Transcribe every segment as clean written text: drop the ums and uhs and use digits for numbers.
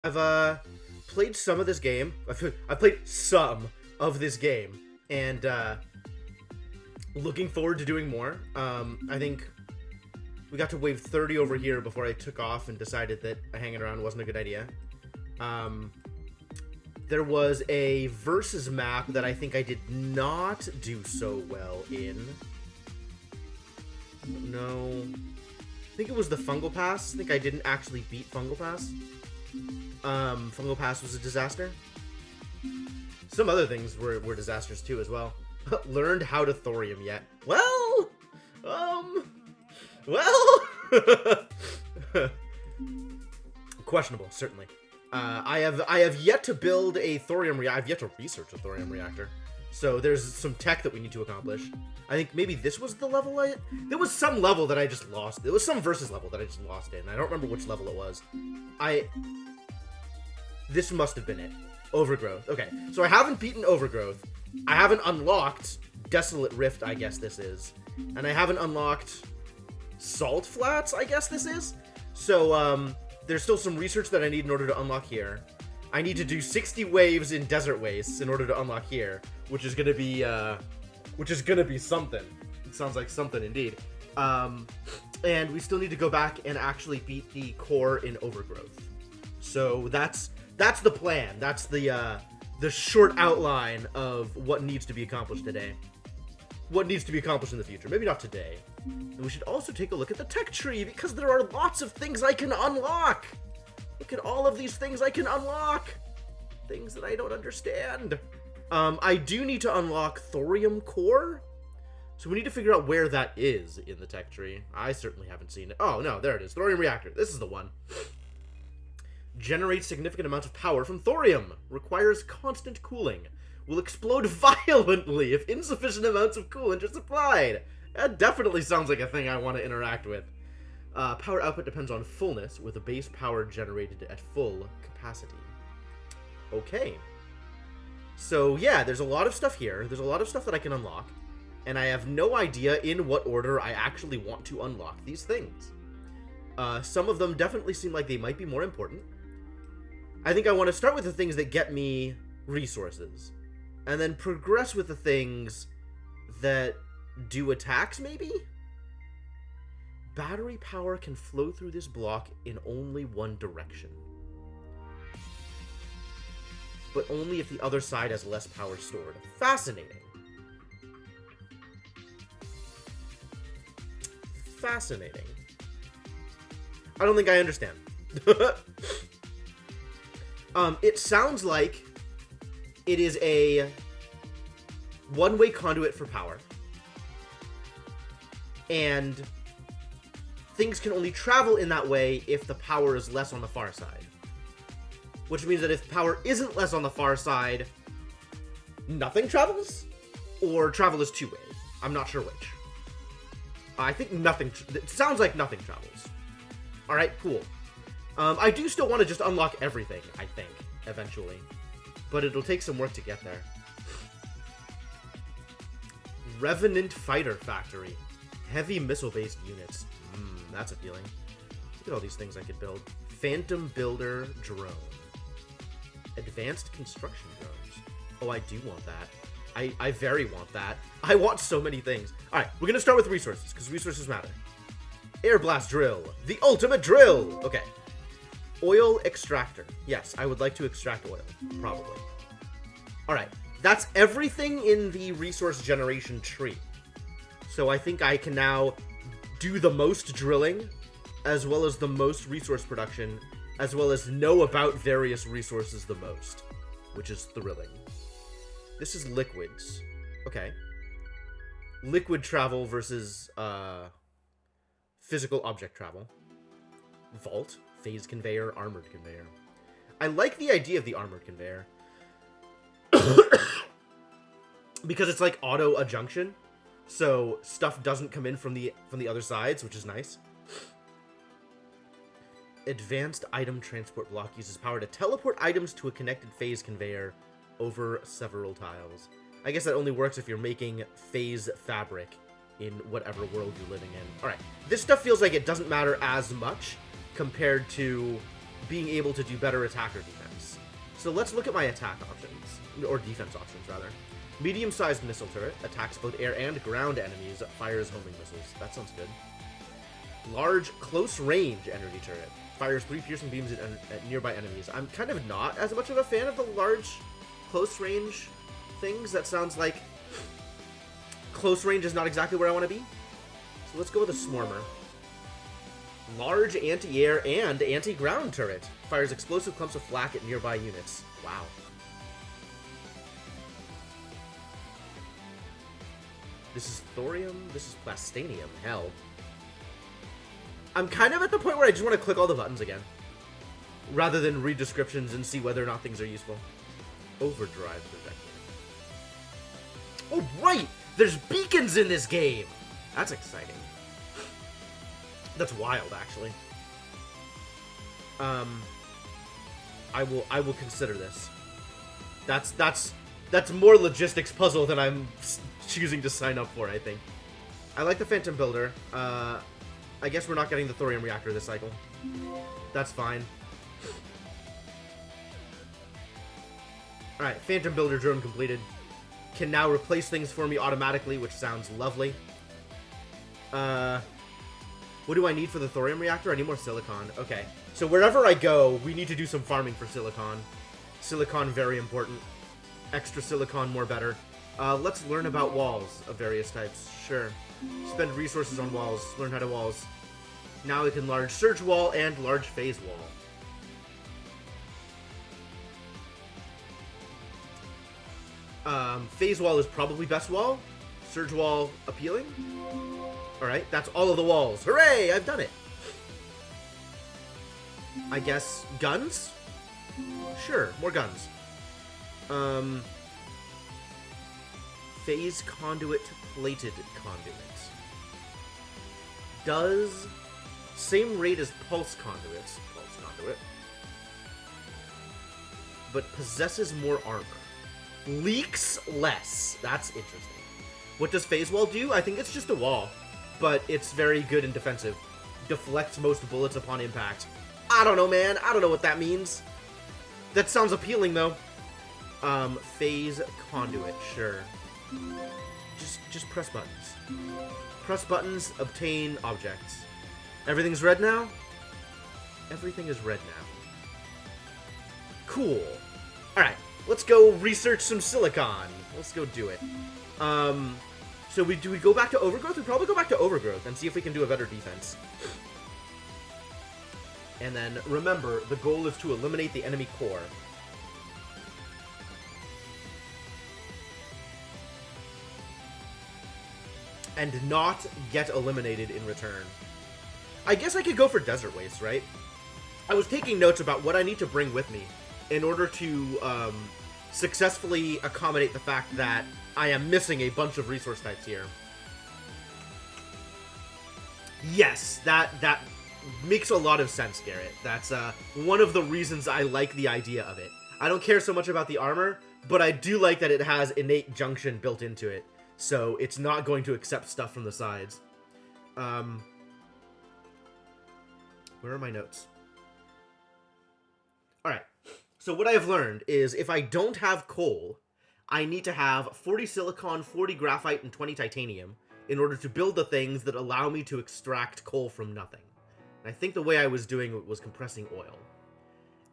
I've played some of this game. I've played some of this game, and looking forward to doing more. I think we got to wave 30 over here before I took off and decided that hanging around wasn't a good idea. There was a versus map that I think I did not do so well in. No. I think it was the Fungal Pass. I think I didn't actually beat Fungal Pass. Fungal Pass was a disaster. Some other things were disasters too as well. Learned how to thorium yet. Well, questionable, certainly. I have yet to build a thorium reactor. I've yet to research a thorium reactor. So there's some tech that we need to accomplish. I think maybe this was the level there was some level that I just lost. There was some versus level that I just lost in. I don't remember which level it was. This must have been it. Overgrowth. Okay, so I haven't beaten Overgrowth. I haven't unlocked Desolate Rift, I guess this is. And I haven't unlocked Salt Flats, I guess this is. So, there's still some research that I need in order to unlock here. I need to do 60 waves in Desert Wastes in order to unlock here, which is gonna be something. It sounds like something indeed. And we still need to go back and actually beat the core in Overgrowth. So that's the plan. That's the short outline of what needs to be accomplished today. What needs to be accomplished in the future. Maybe not today. And we should also take a look at the tech tree, because there are lots of things I can unlock. Look at all of these things I can unlock. Things that I don't understand. I do need to unlock Thorium Core. So we need to figure out where that is in the tech tree. I certainly haven't seen it. Oh, no, there it is. Thorium Reactor. This is the one. Generates significant amounts of power from thorium. Requires constant cooling. Will explode violently if insufficient amounts of coolant are supplied. That definitely sounds like a thing I want to interact with. Power output depends on fullness, with a base power generated at full capacity. Okay. So, yeah, there's a lot of stuff here. There's a lot of stuff that I can unlock. And I have no idea in what order I actually want to unlock these things. Some of them definitely seem like they might be more important. I think I want to start with the things that get me resources. And then progress with the things that do attacks, maybe? Battery power can flow through this block in only one direction. But only if the other side has less power stored. Fascinating. Fascinating. I don't think I understand. It sounds like it is a one-way conduit for power. And things can only travel in that way if the power is less on the far side. Which means that if power isn't less on the far side, nothing travels? Or travel is two-way. I'm not sure which. I think nothing... It sounds like nothing travels. Alright, cool. I do still want to just unlock everything, I think, eventually. But it'll take some work to get there. Revenant Fighter Factory. Heavy missile-based units. That's appealing. Look at all these things I could build. Phantom Builder Drone. Advanced Construction Drones. Oh, I do want that. I very want that. I want so many things. Alright, we're gonna start with resources, because resources matter. Air Blast Drill. The ultimate drill! Okay. Oil Extractor. Yes, I would like to extract oil. Probably. Alright. That's everything in the resource generation tree. So I think I can now do the most drilling, as well as the most resource production, as well as know about various resources the most, which is thrilling. This is liquids. Okay. Liquid travel versus physical object travel. Vault, phase conveyor, armored conveyor. I like the idea of the armored conveyor. Because it's like auto adjunction. So stuff doesn't come in from the other sides, which is nice. Advanced item transport block uses power to teleport items to a connected phase conveyor over several tiles. I guess that only works if you're making phase fabric in whatever world you're living in. Alright, this stuff feels like it doesn't matter as much compared to being able to do better attack or defense. So let's look at my attack options, or defense options rather. Medium-sized missile turret, attacks both air and ground enemies, fires homing missiles. That sounds good. Large close-range energy turret, fires 3 piercing beams at nearby enemies. I'm kind of not as much of a fan of the large close-range things. That sounds like close range is not exactly where I want to be. So let's go with a Swarmer. Large anti-air and anti-ground turret. Fires explosive clumps of flak at nearby units. Wow. This is thorium. This is plastanium. Hell. I'm kind of at the point where I just want to click all the buttons again, rather than read descriptions and see whether or not things are useful. Overdrive projectile. Oh, right! There's beacons in this game! That's exciting. That's wild, actually. I will consider this. That's more logistics puzzle than I'm choosing to sign up for, I think. I like the Phantom Builder. I guess we're not getting the thorium reactor this cycle. That's fine. Alright, Phantom Builder drone completed. Can now replace things for me automatically, which sounds lovely. What do I need for the thorium reactor? I need more silicon. Okay. So wherever I go, we need to do some farming for silicon. Silicon, very important. Extra silicon, more better. Let's learn about walls of various types. Sure. Spend resources on walls. Learn how to walls. Now we can large surge wall and large phase wall. Phase wall is probably best wall. Surge wall appealing. Alright, that's all of the walls. Hooray! I've done it. I guess guns? Sure, more guns. Phase conduit to plated conduit. Does same rate as pulse conduits. Pulse conduit. But possesses more armor. Leaks less. That's interesting. What does phase wall do? I think it's just a wall, but it's very good and defensive. Deflects most bullets upon impact. I don't know, man. I don't know what that means. That sounds appealing, though. Phase conduit, sure. Just press buttons. Press buttons, obtain objects. Everything's red now? Everything is red now. Cool. Alright, let's go research some silicon. Let's go do it. So do we go back to Overgrowth? We probably go back to Overgrowth and see if we can do a better defense. And then, remember, the goal is to eliminate the enemy core. And not get eliminated in return. I guess I could go for Desert Waste, right? I was taking notes about what I need to bring with me in order to successfully accommodate the fact that I am missing a bunch of resource types here. Yes, that makes a lot of sense, Garrett. That's one of the reasons I like the idea of it. I don't care so much about the armor, but I do like that it has innate junction built into it, so it's not going to accept stuff from the sides. Where are my notes? Alright, so what I've learned is if I don't have coal, I need to have 40 silicon, 40 graphite, and 20 titanium in order to build the things that allow me to extract coal from nothing. And I think the way I was doing it was compressing oil.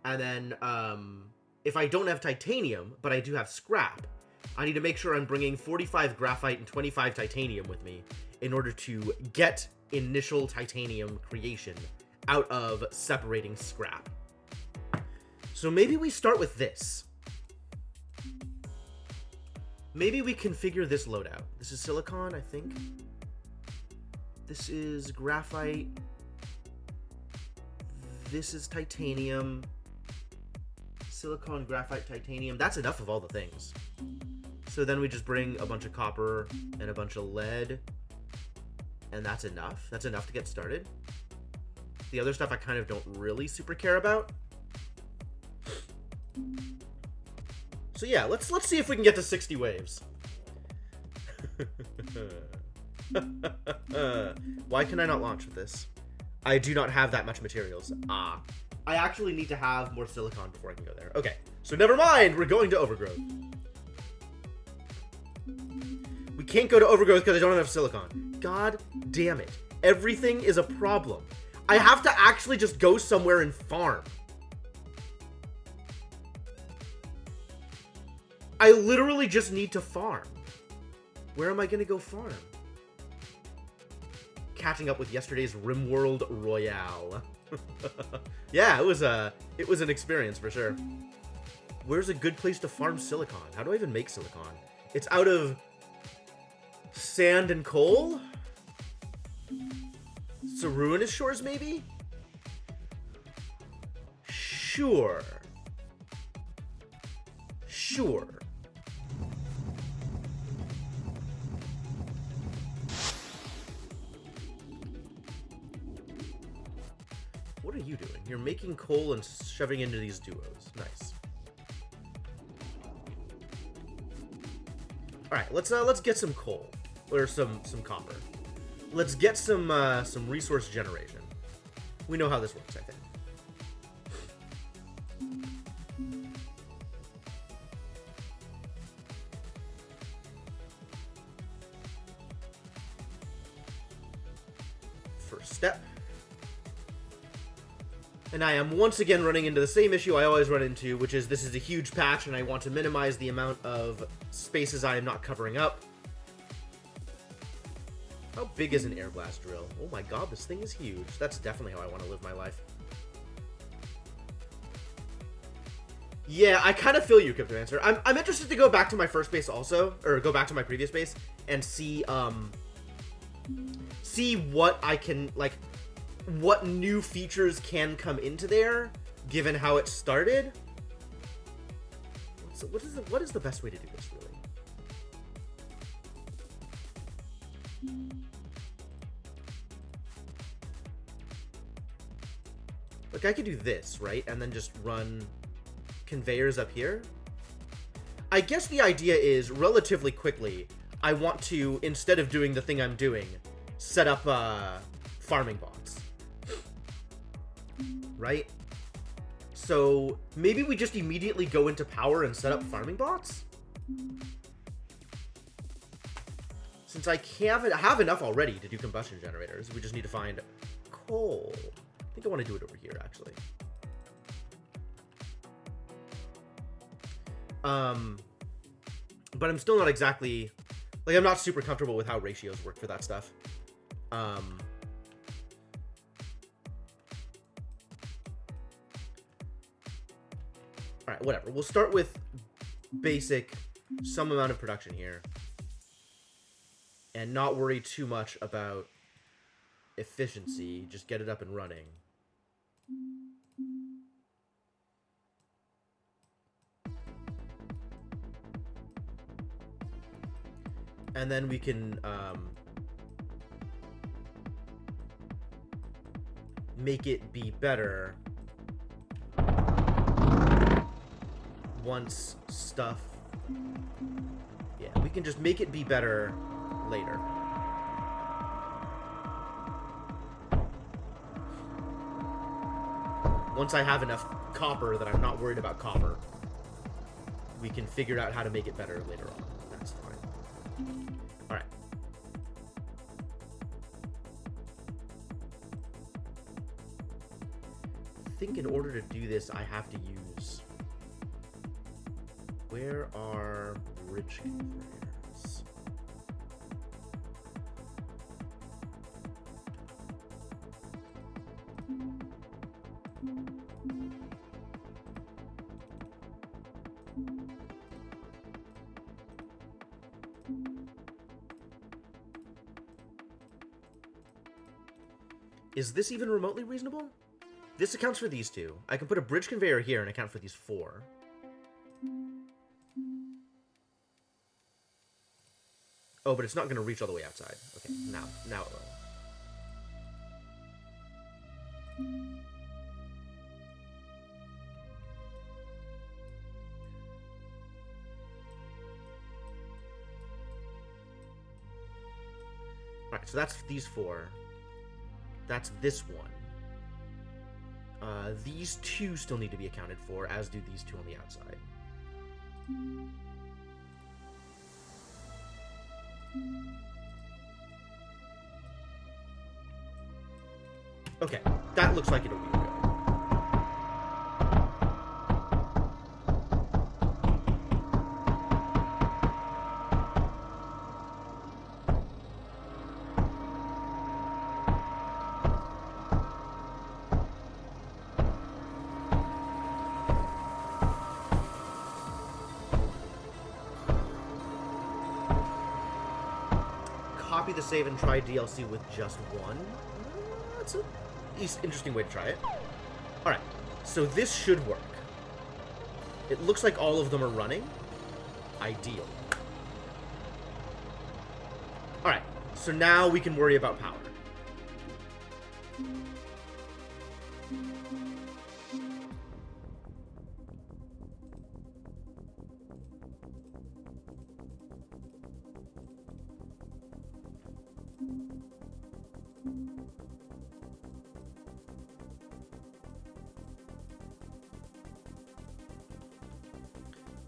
And then, if I don't have titanium, but I do have scrap, I need to make sure I'm bringing 45 graphite and 25 titanium with me in order to get initial titanium creation out of separating scrap. So maybe we start with this. Maybe we configure this loadout. This is silicon, I think. This is graphite. This is titanium. Silicon, graphite, titanium. That's enough of all the things. So then we just bring a bunch of copper and a bunch of lead. And that's enough. That's enough to get started. The other stuff I kind of don't really super care about. So yeah, let's see if we can get to 60 waves. Why can I not launch with this? I do not have that much materials. Ah. I actually need to have more silicon before I can go there. Okay, so never mind. We're going to overgrowth. We can't go to overgrowth because I don't have enough silicon. God damn it. Everything is a problem. I have to actually just go somewhere and farm. I literally just need to farm. Where am I going to go farm? Catching up with yesterday's RimWorld Royale. Yeah, it was an experience for sure. Where's a good place to farm silicon? How do I even make silicon? It's out of sand and coal? So Ruinous Shores, maybe? Sure. Sure. What are you doing? You're making coal and shoving into these duos. Nice. All right, let's get some coal or some copper. Let's get some resource generation. We know how this works, I think. First step. And I am once again running into the same issue I always run into, which is this is a huge patch and I want to minimize the amount of spaces I am not covering up. How big is an air blast drill? Oh my god, this thing is huge. That's definitely how I want to live my life. Yeah, I kind of feel you, Cryptomancer. I'm interested to go back to my first base also, or go back to my previous base and see what I can, like, what new features can come into there, given how it started. So what is the best way to do this, really? Like, I could do this, right? And then just run conveyors up here. I guess the idea is, relatively quickly, I want to, instead of doing the thing I'm doing, set up farming bots. Right? So maybe we just immediately go into power and set up farming bots? Since I have enough already to do combustion generators, we just need to find coal. I think I want to do it over here, actually. But I'm still not exactly... Like, I'm not super comfortable with how ratios work for that stuff. Alright, whatever. We'll start with basic, some amount of production here. And not worry too much about efficiency. Just get it up and running. And then we can make it be better once stuff... Yeah, we can just make it be better later. Once I have enough copper that I'm not worried about copper, we can figure out how to make it better later on. That's fine. Alright. I think in order to do this, I have to use... Where are bridge conveyors? Is this even remotely reasonable? This accounts for these two. I can put a bridge conveyor here and account for these four. Oh, but it's not going to reach all the way outside. Okay, now it will. Alright, so that's these four. That's this one. These two still need to be accounted for, as do these two on the outside. Okay, that looks like it'll be good. Copy the save and try DLC with just one. That's an interesting way to try it. Alright, so this should work. It looks like all of them are running. Ideal. Alright, so now we can worry about power.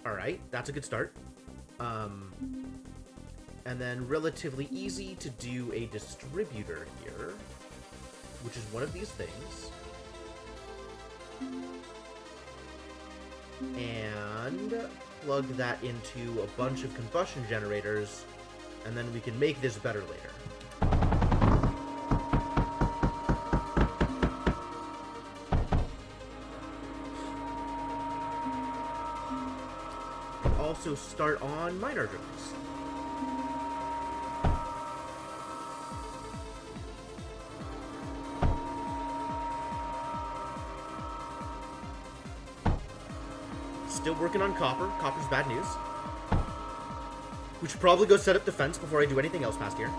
Alright, that's a good start. And then relatively easy to do a distributor here, which is one of these things. And plug that into a bunch of combustion generators, and then we can make this better later. Also start on minor drones. Still working on copper. Copper's bad news. We should probably go set up defense before I do anything else past here.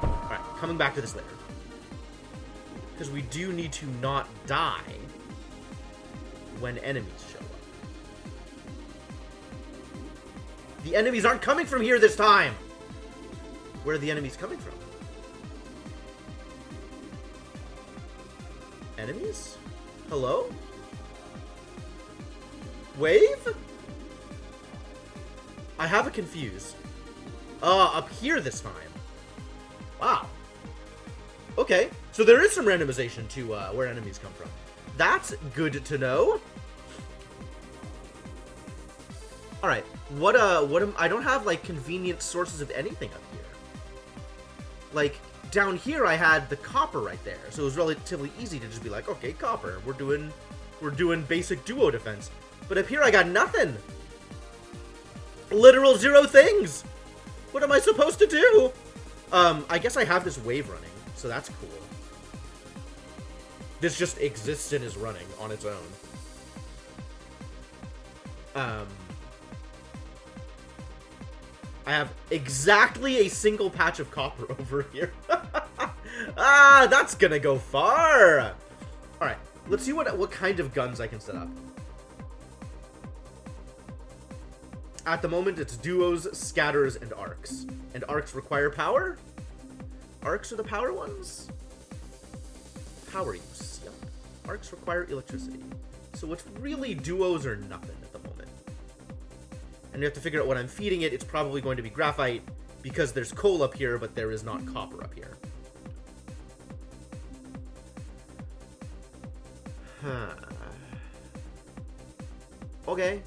Alright, coming back to this later. Because we do need to not die when enemies show up. The enemies aren't coming from here this time! Where are the enemies coming from? Enemies? Hello? Wave? I have it confused. Up here this time. Wow. Okay, so there is some randomization to where enemies come from. That's good to know. Alright, I don't have, like, convenient sources of anything up here. Like, down here I had the copper right there, so it was relatively easy to just be like, okay, copper, we're doing basic duo defense. But up here I got nothing. Literal zero things. What am I supposed to do? I guess I have this wave running, so that's cool. This just exists and is running on its own. I have exactly a single patch of copper over here. That's gonna go far. All right, let's see what kind of guns I can set up. At the moment, it's duos, scatters, and arcs. And arcs require power? Arcs are the power ones? Power use. Yep. Arcs require electricity. So it's really duos or nothing at the moment. And you have to figure out what I'm feeding it. It's probably going to be graphite because there's coal up here, but there is not copper up here. Huh. Okay.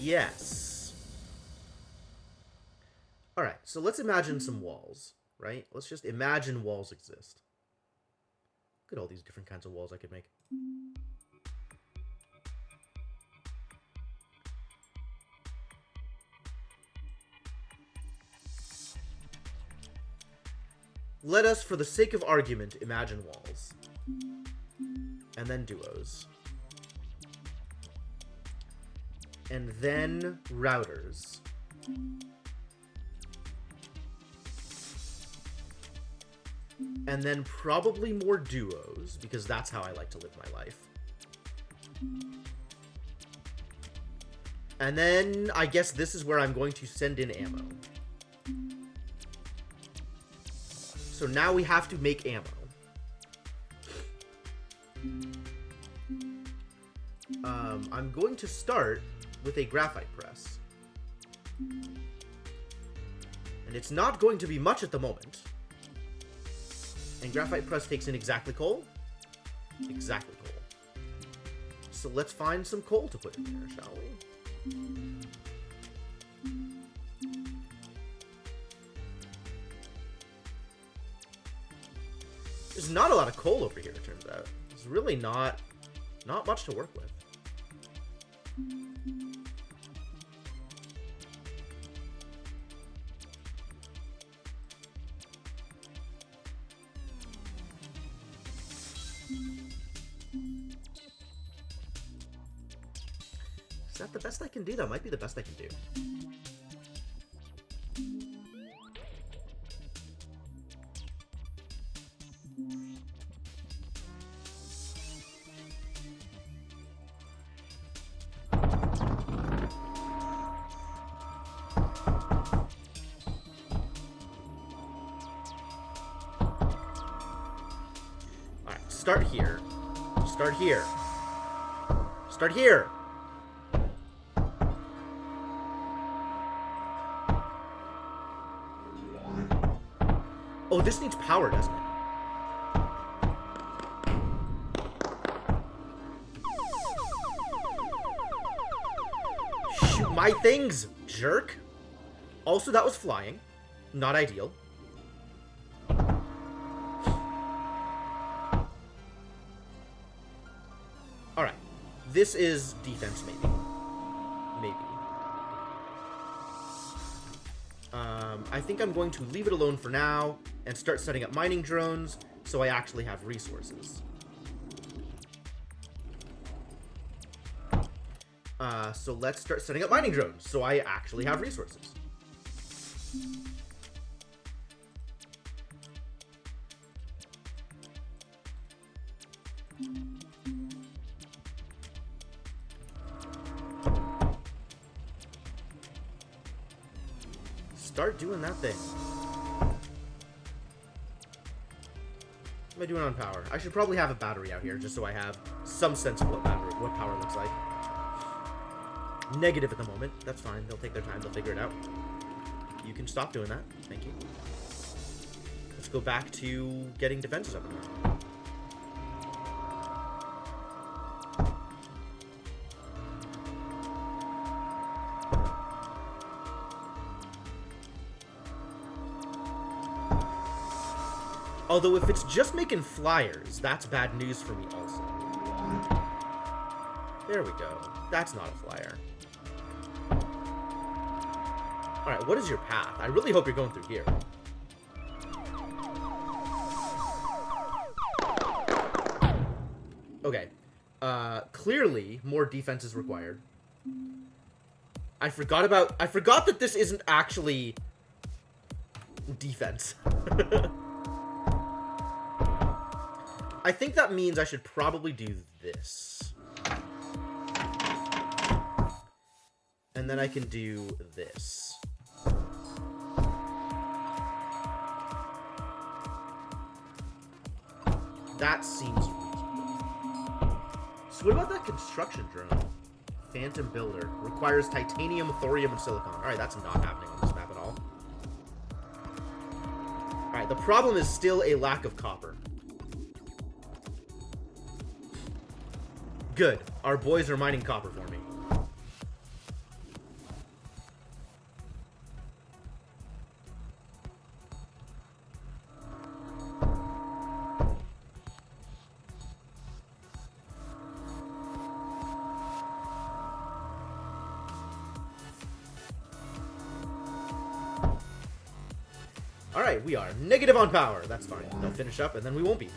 Yes. Alright, so let's imagine some walls, right? Let's just imagine walls exist. Look at all these different kinds of walls I could make. Let us, for the sake of argument, imagine walls. And then duos. And then routers. And then probably more duos, because that's how I like to live my life. And then I guess this is where I'm going to send in ammo. So now we have to make ammo. I'm going to start with a graphite press. And it's not going to be much at the moment. And graphite press takes in exactly coal. Exactly coal. So let's find some coal to put in there, shall we? There's not a lot of coal over here, it turns out. There's really not much to work with. Is that the best I can do? That might be the best I can do. Alright, start here. Start here. Start here! Oh, this needs power, doesn't it? Shoot my things, jerk! Also, that was flying. Not ideal. Alright. This is defense, maybe. Maybe. I think I'm going to leave it alone for now and start setting up mining drones so I actually have resources. So let's start setting up mining drones so I actually have resources. Start doing that thing. What am I doing on power? I should probably have a battery out here just so I have some sense of what power looks like. Negative at the moment. That's fine. They'll take their time. They'll figure it out. You can stop doing that. Thank you. Let's go back to getting defenses up again. Although if it's just making flyers, that's bad news for me also. There we go. That's not a flyer. Alright, what is your path? I really hope you're going through here. Okay. Clearly, more defense is required. I forgot that this isn't actually defense. I think that means I should probably do this. And then I can do this. That seems reasonable. So what about that construction drone? Phantom Builder. Requires titanium, thorium, and silicon. Alright, that's not happening on this map at all. Alright, the problem is still a lack of copper. Good. Our boys are mining copper for me. Alright, we are negative on power. That's fine. They'll finish up and then we won't be.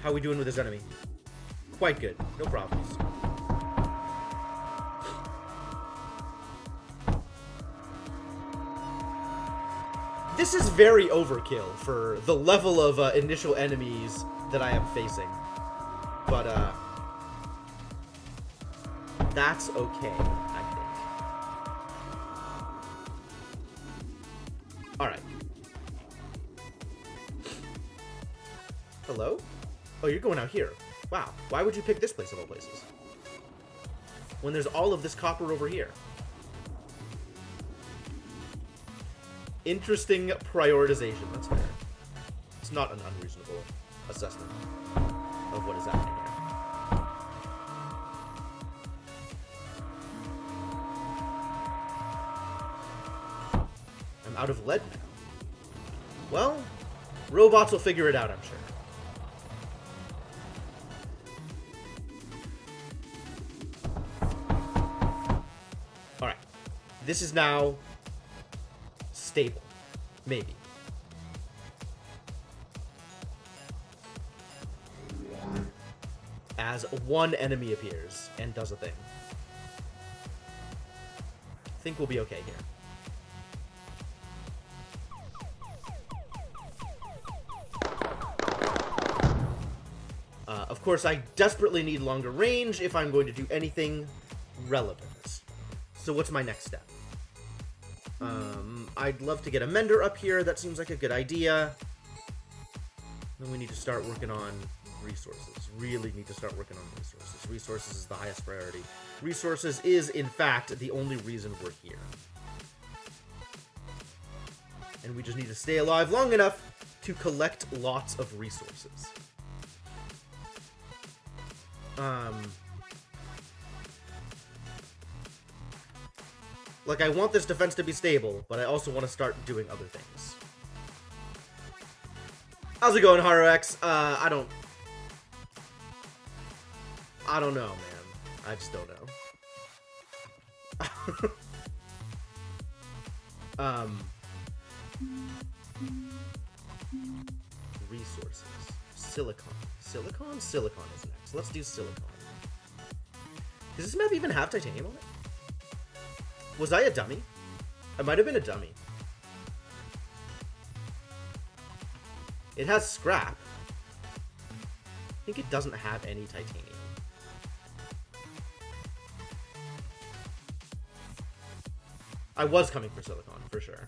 How are we doing with this enemy? Quite good. No problems. This is very overkill for the level of initial enemies that I am facing. But, that's okay, I think. Hello? Oh, you're going out here. Wow. Why would you pick this place of all places? When there's all of this copper over here. Interesting prioritization. That's fair. It's not an unreasonable assessment of what is happening here. I'm out of lead now. Well, robots will figure it out, I'm sure. Alright. This is now stable. Maybe. As one enemy appears and does a thing. I think we'll be okay here. Of course, I desperately need longer range if I'm going to do anything relevant. So what's my next step? I'd love to get a mender up here. That seems like a good idea. Then we need to start working on resources. Really need to start working on resources. Resources is the highest priority. Resources is, in fact, the only reason we're here. And we just need to stay alive long enough to collect lots of resources. Like, I want this defense to be stable, but I also want to start doing other things. How's it going, HaruX? I don't know, man. I just don't know. Resources. Silicon. Silicon? Silicon is next. Let's do silicon. Does this map even have titanium on it? Was I a dummy? I might have been a dummy. It has scrap. I think it doesn't have any titanium. I was coming for silicon, for sure.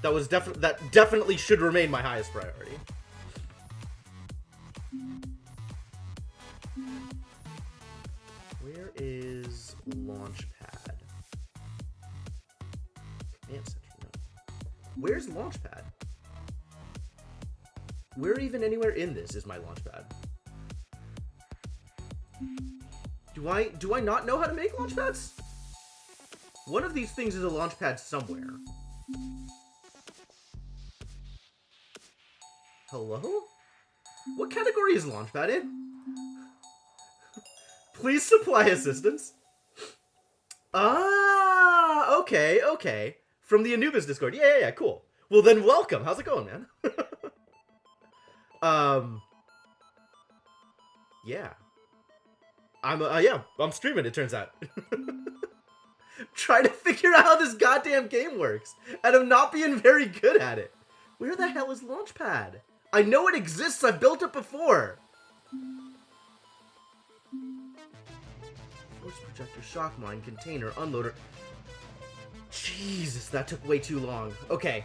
That definitely should remain my highest priority. Where is Launchpad? Command center, no. Where's Launchpad? Where even anywhere in this is my Launchpad? Do I not know how to make launchpads? One of these things is a launchpad somewhere. Hello? What category is launchpad in? Please supply assistance. Ah, okay. From the Anubis Discord. Yeah, cool. Well then, welcome. How's it going, man? Yeah. I'm streaming, it turns out. Trying to figure out how this goddamn game works, and I'm not being very good at it. Where the hell is Launchpad? I know it exists, I've built it before. Force projector, shock mine, container, unloader. Jesus, that took way too long. Okay.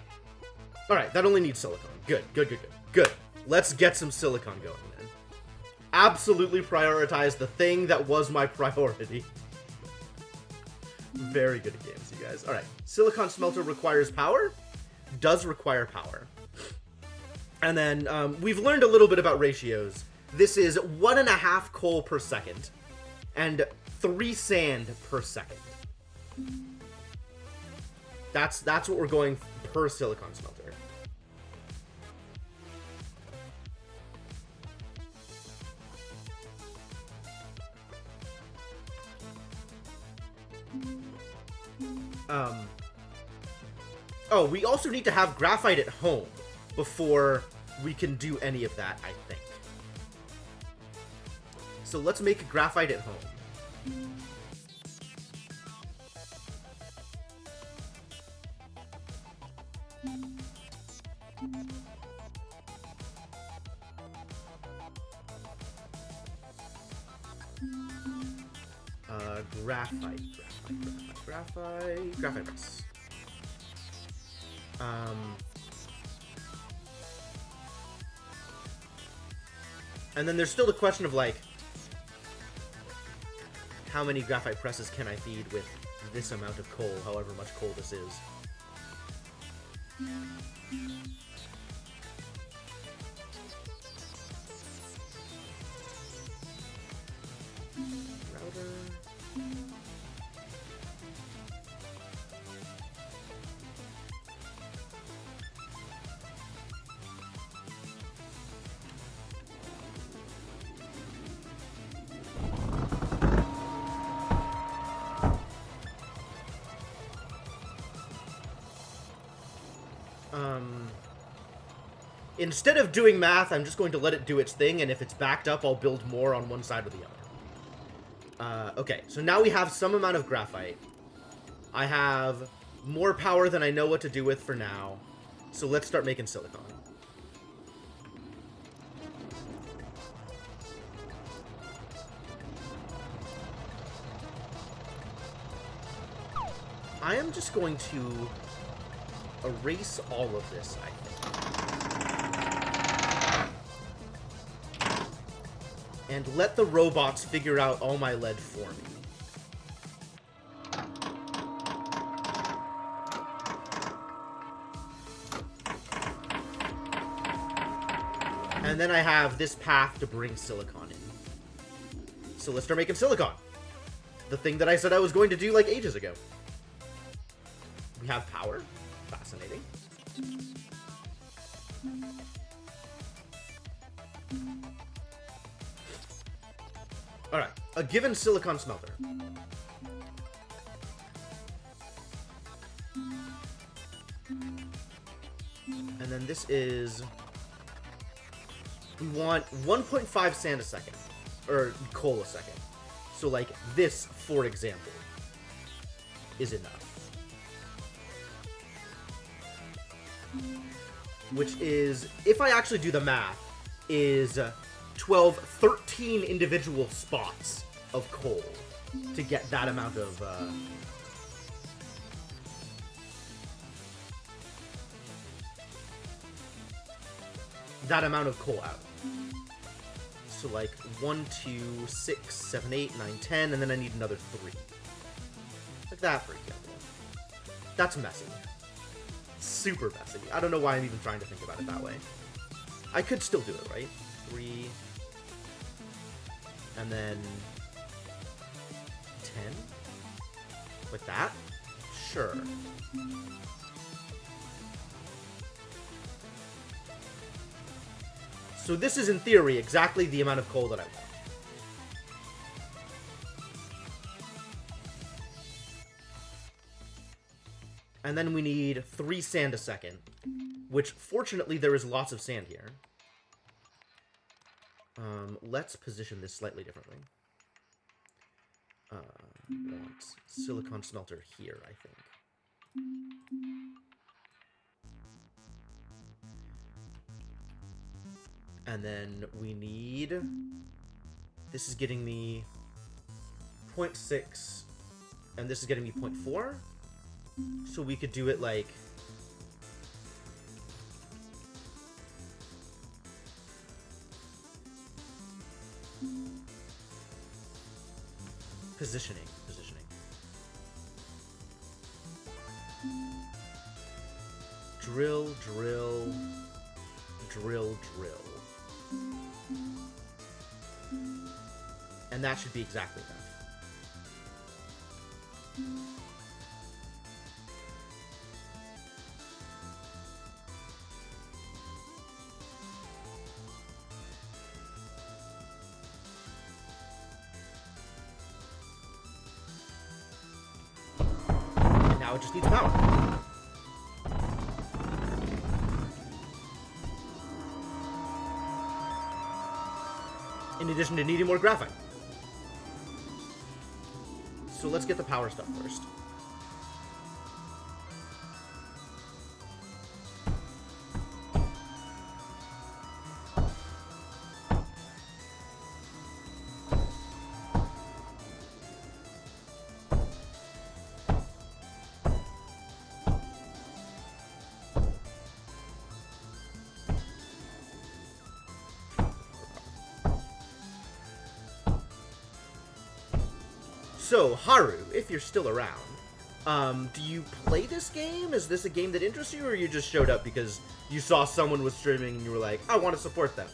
Alright, that only needs silicon. Good. Let's get some silicon going, man. Absolutely prioritize the thing that was my priority. Very good at games, you guys. Alright, silicon smelter requires power. Does require power. And then, we've learned a little bit about ratios. This is 1.5 coal per second. And 3 sand per second. That's what we're going per silicon smelter. Oh, we also need to have graphite at home before we can do any of that, I think. So let's make graphite at home. Graphite press. And then there's still the question of, like, how many graphite presses can I feed with this amount of coal, however much coal this is. Router. Instead of doing math, I'm just going to let it do its thing, and if it's backed up, I'll build more on one side or the other. Okay, so now we have some amount of graphite. I have more power than I know what to do with for now, so let's start making silicon. I am just going to erase all of this, I think. And let the robots figure out all my lead for me. And then I have this path to bring silicon in. So let's start making silicon. The thing that I said I was going to do like ages ago. We have power. Fascinating. Alright, a given silicon smelter. And then this is... We want 1.5 sand a second. Or coal a second. So, like, this, for example, is enough. Which is, if I actually do the math, is 13 individual spots of coal to get that amount of, coal out. So, like, 1, 2, 6, 7, 8, 9, 10, and then I need another 3. Like that, for example. That's messy. Super messy. I don't know why I'm even trying to think about it that way. I could still do it, right? 3... And then... 10? Like that? Sure. So this is, in theory, exactly the amount of coal that I want. And then we need 3 sand a second, which, fortunately, there is lots of sand here. Let's position this slightly differently. Want silicon smelter here, I think. And then we need... This is getting me 0.6, and this is getting me 0.4. So we could do it like... Positioning. Drill, drill, drill, drill. And that should be exactly enough. And now it just needs power. In addition to needing more graphite. So let's get the power stuff first. So, Haru, if you're still around, do you play this game? Is this a game that interests you, or you just showed up because you saw someone was streaming and you were like, I want to support them?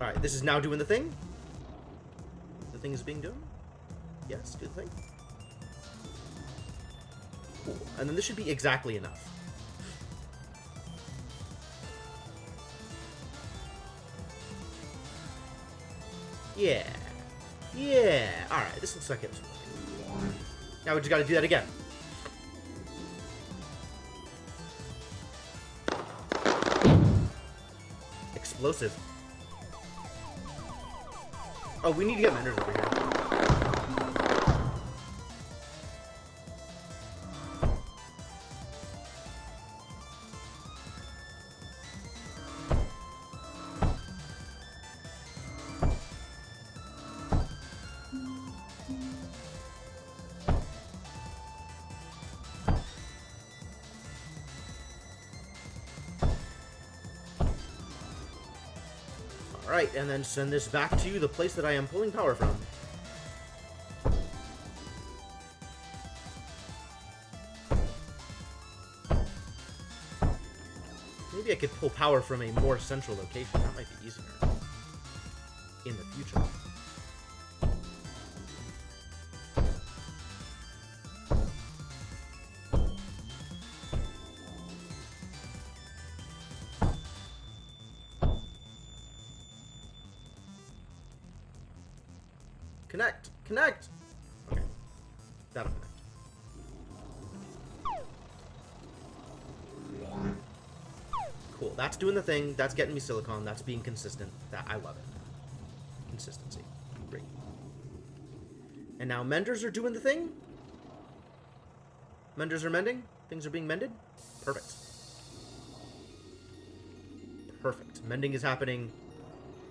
Alright, this is now doing the thing. The thing is being done. Yes, do the thing. Cool. And then this should be exactly enough. Yeah. Yeah. Alright, this looks like it's working. Now we just gotta do that again. Explosive. Oh, we need to get Menders over here. Alright, and then send this back to the place that I am pulling power from. Maybe I could pull power from a more central location. That might be easier in the future. Connect! Connect! Okay. That'll connect. Cool. That's doing the thing. That's getting me silicon. That's being consistent. I love it. Consistency. Great. And now Menders are doing the thing. Menders are mending. Things are being mended. Perfect. Perfect. Mending is happening.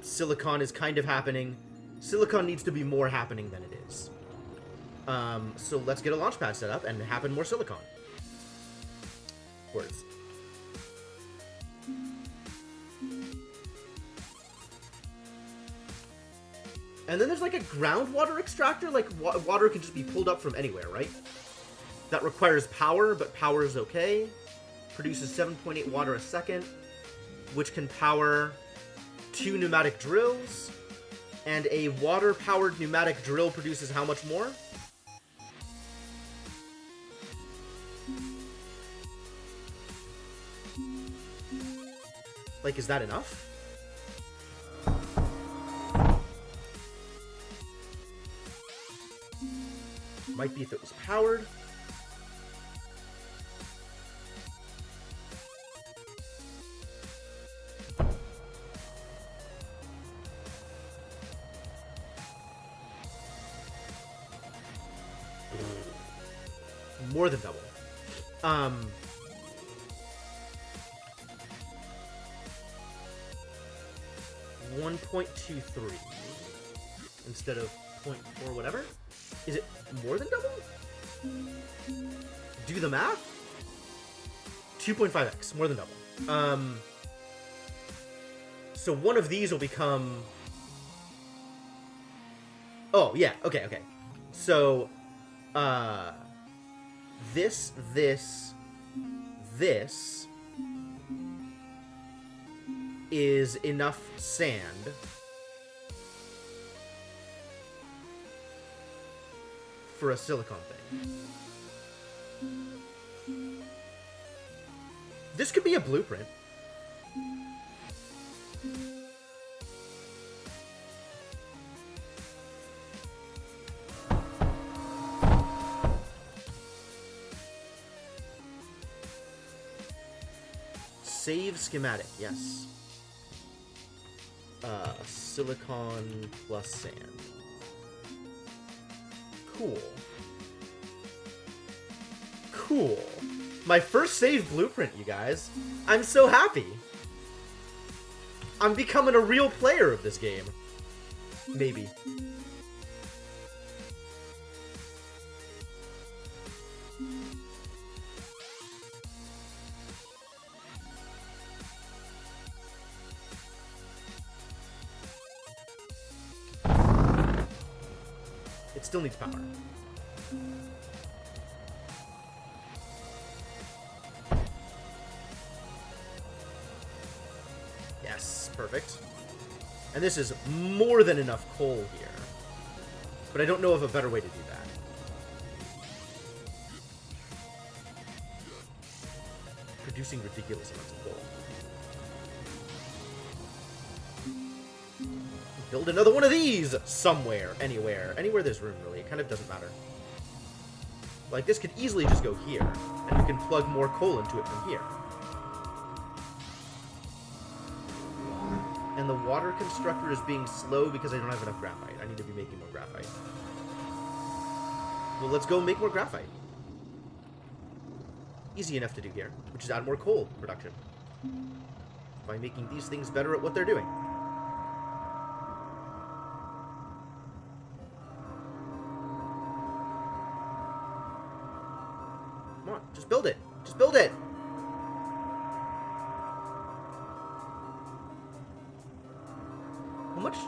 Silicon is kind of happening. Silicon needs to be more happening than it is. So let's get a launch pad set up and happen more silicon. Words. And then there's like a groundwater extractor, like water can just be pulled up from anywhere, right? That requires power, but power is okay. Produces 7.8 water a second, which can power 2 pneumatic drills. And a water-powered pneumatic drill produces how much more? Like, is that enough? Might be if it was powered. More than double. 1.23 instead of 0.4 whatever. Is it more than double? Do the math. 2.5x, more than double. So one of these will become. Oh yeah, okay. So, this is enough sand for a silicon thing. This could be a blueprint. Save schematic, yes. Silicon plus sand. Cool. Cool. My first save blueprint, you guys. I'm so happy. I'm becoming a real player of this game. Maybe. still needs power. Yes, perfect. And this is more than enough coal here. But I don't know of a better way to do that. Producing ridiculous amounts of coal. Build another one of these somewhere, anywhere. Anywhere there's room, really. It kind of doesn't matter. Like, this could easily just go here, and you can plug more coal into it from here. And the water constructor is being slow because I don't have enough graphite. I need to be making more graphite. Well, let's go make more graphite. Easy enough to do here, which is add more coal production. By making these things better at what they're doing. Come on, just build it. Just build it.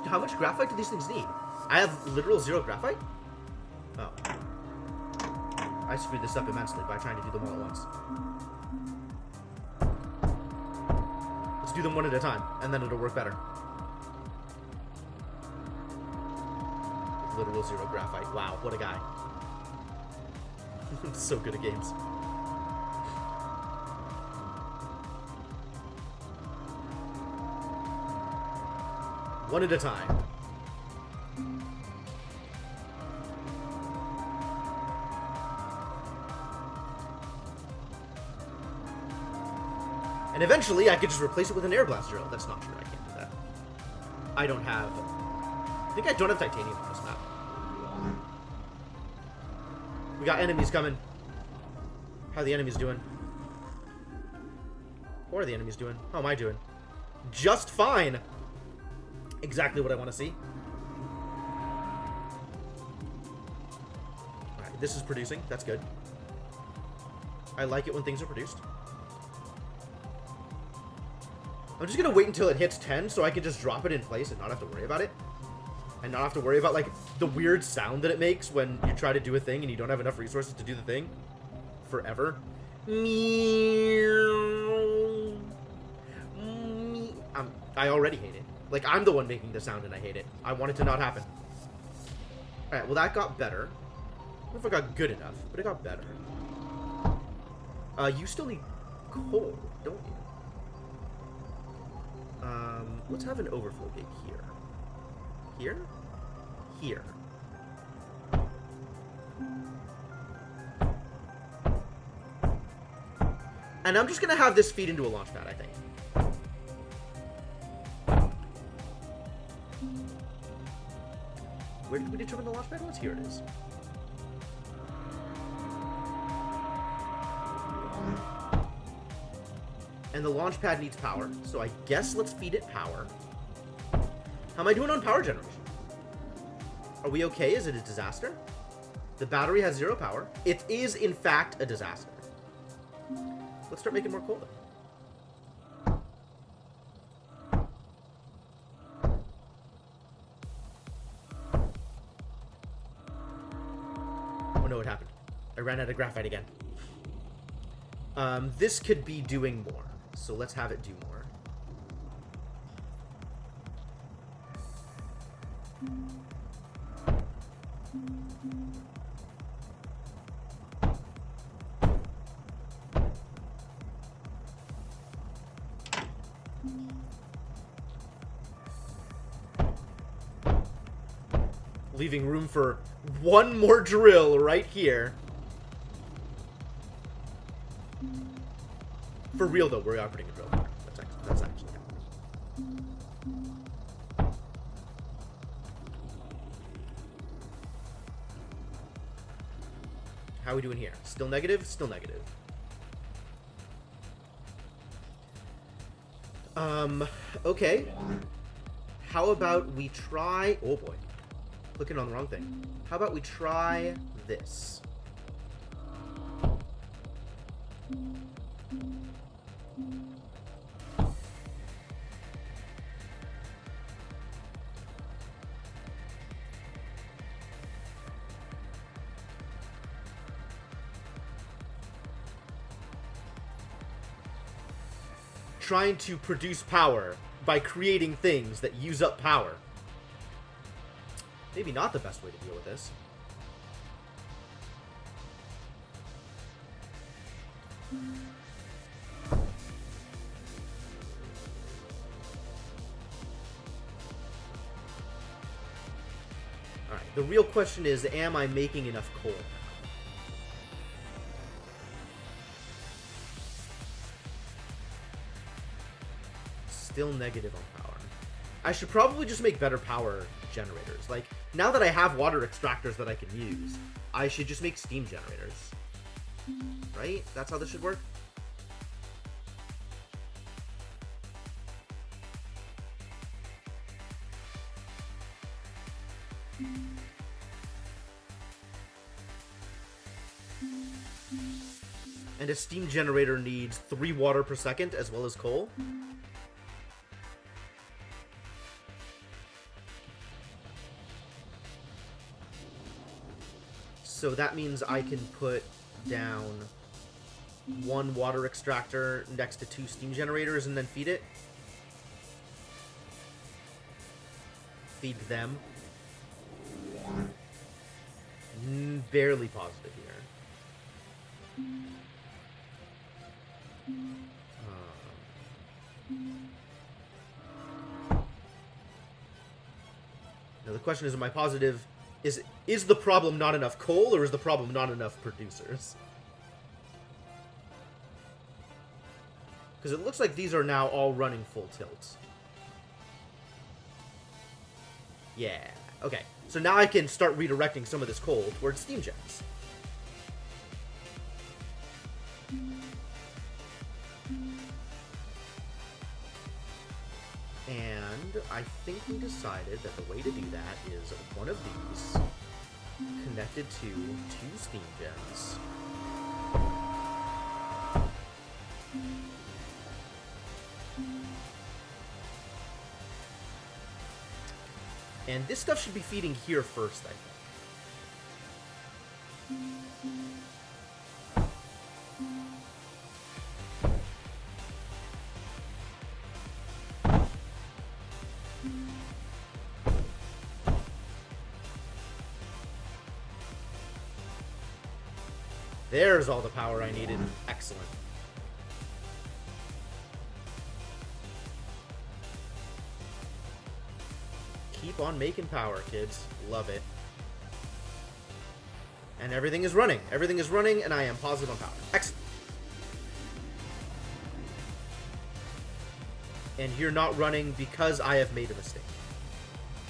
How much graphite do these things need? I have literal 0 graphite? Oh. I screwed this up immensely by trying to do them all at once. Let's do them one at a time, and then it'll work better. Literal 0 graphite. Wow, what a guy. I'm so good at games. One at a time. And eventually, I could just replace it with an air blast drill. That's not true. I can't do that. I don't have... I think I don't have titanium on this map. We got enemies coming. How are the enemies doing? What are the enemies doing? How am I doing? Just fine. Exactly what I want to see. Alright, this is producing. That's good. I like it when things are produced. I'm just gonna wait until it hits 10 so I can just drop it in place and not have to worry about it. And not have to worry about, like, the weird sound that it makes when you try to do a thing and you don't have enough resources to do the thing. Forever. I already hate it. Like, I'm the one making the sound and I hate it. I want it to not happen. Alright, well that got better. I don't know if I got good enough, but it got better. You still need coal, don't you? Let's have an overflow gate here. Here? Here. And I'm just gonna have this feed into a launch pad, I think. Where did we determine the launch pad was? Here it is. And the launch pad needs power, so I guess let's feed it power. How am I doing on power generation? Are we okay? Is it a disaster? The battery has 0 power. It is, in fact, a disaster. Let's start making more coal, then. Oh no, it happened. I ran out of graphite again. This could be doing more, so let's have it do more. Leaving room for one more drill right here. For real though, we're operating a drill. That's actually happening. How are we doing here? Still negative? Still negative. Okay. How about we try... Oh boy. Clicking on the wrong thing. How about we try this? trying to produce power by creating things that use up power. Maybe not the best way to deal with this. Alright, the real question is, am I making enough coal? Still negative on power. I should probably just make better power generators. Like, now that I have water extractors that I can use, I should just make steam generators. Right? That's how this should work? And a steam generator needs 3 water per second as well as coal. So that means I can put down 1 water extractor next to 2 steam generators and then feed it. Feed them. Barely positive here. Now the question is, am I positive? Is the problem not enough coal, or is the problem not enough producers? Because it looks like these are now all running full tilt. Yeah. Okay. So now I can start redirecting some of this coal towards steam gens. And I think we decided that the way to do that is one of these connected to 2 steam gens. And this stuff should be feeding here first, I think. There's all the power I needed. Excellent. Keep on making power, kids. Love it. And everything is running. Everything is running, and I am positive on power. Excellent. And you're not running because I have made a mistake.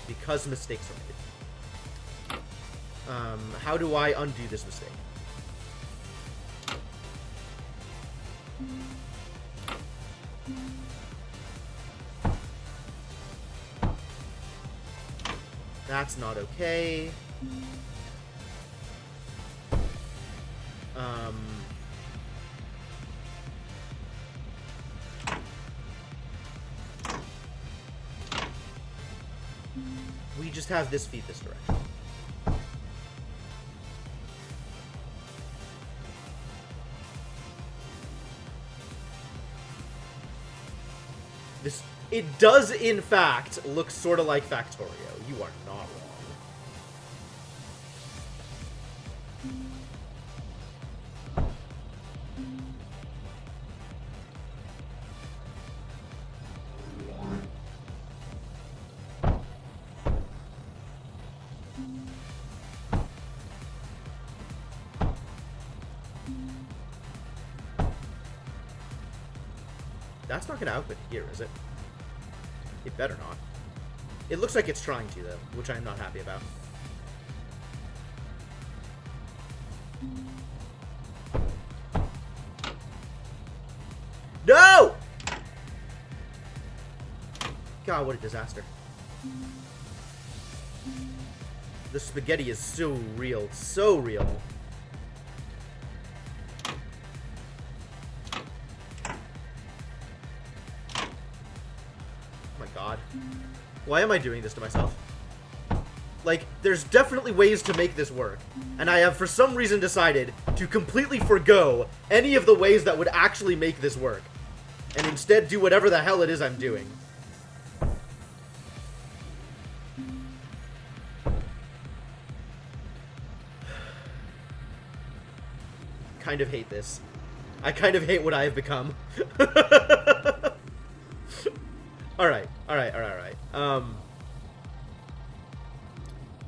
Because mistakes are made. How do I undo this mistake? That's not okay. We just have this feed this direction. It does, in fact, look sort of like Factorio. You are not wrong. That's not going to output here, is it? It better not. It looks like it's trying to, though, which I'm not happy about. No! God, what a disaster. The spaghetti is so real. So real. Why am I doing this to myself? Like, there's definitely ways to make this work. And I have, for some reason, decided to completely forgo any of the ways that would actually make this work. and instead do whatever the hell it is I'm doing. Kind of hate this. I kind of hate what I have become. Alright.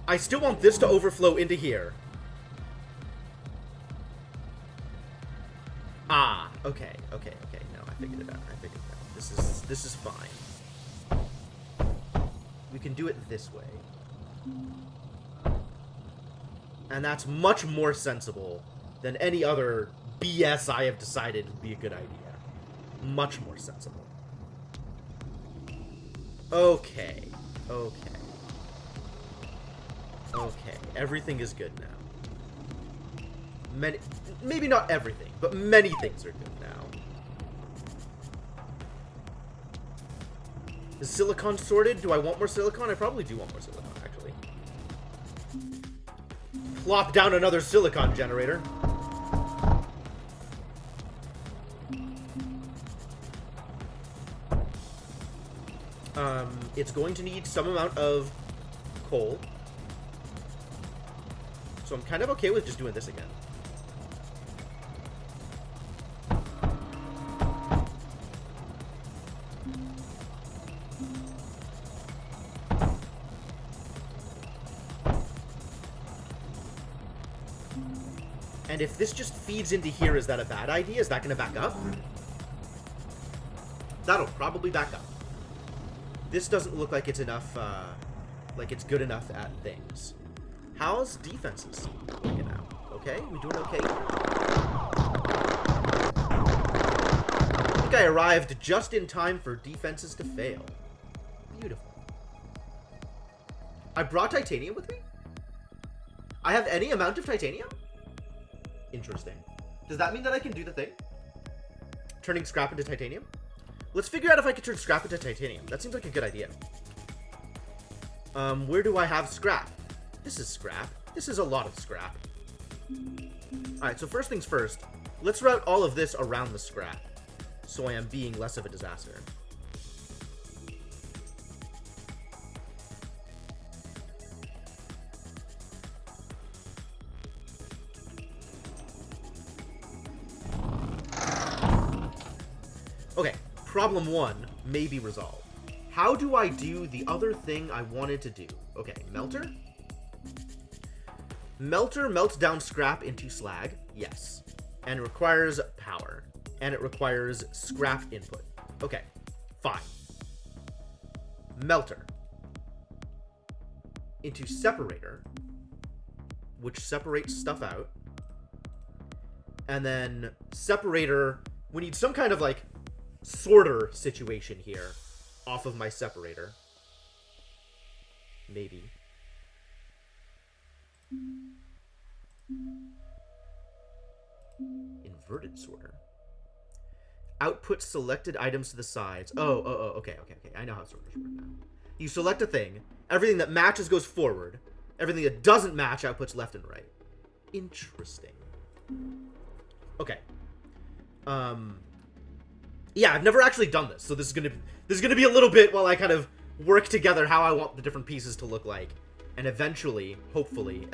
I still want this to overflow into here. Ah, okay. No, I figured it out. This is fine. We can do it this way. And that's much more sensible than any other BS I have decided would be a good idea. Much more sensible. Okay. Everything is good now. Maybe not everything, but many things are good now. Is silicon sorted? Do I want more silicon? I probably do want more silicon, actually. Plop down another silicon generator. It's going to need some amount of coal. So I'm kind of okay with just doing this again. And if this just feeds into here, is that a bad idea? Is that going to back up? That'll probably back up. This doesn't look like it's enough, like it's good enough at things. How's defenses looking now? Okay, we doing okay? I think I arrived just in time for defenses to fail. Beautiful. I brought titanium with me? I have any amount of titanium? Interesting. Does that mean that I can do the thing? Turning scrap into titanium? Let's figure out if I can turn scrap into titanium. That seems like a good idea. Where do I have scrap? This is scrap. This is a lot of scrap. Alright, so first things first. Let's route all of this around the scrap, so I am being less of a disaster. Okay, problem one may be resolved. How do I do the other thing I wanted to do? Okay, melter? Melter melts down scrap into slag, yes. And it requires power. And it requires scrap input. Okay, fine. Melter. Into separator, which separates stuff out. And then separator, we need some kind of like sorter situation here off of my separator. Maybe. Inverted sorter. Output selected items to the sides. Okay. I know how sorters work now. You select a thing. Everything that matches goes forward. Everything that doesn't match outputs left and right. Interesting. Okay. Yeah, I've never actually done this, so this is gonna be a little bit while I kind of work together how I want the different pieces to look like, and eventually, hopefully,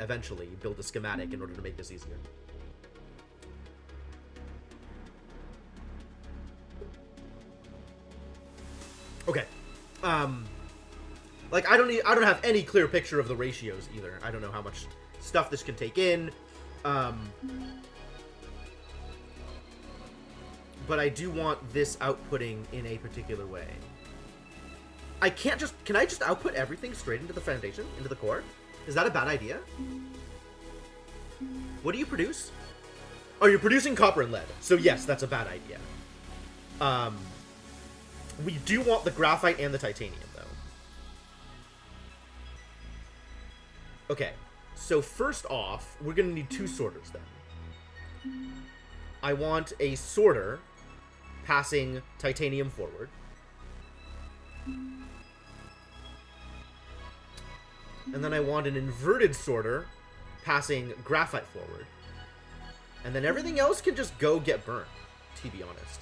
build a schematic in order to make this easier. Okay. Like I don't have any clear picture of the ratios either. I don't know how much stuff this can take in. But I do want this outputting in a particular way. Can I just output everything straight into the foundation, into the core? Is that a bad idea? What do you produce? Oh, you're producing copper and lead. So yes, that's a bad idea. We do want the graphite and the titanium, though. Okay, so first off, we're gonna need two sorters then. I want a sorter passing titanium forward. And then I want an inverted sorter passing graphite forward. And then everything else can just go get burnt, to be honest.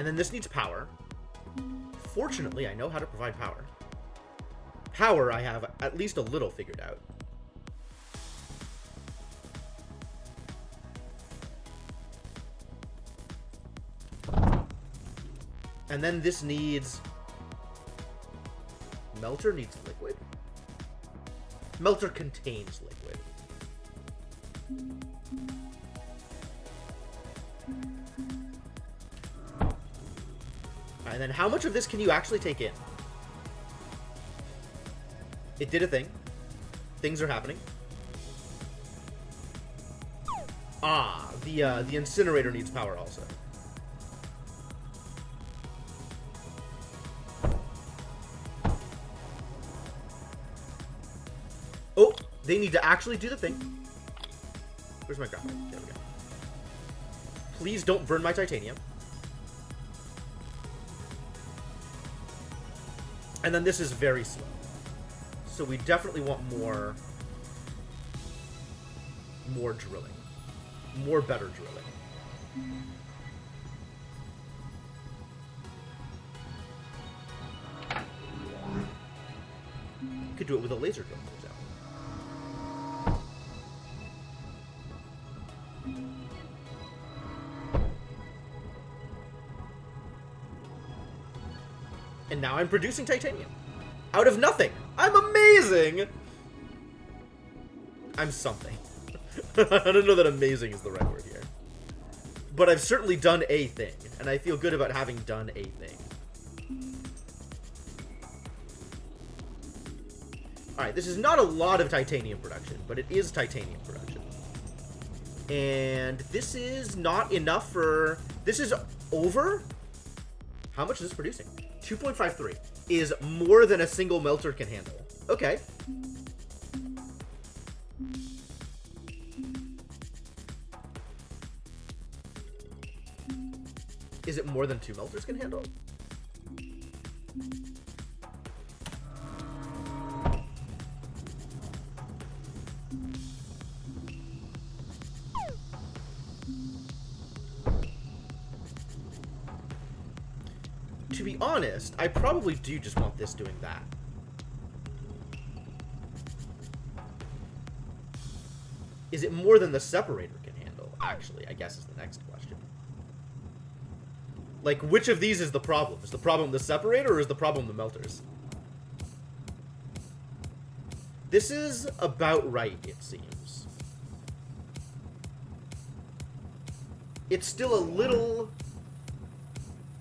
And then this needs power. Fortunately, I know how to provide power. Power, I have at least a little figured out. And then this needs... Melter needs liquid? Melter contains liquid. And then how much of this can you actually take in? It did a thing. Things are happening. Ah, the incinerator needs power also. Oh, they need to actually do the thing. Where's my graphic? There we go. Please don't burn my titanium. And then this is very slow. So we definitely want more drilling. More better drilling. Could do it with a laser drill, for example. And now I'm producing titanium. Out of nothing. I'm amazing! I'm something. I don't know that amazing is the right word here. But I've certainly done a thing. And I feel good about having done a thing. Alright, this is not a lot of titanium production, but it is titanium production. And this is not enough for... This is over? How much is this producing? 2.53 is more than a single melter can handle. Okay. Is it more than 2 melters can handle? To be honest, I probably do just want this doing that. Is it more than the separator can handle, actually, I guess is the next question. Like, which of these is the problem? Is the problem the separator, or is the problem the melters? This is about right, it seems. It's still a little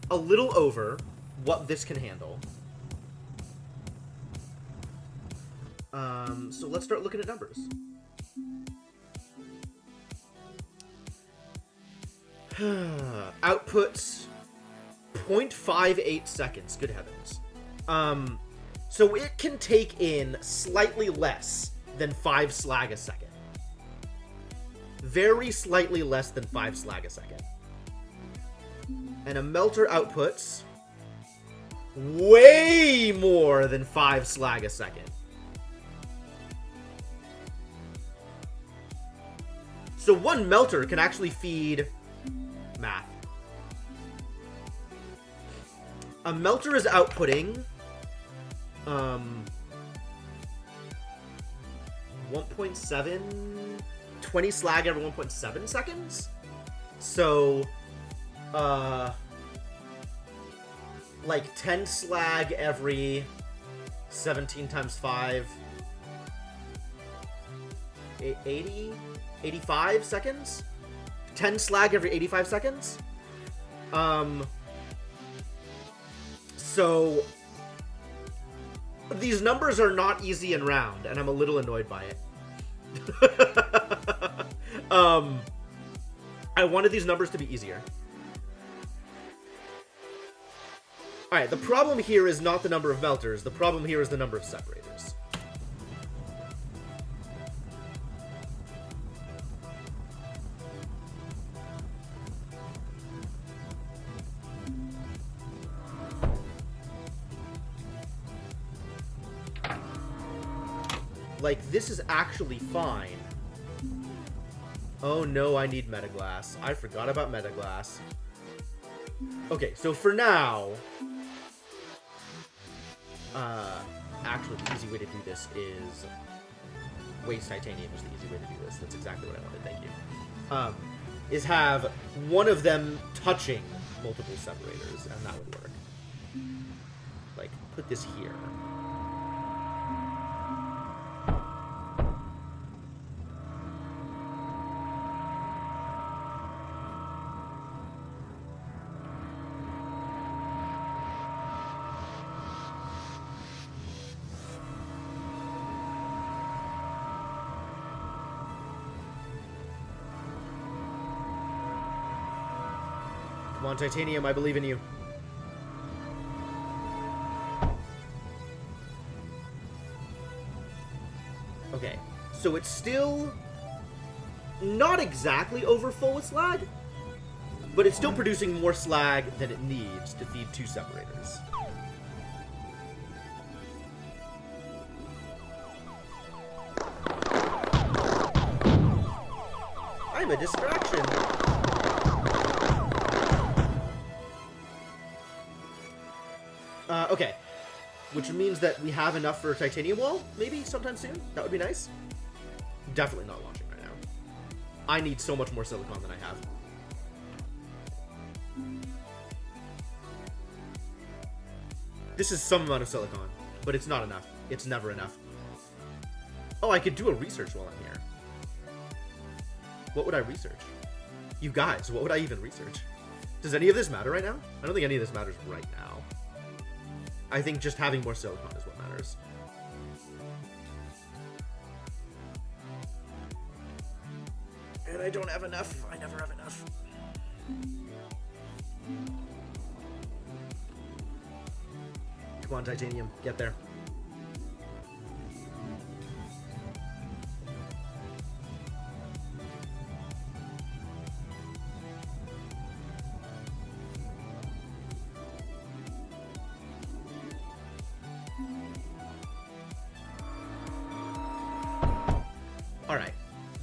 over what this can handle. So let's start looking at numbers. Outputs 0.58 seconds. Good heavens. So it can take in slightly less than 5 slag a second. Very slightly less than 5 slag a second. And a melter outputs way more than 5 slag a second. So one melter can actually feed... Math. A melter is outputting 1.7 20 slag every 1.7 seconds. So like 10 slag every 17 times 5 85 seconds. 10 slag every 85 seconds. So these numbers are not easy and round, and I'm a little annoyed by it. I wanted these numbers to be easier. Alright, the problem here is not the number of melters. The problem here is the number of separators. Like, this is actually fine. Oh no, I need metaglass. I forgot about metaglass. Okay, so for now... actually, the easy way to do this is... Waste titanium is the easy way to do this. That's exactly what I wanted, thank you. Is have one of them touching multiple separators, and that would work. Like, put this here. Come on, Titanium, I believe in you. Okay, so it's still not exactly over full with slag, but it's still producing more slag than it needs to feed 2 separators. I'm a distraction. Okay. Which means that we have enough for a titanium wall, maybe sometime soon. That would be nice. Definitely not launching right now. I need so much more silicon than I have. This is some amount of silicon, but it's not enough. It's never enough. Oh, I could do a research while I'm here. What would I research? You guys, what would I even research? Does any of this matter right now? I don't think any of this matters right now. I think just having more silicon is what matters. And I don't have enough. I never have enough. Come on, Titanium. Get there. Alright,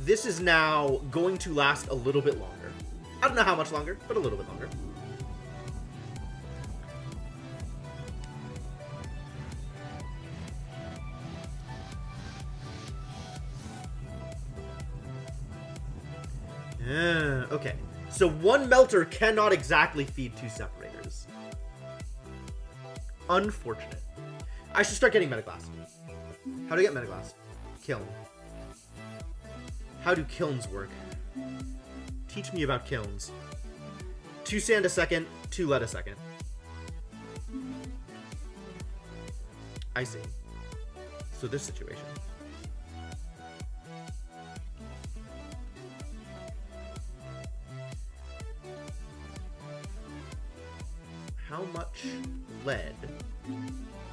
this is now going to last a little bit longer. I don't know how much longer, but a little bit longer. Okay, so one melter cannot exactly feed 2 separators. Unfortunate. I should start getting metaglass. How do I get metaglass? Kiln. How do kilns work? Teach me about kilns. 2 sand a second, 2 lead a second. I see. So this situation. How much lead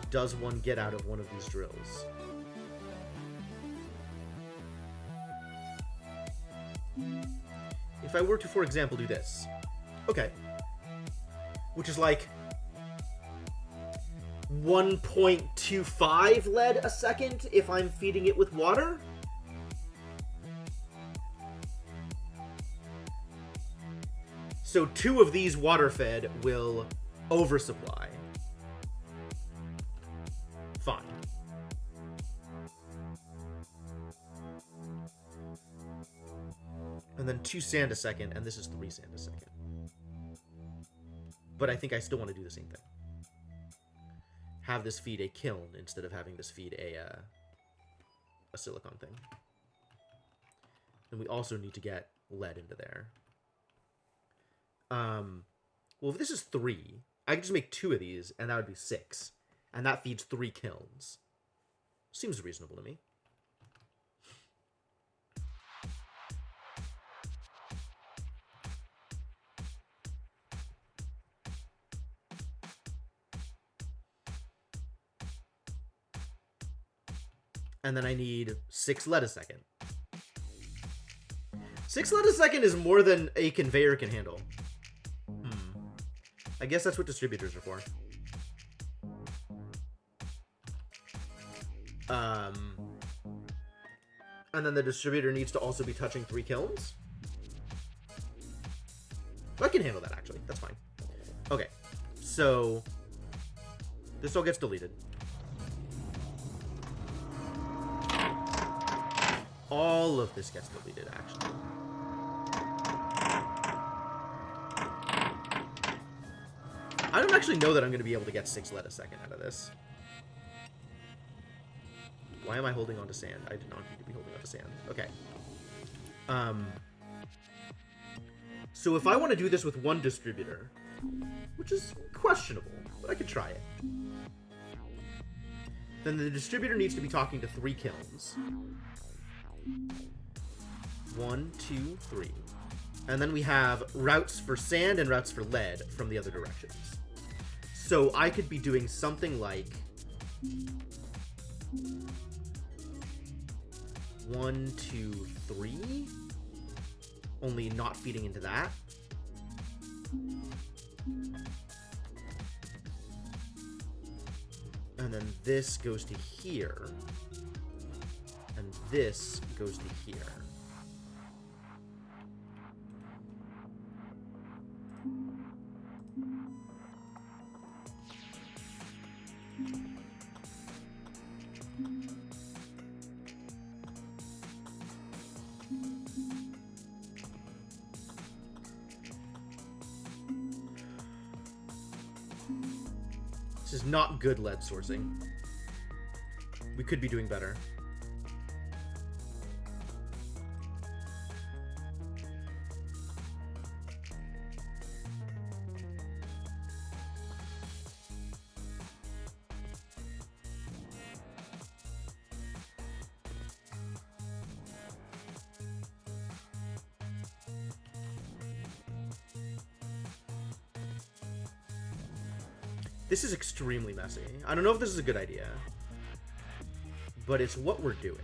does one get out of one of these drills? If I were to, for example, do this. Okay. Which is like 1.25 lead a second if I'm feeding it with water. So 2 of these water-fed will oversupply. Fine. And then 2 sand a second, and this is 3 sand a second. But I think I still want to do the same thing. Have this feed a kiln instead of having this feed a silicon thing. And we also need to get lead into there. Well, if this is 3, I could just make 2 of these, and that would be 6. And that feeds 3 kilns. Seems reasonable to me. And then I need 6 lead a second. 6 lead a second is more than a conveyor can handle. I guess that's what distributors are for. And then the distributor needs to also be touching 3 kilns. I can handle that, actually. That's fine. Okay, so this all gets deleted. All of this gets deleted, actually. I don't actually know that I'm going to be able to get 6 lead a second out of this. Why am I holding on to sand? I did not need to be holding on to sand. Okay. So if I want to do this with one distributor, which is questionable, but I could try it, then the distributor needs to be talking to 3 kilns. 1, 2, 3. And then we have routes for sand and routes for lead from the other directions. So I could be doing something like 1, 2, 3, only not feeding into that. And then this goes to here. And this goes to here. This is not good lead sourcing. We could be doing better. This is extremely messy. I don't know if this is a good idea, but it's what we're doing.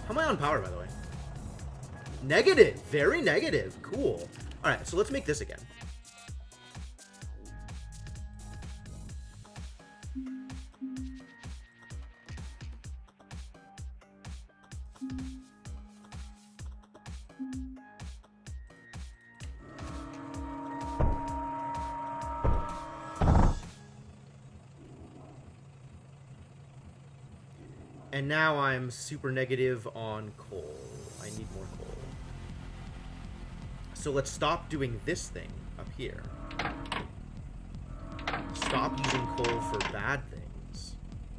How am I on power, by the way? Negative. Very negative. Cool. All right, so let's make this again. And now I'm super negative on coal. I need more coal. So let's stop doing this thing up here. Stop using coal for bad things.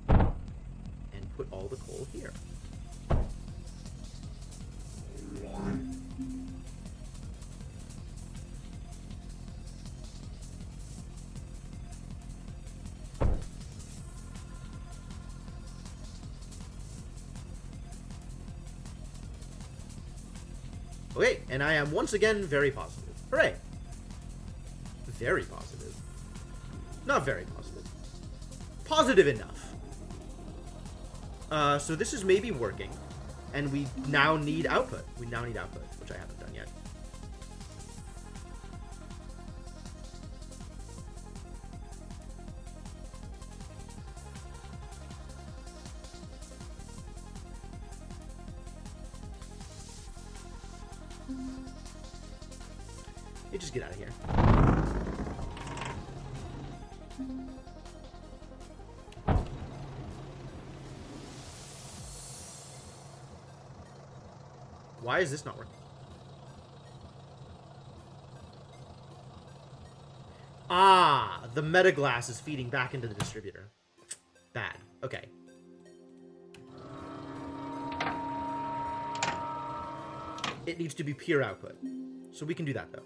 And put all the coal here. Okay, and I am once again very positive. Hooray! Very positive. Not very positive. Positive enough. So this is maybe working. And we now need output. We now need output, which I haven't done yet. You just get out of here. Why is this not working? Ah, the meta glass is feeding back into the distributor. Bad. Okay. It needs to be pure output. So we can do that, though.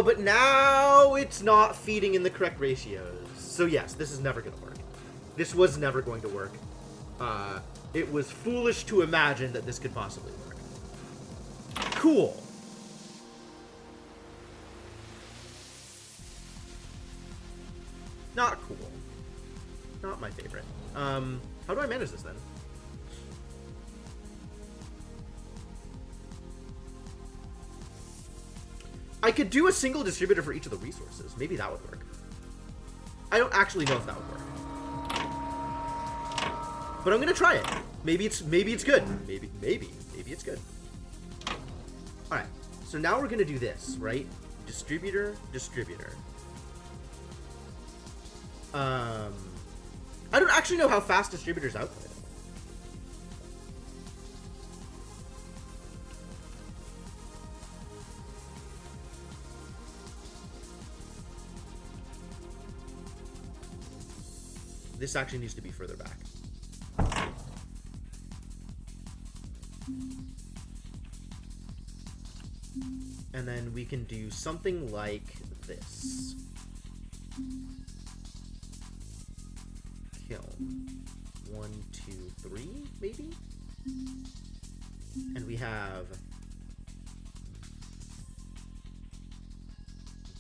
Oh, but now it's not feeding in the correct ratios. So yes, this is never going to work. This was never going to work. It was foolish to imagine that this could possibly work. Cool. Not cool. Not my favorite. How do I manage this then? I could do a single distributor for each of the resources. Maybe that would work. I don't actually know if that would work. But I'm gonna try it. Maybe it's good. Maybe it's good. Alright. So now we're gonna do this, right? Distributor. I don't actually know how fast distributors output. This actually needs to be further back. And then we can do something like this. Kiln. 1, 2, 3, maybe? And we have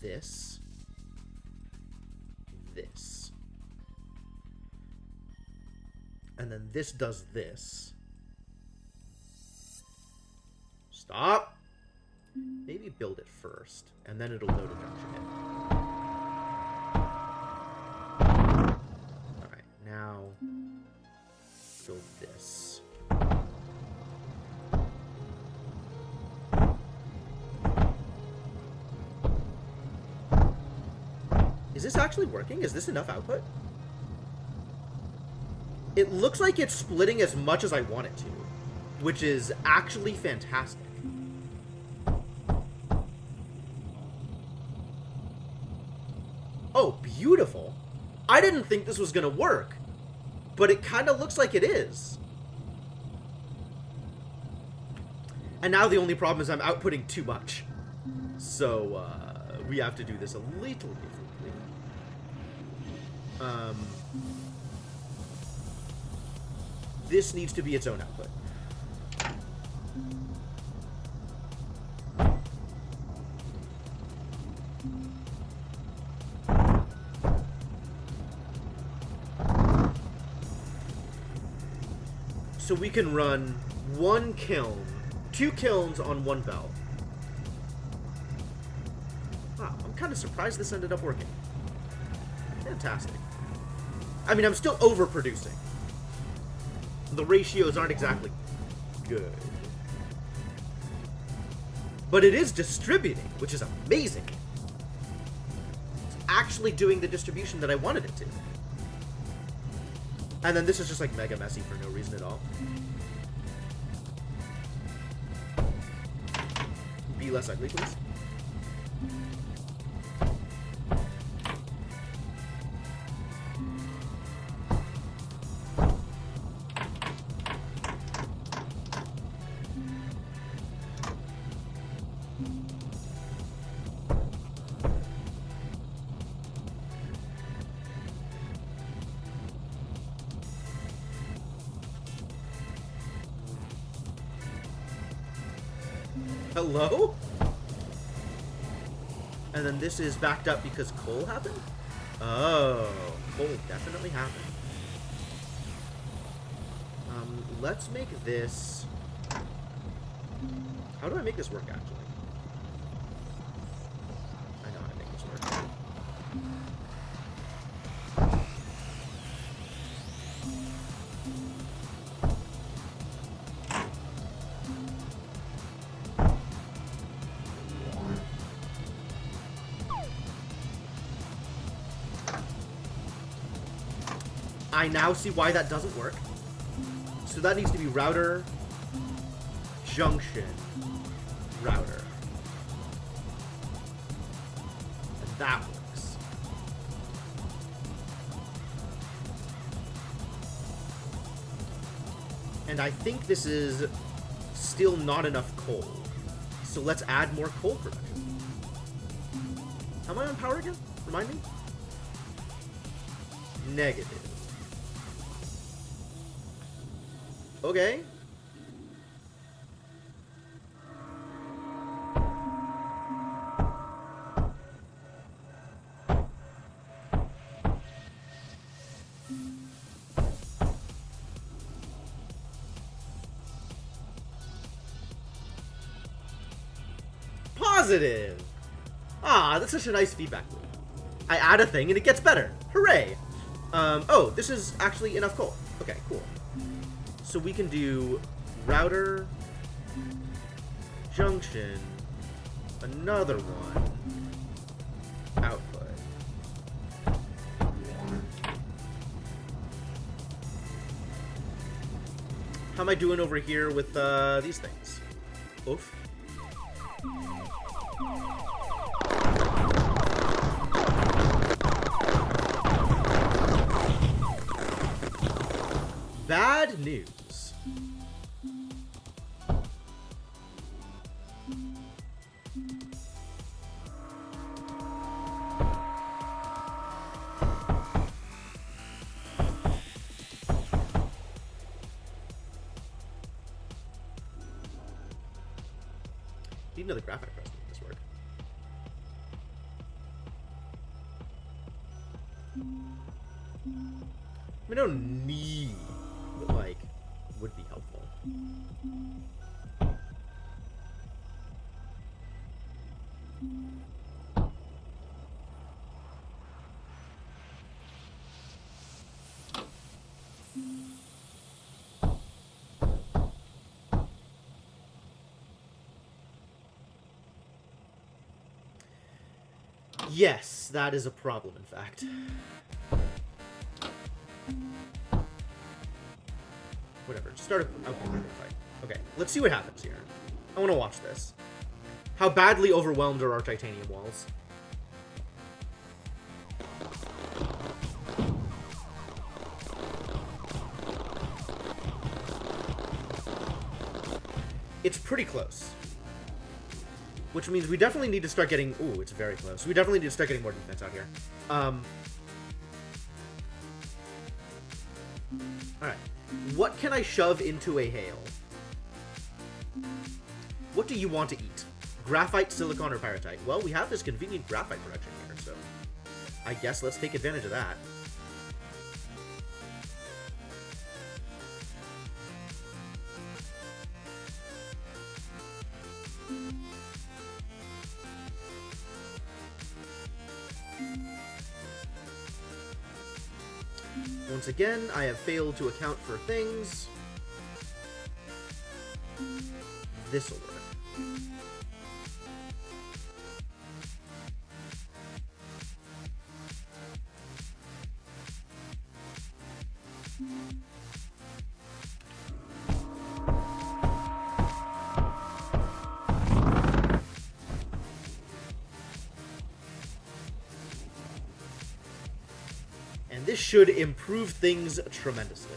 this. And then this does this. Stop! Maybe build it first, and then it'll know to junction it. Alright, now build this. Is this actually working? Is this enough output? It looks like it's splitting as much as I want it to, which is actually fantastic. Oh, beautiful. I didn't think this was going to work, but it kind of looks like it is. And now the only problem is I'm outputting too much. So, we have to do this a little differently. This needs to be its own output. So we can run one kiln, 2 kilns on one belt. Wow, I'm kind of surprised this ended up working. Fantastic. I mean, I'm still overproducing. The ratios aren't exactly good. But it is distributing, which is amazing. It's actually doing the distribution that I wanted it to. And then this is just like mega messy for no reason at all. Be less ugly, please. Hello? And then this is backed up because coal happened? Oh, coal definitely happened. Let's make this... How do I make this work, actually? I know how to make this work. I now see why that doesn't work. So that needs to be router, junction, router. And that works. And I think this is still not enough coal. So let's add more coal production. How am I on power again? Remind me? Negative. Okay. Positive! Ah, that's such a nice feedback loop. I add a thing and it gets better. Hooray! Oh, this is actually enough coal. Okay, cool. So we can do router, junction, another one, output. How am I doing over here with these things? Oof. Bad news. Need another graphic press to make this work. I don't need, but like, would be helpful. Yes, that is a problem, in fact. Whatever, just start a fight. Okay, let's see what happens here. I want to watch this. How badly overwhelmed are our titanium walls? It's pretty close. Which means we definitely need to start getting... Ooh, it's very close. We definitely need to start getting more defense out here. Alright. What can I shove into a hail? What do you want to eat? Graphite, silicon, or pyrite? Well, we have this convenient graphite production here, so... I guess let's take advantage of that. Once again, I have failed to account for things. This'll work. And this should improve things tremendously.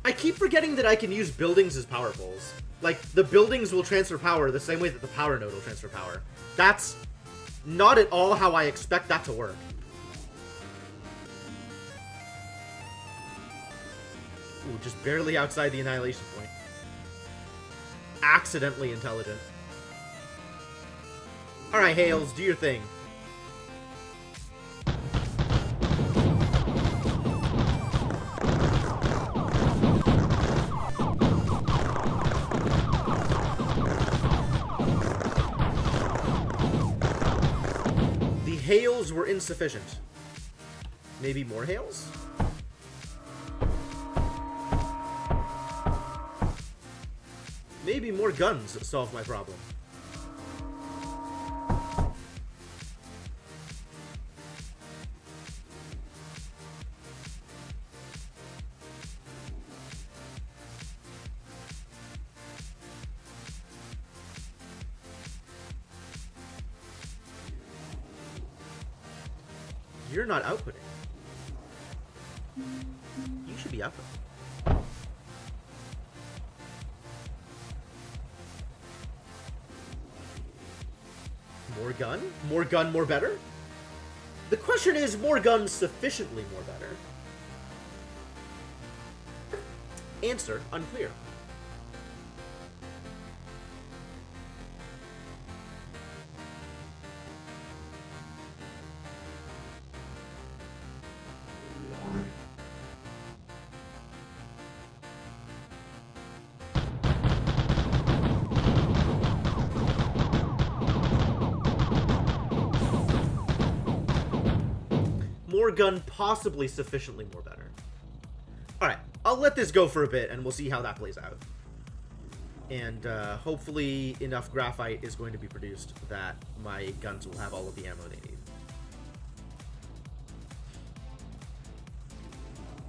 I keep forgetting that I can use buildings as power poles. Like, the buildings will transfer power the same way that the power node will transfer power. That's not at all how I expect that to work. Ooh, just barely outside the annihilation point. Accidentally intelligent. Alright, Hales, do your thing. Hails were insufficient. Maybe more hails? Maybe more guns solve my problem. You're not outputting. You should be outputting. More gun? More gun, more better? The question is, more gun sufficiently more better? Answer, unclear. More gun, possibly sufficiently more better. Alright, I'll let this go for a bit, and we'll see how that plays out. And hopefully enough graphite is going to be produced that my guns will have all of the ammo they need.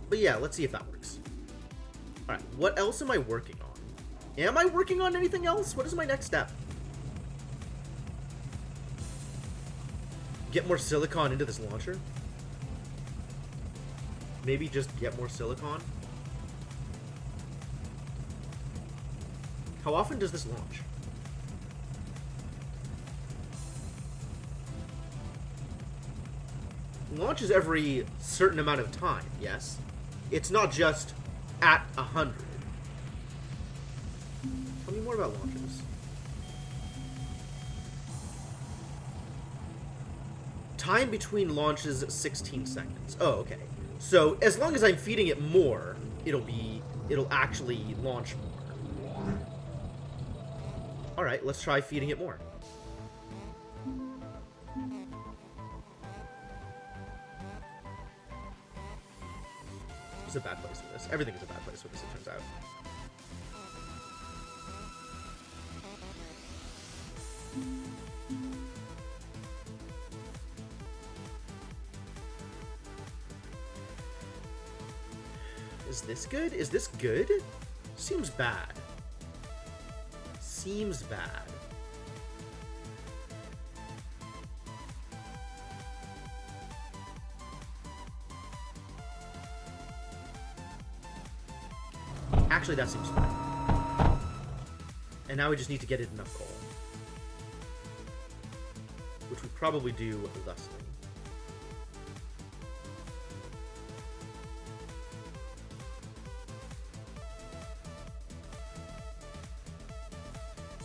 But yeah, let's see if that works. Alright, what else am I working on? Am I working on anything else? What is my next step? Get more silicon into this launcher? Maybe just get more silicon? How often does this launch? Launches every certain amount of time, yes? It's not just at 100. Tell me more about launches. Time between launches, 16 seconds. Oh, okay. So, as long as I'm feeding it more, it'll actually launch more. Alright, let's try feeding it more. It's a bad place for this. Everything is a bad place for this, it turns out. Is this good? Is this good? Seems bad. Seems bad. Actually, that seems fine. And now we just need to get it enough coal. Which we probably do thusly.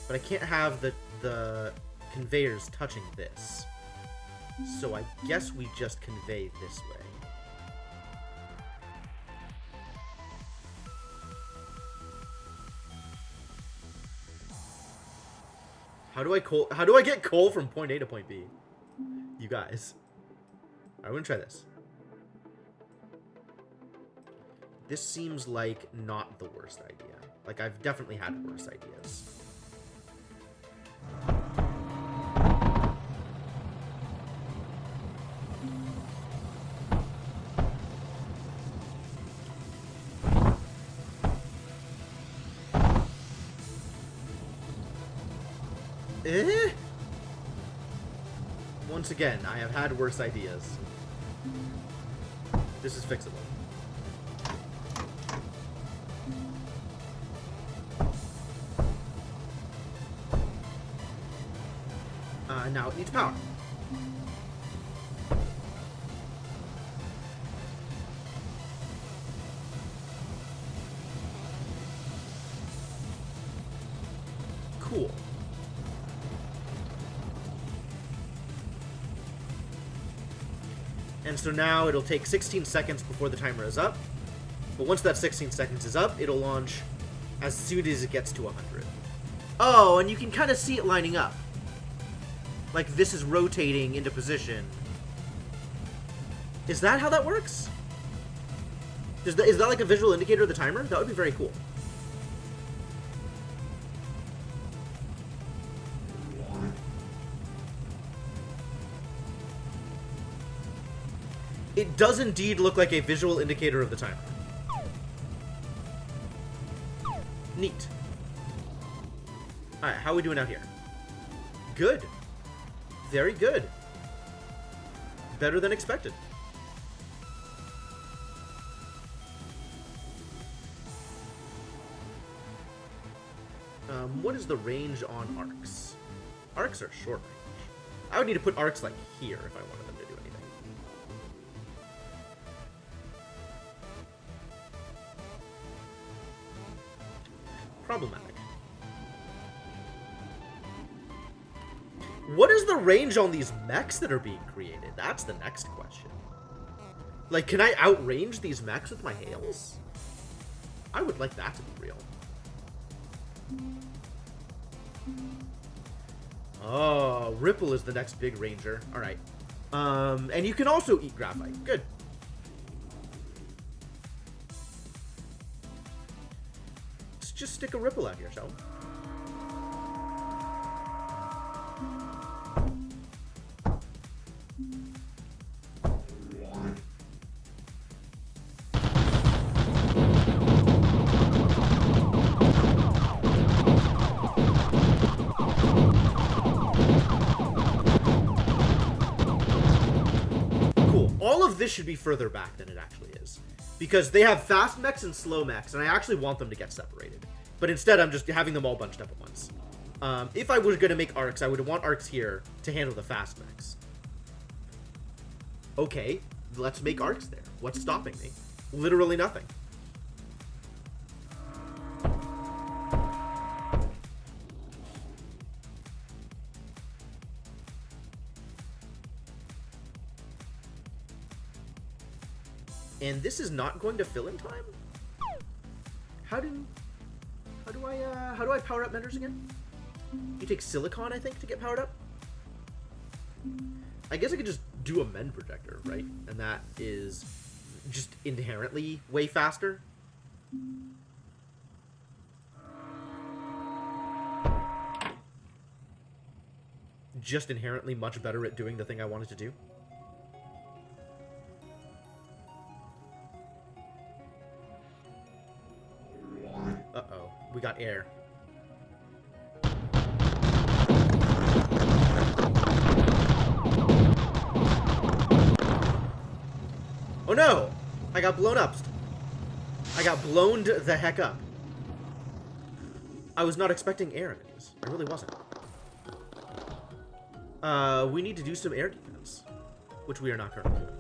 But I can't have the conveyors touching this. So I guess we just convey this way. How do I get coal from point A to point B? You guys. I'm gonna try this. This seems like not the worst idea. Like, I've definitely had worse ideas. Once again, I have had worse ideas. This is fixable. Now it needs power. Cool. And so now it'll take 16 seconds before the timer is up. But once that 16 seconds is up, it'll launch as soon as it gets to 100. Oh, and you can kind of see it lining up. Like, this is rotating into position. Is that how that works? Is that like a visual indicator of the timer? That would be very cool. It does indeed look like a visual indicator of the timer. Neat. Alright, how are we doing out here? Good. Very good. Better than expected. What is the range on arcs? Arcs are short range. I would need to put arcs like here if I wanted them to do anything. Problematic. What is the range on these mechs that are being created? That's the next question. Like, can I outrange these mechs with my hails? I would like that to be real. Oh, Ripple is the next big ranger. Alright. And you can also eat graphite. Good. Let's just stick a Ripple out here, shall we? This should be further back than it actually is, because they have fast mechs and slow mechs, and I actually want them to get separated, but instead I'm just having them all bunched up at once. If I was going to make arcs, I would want arcs here to handle the fast mechs. Okay, let's make arcs there. What's stopping me? Literally nothing. And this is not going to fill in time? How do I power up menders again? You take silicon, I think, to get powered up? I guess I could just do a mend projector, right? And that is just inherently way faster. Just inherently much better at doing the thing I wanted to do. Uh-oh, we got air. Oh no! I got blown up. I got blown the heck up. I was not expecting air enemies. I really wasn't. We need to do some air defense, which we are not currently doing.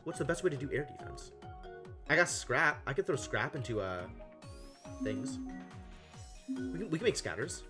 What's the best way to do air defense? I got scrap. I could throw scrap into things. We can make scatters.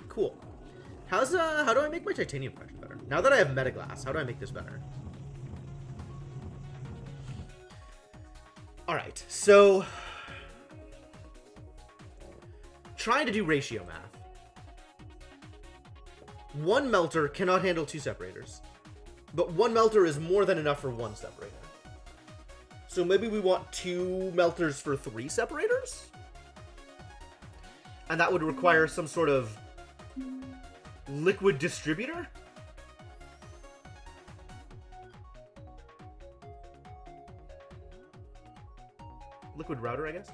Cool. How do I make my titanium protection better? Now that I have metaglass, how do I make this better? Alright, so trying to do ratio math. One melter cannot handle two separators, but one melter is more than enough for one separator. So maybe we want two melters for three separators? And that would require some sort of liquid distributor? Liquid router, I guess?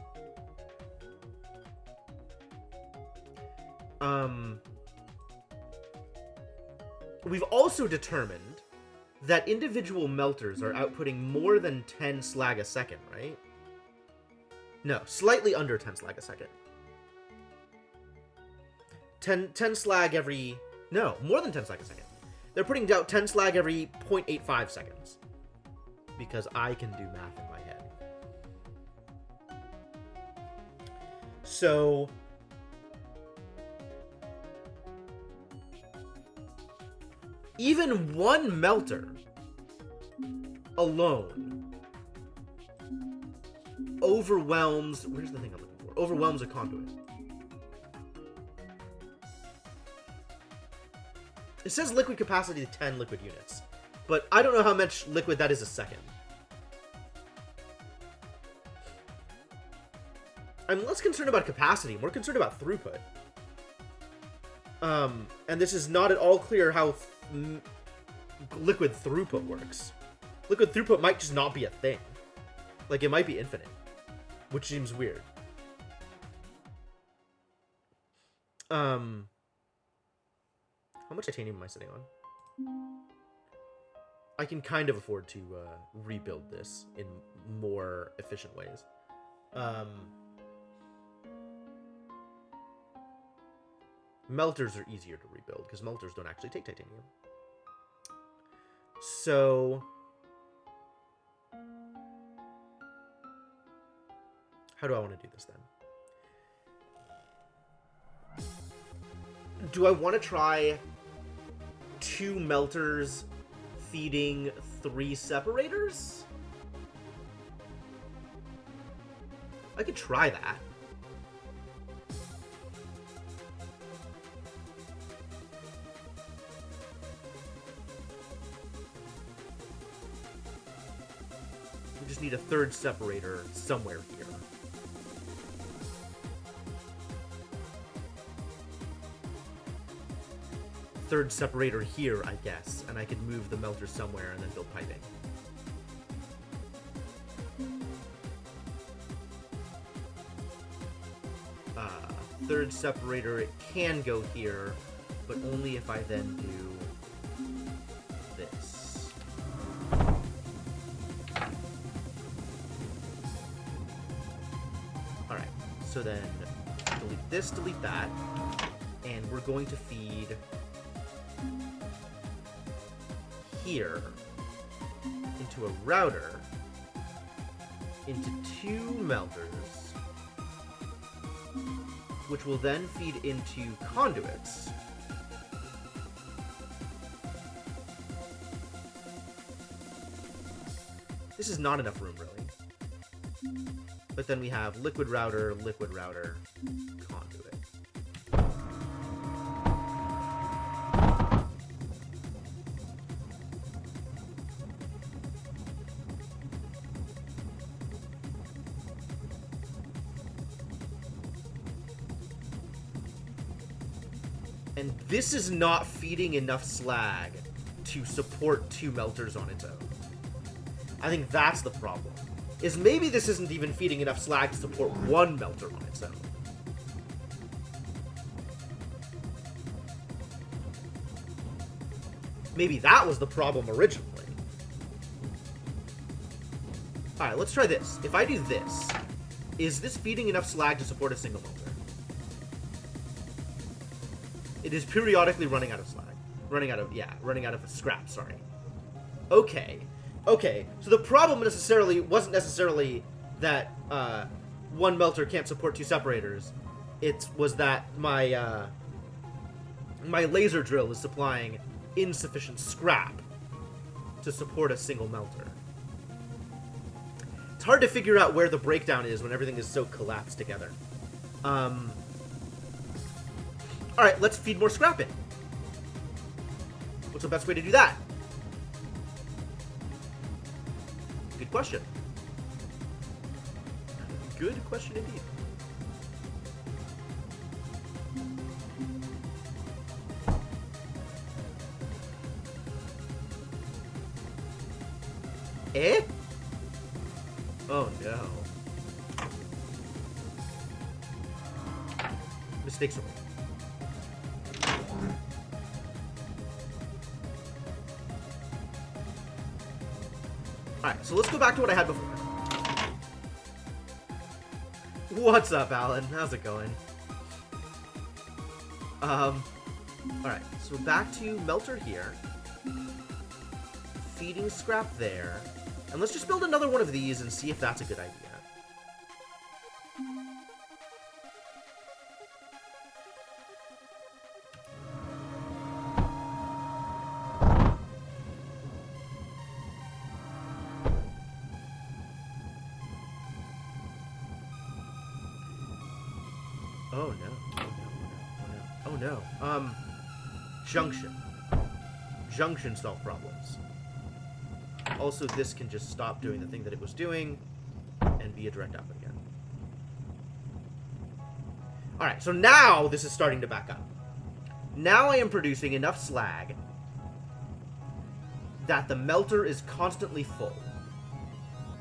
We've also determined that individual melters are outputting more than 10 slag a second, right? No, slightly under 10 slag a second. 10 slag every... No, more than 10 slag a second. They're putting out 10 slag every 0.85 seconds. Because I can do math in my head. So... even one melter alone overwhelms... Where's the thing I'm looking for? Overwhelms a conduit. It says liquid capacity 10 liquid units, but I don't know how much liquid that is a second. I'm less concerned about capacity, more concerned about throughput. And this is not at all clear how liquid throughput works. Liquid throughput might just not be a thing. Like, it might be infinite, which seems weird. How much titanium am I sitting on? I can kind of afford to rebuild this in more efficient ways. Melters are easier to rebuild because melters don't actually take titanium. So how do I want to do this then? Do I want to try 2 melters feeding 3 separators? I could try that. We just need a 3rd separator somewhere here. Third separator here, I guess, and I could move the melter somewhere and then build piping. Third separator, it can go here, but only if I then do this. Alright, so then delete this, delete that, and we're going to feed here into a router into 2 melters, which will then feed into conduits, this is not enough room really, but then we have liquid router, conduit. And this is not feeding enough slag to support 2 melters on its own. I think that's the problem. Is maybe this isn't even feeding enough slag to support 1 melter on its own. Maybe that was the problem originally. Alright, let's try this. If I do this, is this feeding enough slag to support a single melter? It is periodically running out of slag. Running out of scrap, sorry. Okay. Okay, so the problem wasn't necessarily that 1 melter can't support 2 separators. It was that my my laser drill is supplying insufficient scrap to support a single melter. It's hard to figure out where the breakdown is when everything is so collapsed together. Alright, let's feed more scrap in. What's the best way to do that? Good question. Good question indeed. Eh? Oh no. Mistakes are made. Alright, so let's go back to what I had before. What's up, Alan? How's it going? Alright, so back to melter here. Feeding scrap there. And let's just build another one of these and see if that's a good idea. Oh no. Oh no. Junction. Junction solve problems. Also, this can just stop doing the thing that it was doing and be a direct output again. Alright, so now this is starting to back up. Now I am producing enough slag that the melter is constantly full.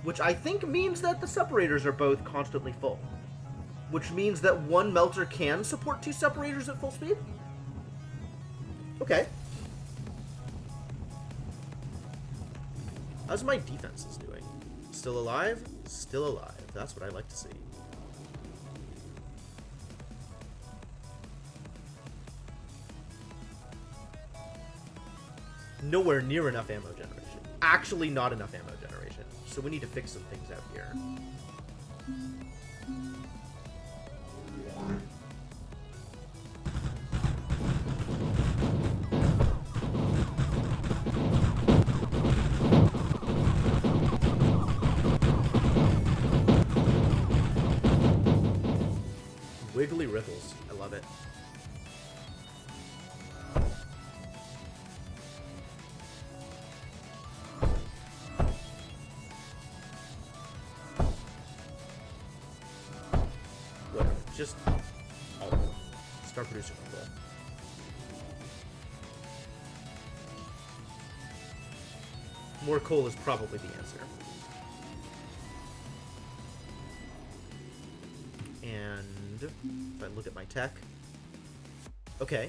Which I think means that the separators are both constantly full. Which means that one melter can support 2 separators at full speed? Okay. How's my defenses doing? Still alive? Still alive. That's what I like to see. Nowhere near enough ammo generation. Actually not enough ammo generation. So we need to fix some things out here. Wiggly ripples. I love it. Whatever. Just start producing coal. More coal is probably the answer. And if I look at my tech, okay,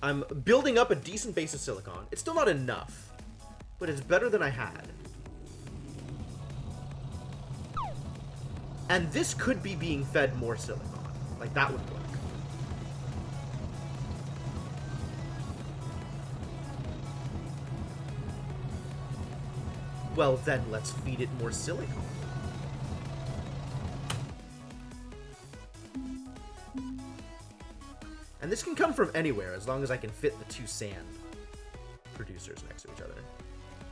I'm building up a decent base of silicon. It's still not enough, but it's better than I had. And this could be being fed more silicon. Like, that would work. Well, then let's feed it more silicon. And this can come from anywhere, as long as I can fit the 2 sand producers next to each other.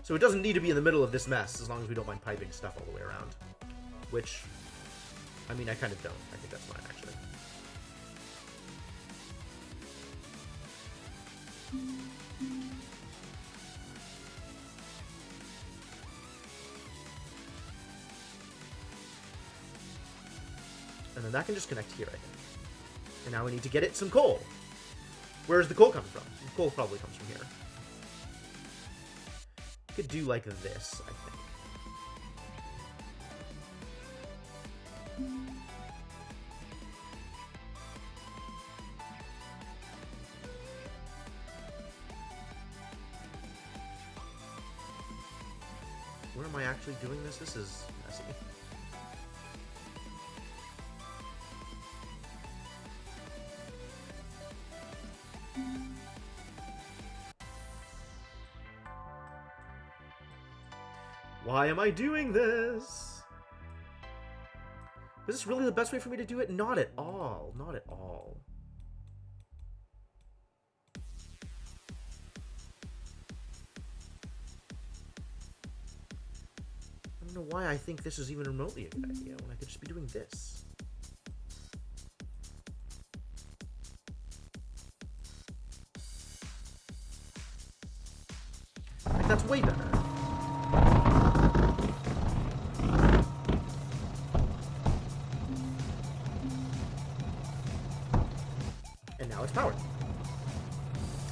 So it doesn't need to be in the middle of this mess, as long as we don't mind piping stuff all the way around. Which, I mean, I kind of don't. I think that's fine, actually. And then that can just connect here, I think. And now we need to get it some coal. Where's the coal coming from? The coal probably comes from here. Could do like this, I think. Where am I actually doing this? This is messy. Why am I doing this? Is this really the best way for me to do it? Not at all. Not at all. I don't know why I think this is even remotely a good idea when I could just be doing this. Like, that's way better. And now it's powered.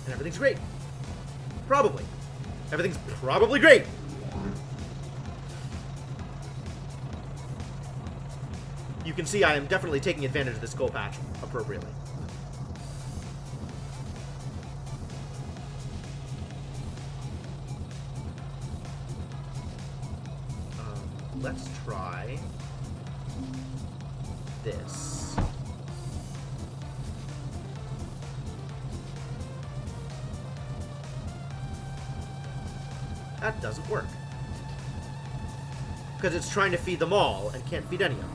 And everything's great. Probably. Everything's probably great. You can see I am definitely taking advantage of this coal patch appropriately. Let's try this. That doesn't work. Because it's trying to feed them all and can't feed any of them.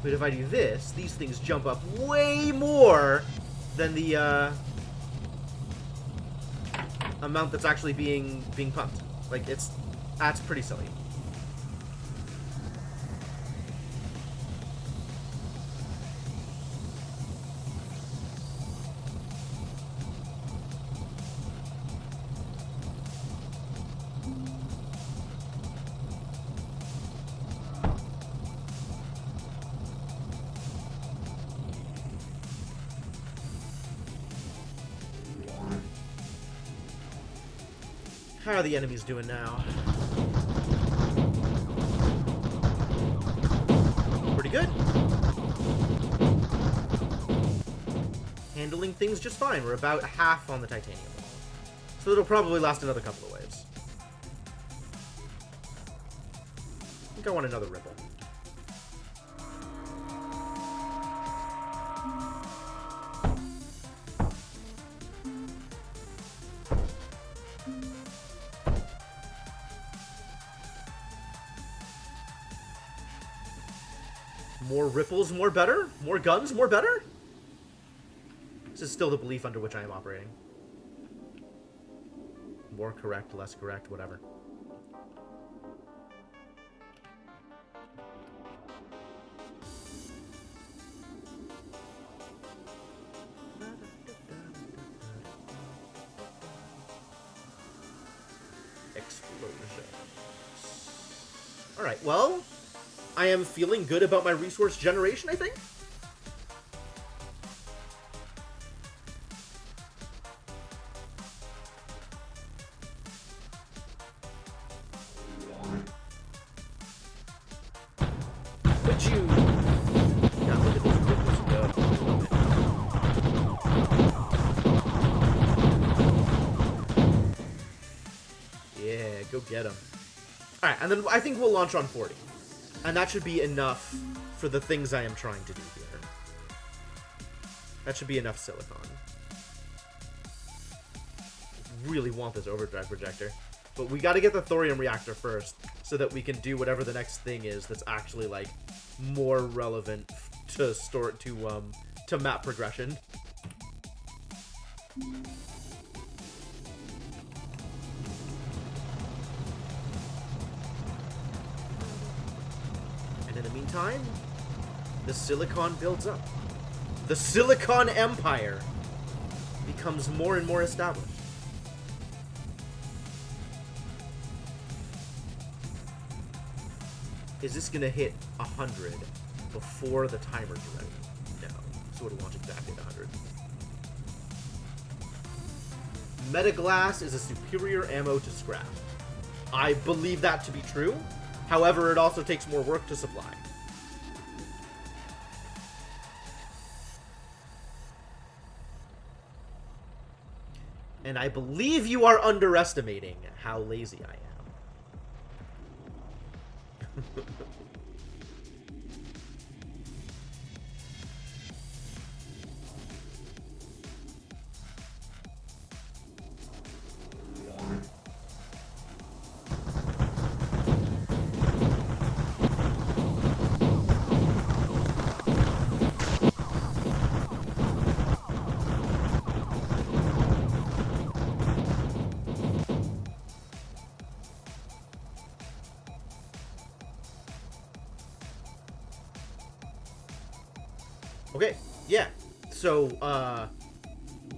But if I do this, these things jump up way more than the amount that's actually being pumped. Like, that's pretty silly. How are the enemies doing now? Pretty good. Handling things just fine. We're about half on the titanium. So it'll probably last another couple of waves. I think I want another ripple. More ripples, more better? More guns, more better? This is still the belief under which I am operating. More correct, less correct, whatever. Explosion. Alright, well, I am feeling good about my resource generation, I think. Would you... Yeah, look at those ripples go. Yeah, go get them. Alright, and then I think we'll launch on 40. And that should be enough for the things I am trying to do here. That should be enough silicon. Really want this overdrive projector. But we gotta get the thorium reactor first, so that we can do whatever the next thing is that's actually, like, more relevant to to map progression. In the meantime, the silicon builds up. The Silicon Empire becomes more and more established. Is this gonna hit 100 before the timer's ready? No. So it'll launch exactly at 100. Metaglass is a superior ammo to scrap. I believe that to be true. However, it also takes more work to supply. And I believe you are underestimating how lazy I am. Okay, yeah. So,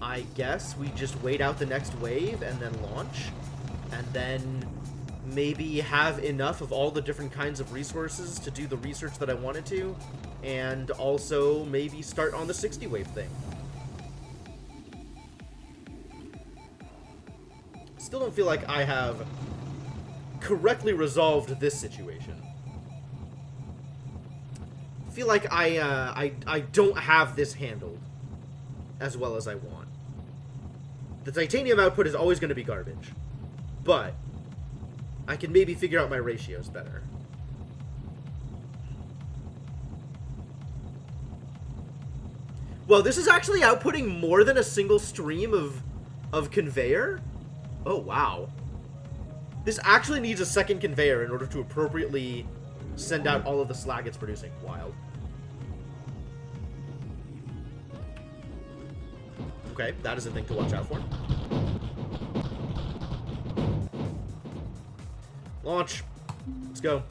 I guess we just wait out the next wave and then launch. And then maybe have enough of all the different kinds of resources to do the research that I wanted to. And also maybe start on the 60 wave thing. Still don't feel like I have correctly resolved this situation. I feel like I don't have this handled as well as I want. The titanium output is always going to be garbage, but I can maybe figure out my ratios better. Well, this is actually outputting more than a single stream of conveyor? Oh, wow. This actually needs a second conveyor in order to appropriately send out all of the slag it's producing. Wild. Okay, that is a thing to watch out for. Launch. Let's go.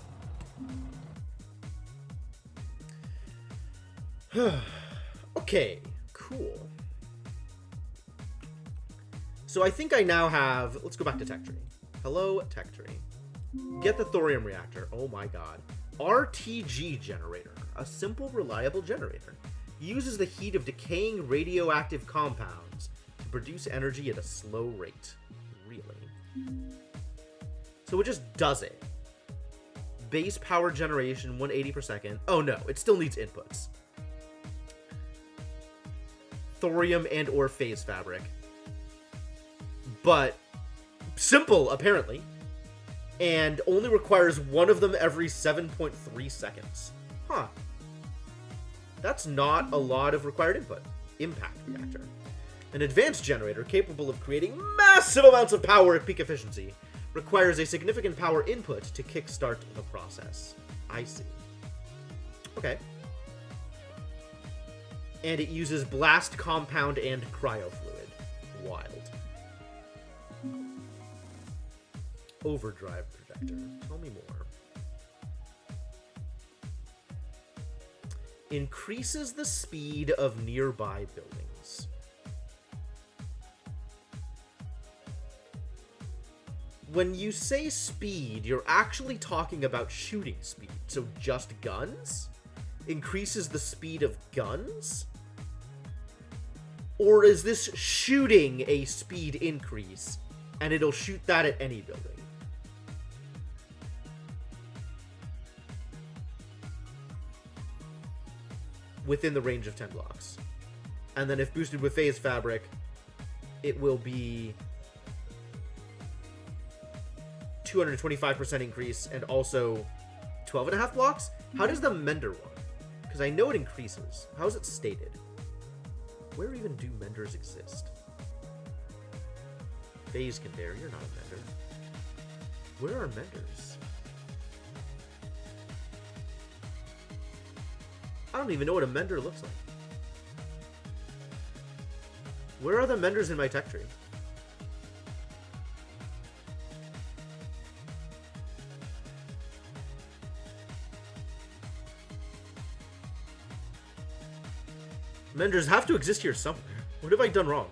Okay, cool. So I think I now have... Let's go back to Tech Tree. Hello, Tech Tree. Get the thorium reactor. Oh my god. RTG generator. A simple, reliable generator. Uses the heat of decaying radioactive compounds to produce energy at a slow rate. Really? So it just does it. Base power generation, 180 per second. Oh no, it still needs inputs. Thorium and or phase fabric. But simple, apparently. And only requires one of them every 7.3 seconds. Huh. That's not a lot of required input. Impact reactor. An advanced generator capable of creating massive amounts of power at peak efficiency requires a significant power input to kickstart the process. I see. Okay. And it uses blast compound and cryofluid. Wild. Overdrive projector. Tell me more. Increases the speed of nearby buildings. When you say speed, you're actually talking about shooting speed. So just guns? Increases the speed of guns? Or is this shooting a speed increase, and it'll shoot that at any building? Within the range of 10 blocks. And then if boosted with phase fabric, it will be 225% increase and also 12.5 blocks? How does the Mender one? Because I know it increases. How is it stated? Where even do Menders exist? Phase Conveyor, you're not a Mender. Where are Menders? I don't even know what a Mender looks like. Where are the Menders in my tech tree? Menders have to exist here somewhere. What have I done wrong?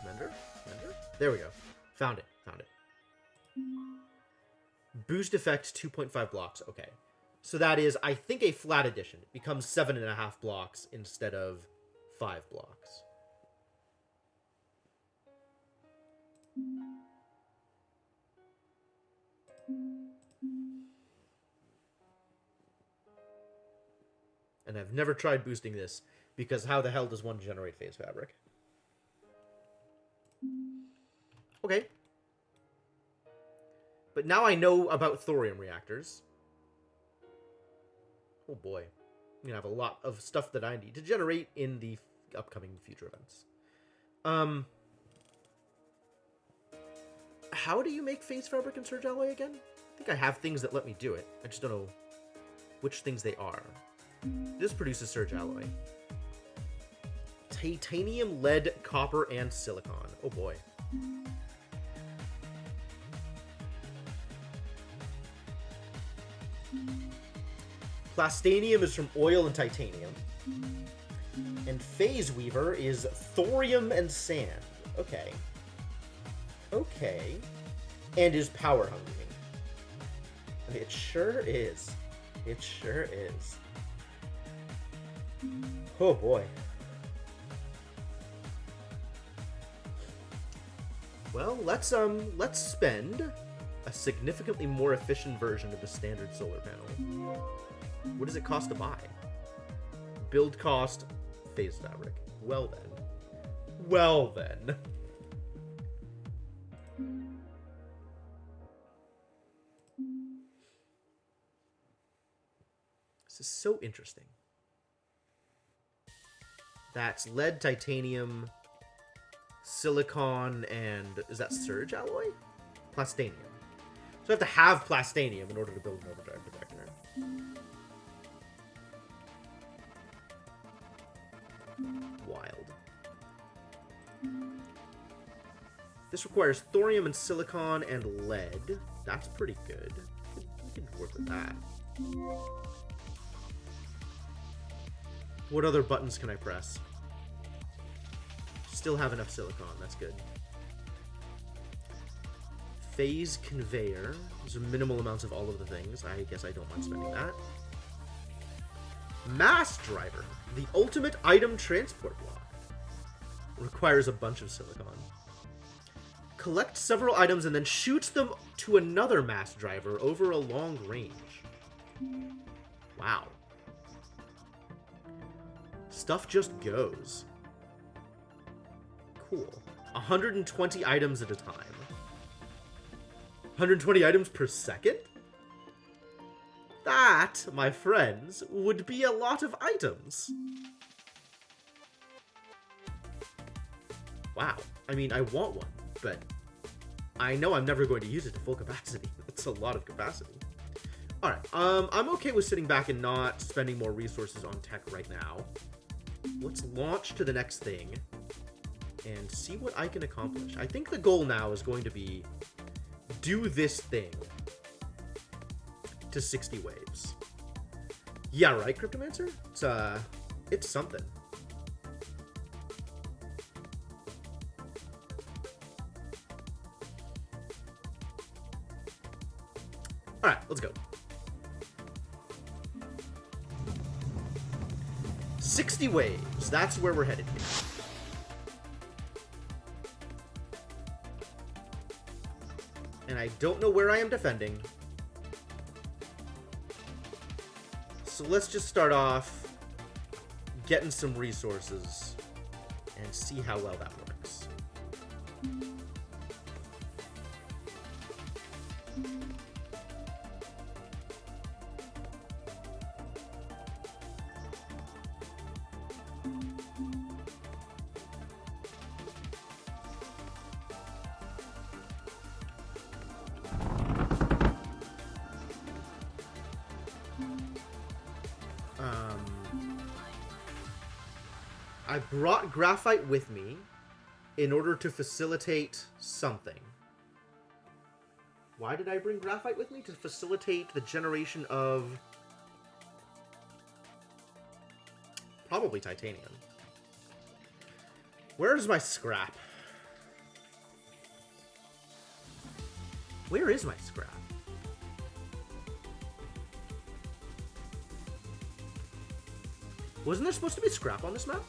Mender? There we go. Found it. Boost effect 2.5 blocks. Okay. So that is, I think, a flat addition. It becomes 7.5 blocks instead of 5 blocks. And I've never tried boosting this, because how the hell does one generate phase fabric? Okay. But now I know about thorium reactors. Oh boy. I'm gonna have a lot of stuff that I need to generate in the upcoming future events. How do you make phase fabric and surge alloy again? I think I have things that let me do it. I just don't know which things they are. This produces surge alloy. Titanium, lead, copper, and silicon. Oh boy. Plastanium is from oil and titanium. And Phase Weaver is thorium and sand. Okay. Okay. And is power hungry. It sure is. It sure is. Oh boy. Well, let's spend a significantly more efficient version of the standard solar panel. What does it cost to buy? Build cost, phase fabric. Well then. Well then. This is so interesting. That's lead, titanium, silicon, and is that surge alloy? Plastanium. So I have to have plastanium in order to build an overdrive protector. Wild. This requires thorium and silicon and lead. That's pretty good. We can work with that. What other buttons can I press? Still have enough silicon. That's good. Phase conveyor. Those are minimal amounts of all of the things. I guess I don't mind spending that. Mass driver. The ultimate item transport block. Requires a bunch of silicon. Collect several items and then shoots them to another mass driver over a long range. Wow. Stuff just goes. Cool. 120 items at a time. 120 items per second? That, my friends, would be a lot of items. Wow. I mean, I want one, but I know I'm never going to use it to full capacity. That's a lot of capacity. Alright, I'm okay with sitting back and not spending more resources on tech right now. Let's launch to the next thing and see what I can accomplish. I think the goal now is going to be do this thing to 60 waves. Yeah, right, Cryptomancer? It's something. Alright, let's go. 60 waves, that's where we're headed here. And I don't know where I am defending. So let's just start off getting some resources and see how well that works. I brought graphite with me in order to facilitate something. Why did I bring graphite with me? To facilitate the generation of probably titanium. Where's my scrap? Where is my scrap? Wasn't there supposed to be scrap on this map?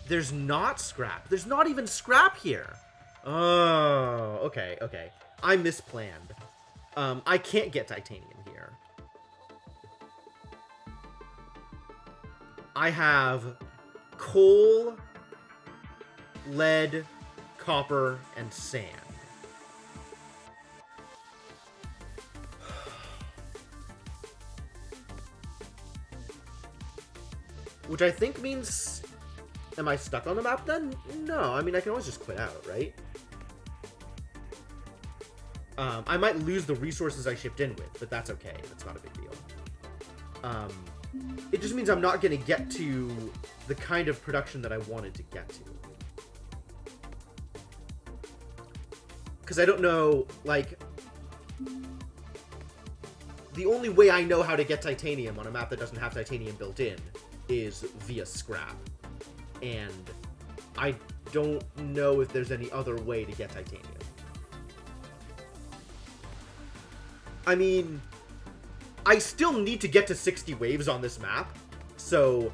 There's not scrap. There's not even scrap here. Oh, okay, okay. I misplanned. I can't get titanium here. I have coal, lead, copper, and sand. Which I think means... Am I stuck on the map then? No, I mean, I can always just quit out, right? I might lose the resources I shipped in with, but that's okay. That's not a big deal. It just means I'm not going to get to the kind of production that I wanted to get to. Because I don't know, like... The only way I know how to get titanium on a map that doesn't have titanium built in is via scrap. And I don't know if there's any other way to get titanium. I mean, I still need to get to 60 waves on this map, so,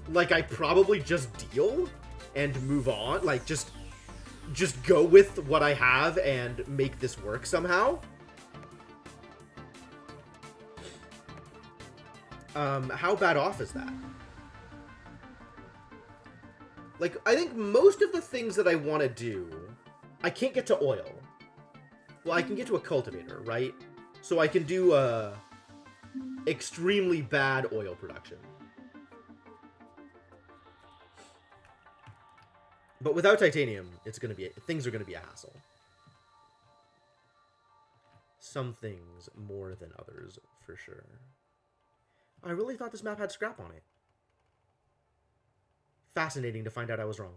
like, I probably just deal and move on, like, just go with what I have and make this work somehow. How bad off is that? Like, I think most of the things that I want to do, I can't get to oil. Well, I can get to a cultivator, right? So I can do extremely bad oil production. But without titanium, things are gonna be a hassle. Some things more than others, for sure. I really thought this map had scrap on it. Fascinating to find out I was wrong.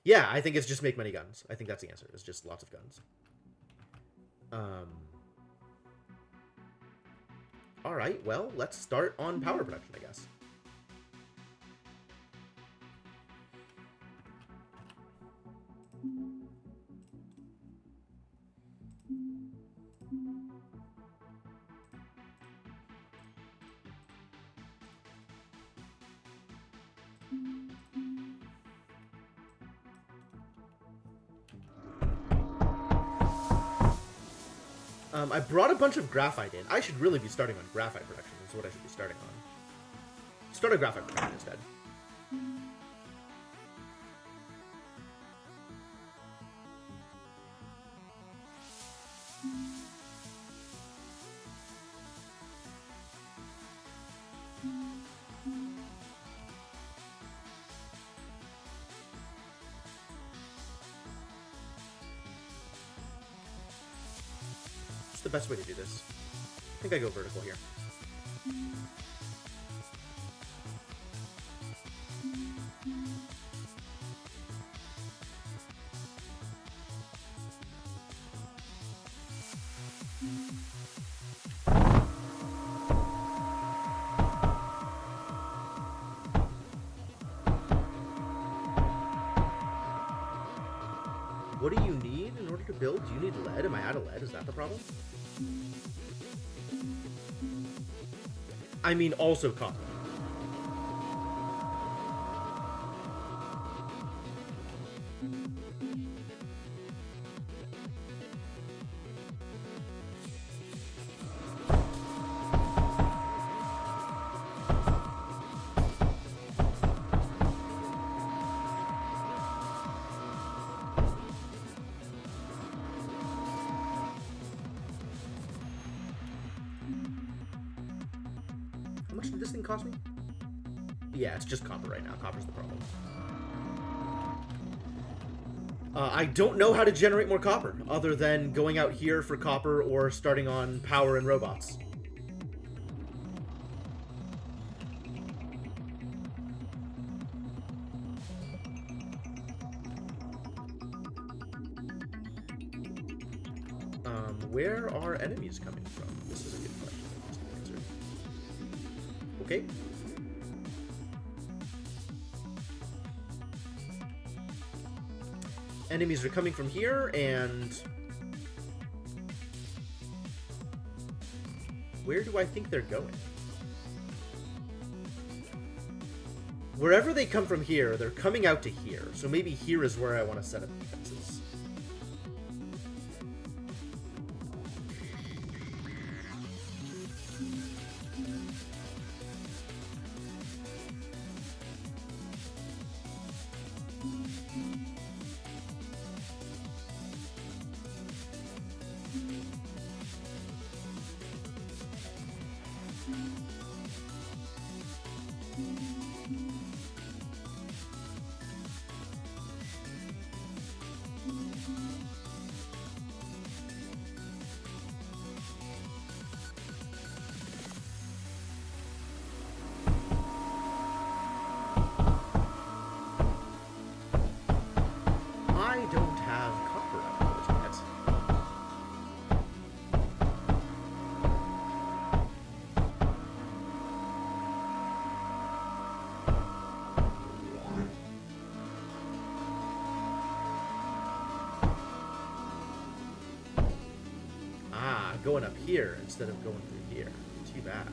Yeah, I think it's just make many guns. I think that's the answer. It's just lots of guns. Alright, well, let's start on power production, I guess. I brought a bunch of graphite in. I should really be starting on graphite production. That's what I should be starting on. Start a graphite production instead. What's the best way to do this? I think I go vertical here. What do you need in order to build? Do you need lead? Am I out of lead? Is that the problem? I mean, also copper. How much did this thing cost me? Yeah, it's just copper right now. Copper's the problem. I don't know how to generate more copper, other than going out here for copper or starting on power and robots. Where are enemies coming from? This is a good question that needs to be answered. Okay. Enemies are coming from here, and where do I think they're going? Wherever they come from here, they're coming out to here. So maybe here is where I want to set up defenses. I don't have copper output yet. Ah, going up here instead of going through here. Too bad.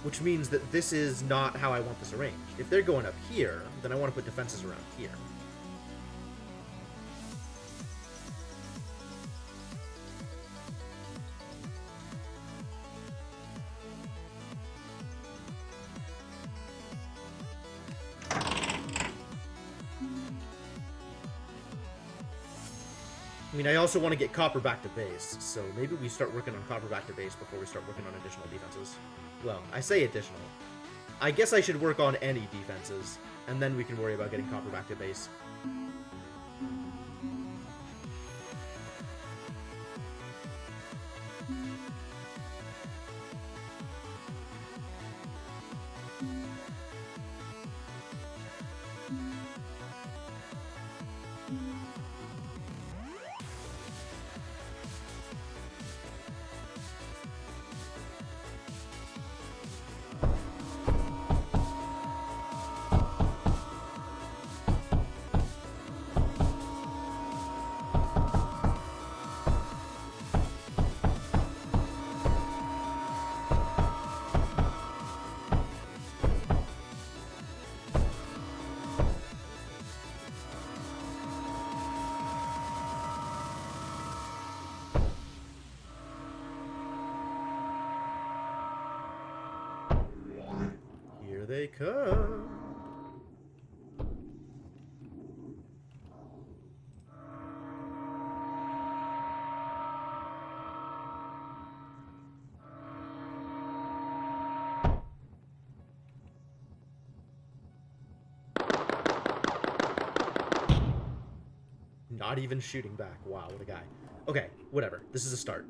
Which means that this is not how I want this arranged. If they're going up here, then I want to put defenses around here. I mean, I also want to get copper back to base, so maybe we start working on copper back to base before we start working on additional defenses. Well, I say additional. I guess I should work on any defenses, and then we can worry about getting copper back to base. they come. Not even shooting back. Wow, what a guy. Okay, whatever. This is a start.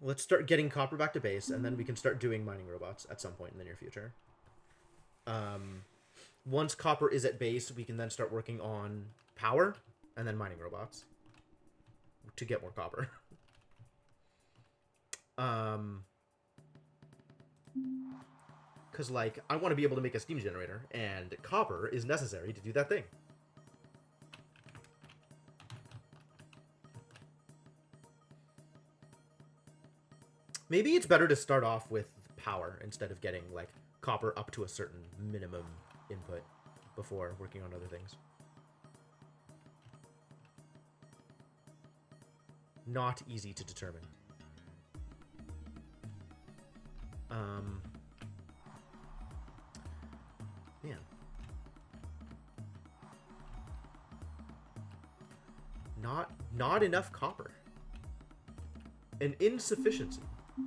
Let's start getting copper back to base, and then we can start doing mining robots at some point in the near future. Once copper is at base, we can then start working on power, and then mining robots to get more copper. Because, like, I want to be able to make a steam generator, and copper is necessary to do that thing. Maybe it's better to start off with power instead of getting, like, copper up to a certain minimum input before working on other things. Not easy to determine. Man. Not enough copper. An insufficiency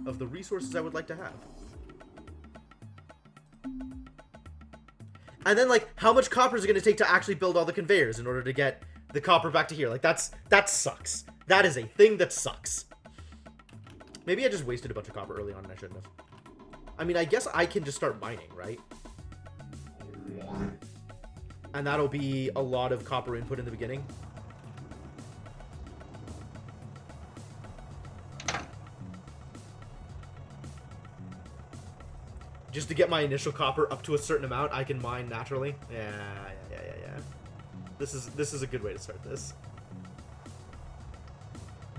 of the resources I would like to have. And then, like, how much copper is it going to take to actually build all the conveyors in order to get the copper back to here? Like, that sucks. That is a thing that sucks. Maybe I just wasted a bunch of copper early on and I shouldn't have. I mean, I guess I can just start mining, right? And that'll be a lot of copper input in the beginning. Just to get my initial copper up to a certain amount, I can mine naturally. Yeah. This is a good way to start this.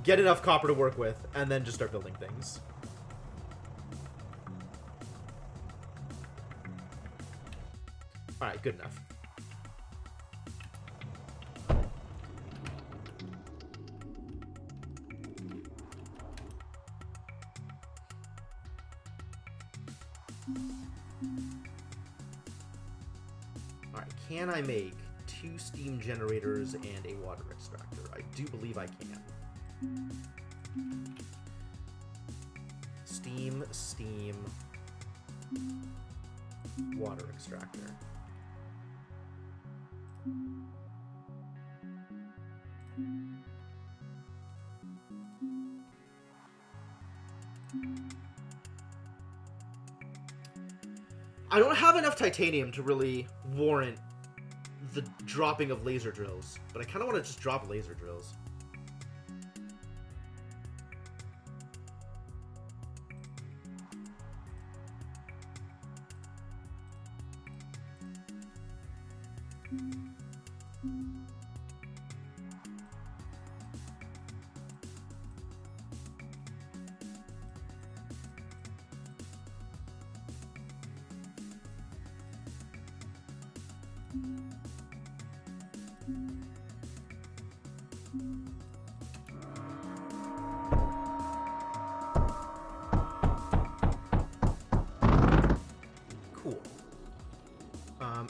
Get enough copper to work with, and then just start building things. Alright, good enough. Alright, can I make 2 steam generators and a water extractor? I do believe I can. Steam, water extractor. I don't have enough titanium to really warrant the dropping of laser drills, but I kind of want to just drop laser drills. Cool.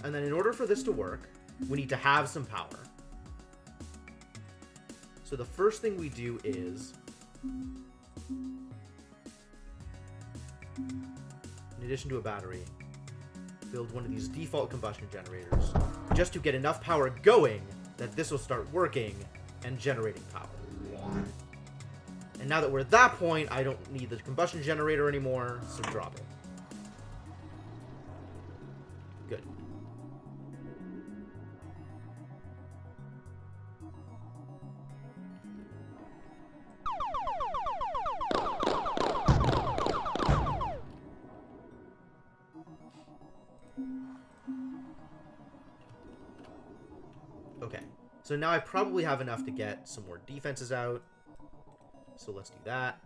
And then in order for this to work, we need to have some power. So the first thing we do is, in addition to a battery, build one of these default combustion generators just to get enough power going that this will start working and generating power. And now that we're at that point, I don't need the combustion generator anymore, so drop it. Good. Okay, so now I probably have enough to get some more defenses out. So let's do that.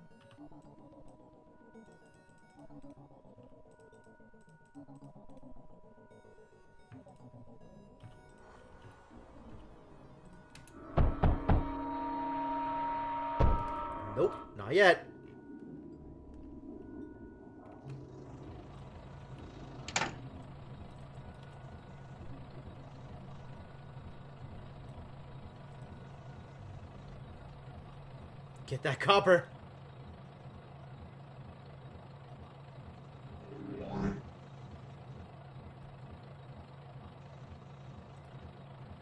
Not yet. Get that copper.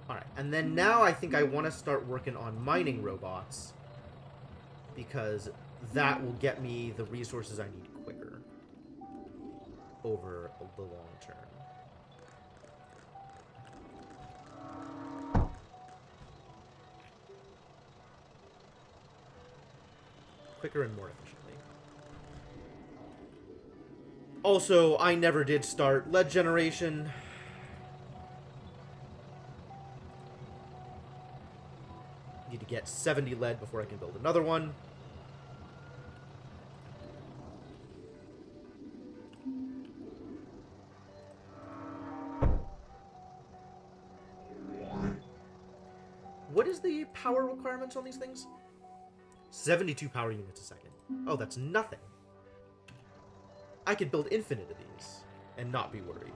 Alright, and then now I think I want to start working on mining robots, because that will get me the resources I need quicker over the long term. Quicker and more efficiently. Also, I never did start lead generation. Need to get 70 lead before I can build another one. What is the power requirements on these things? 72 power units a second. Oh, that's nothing. I could build infinite of these and not be worried.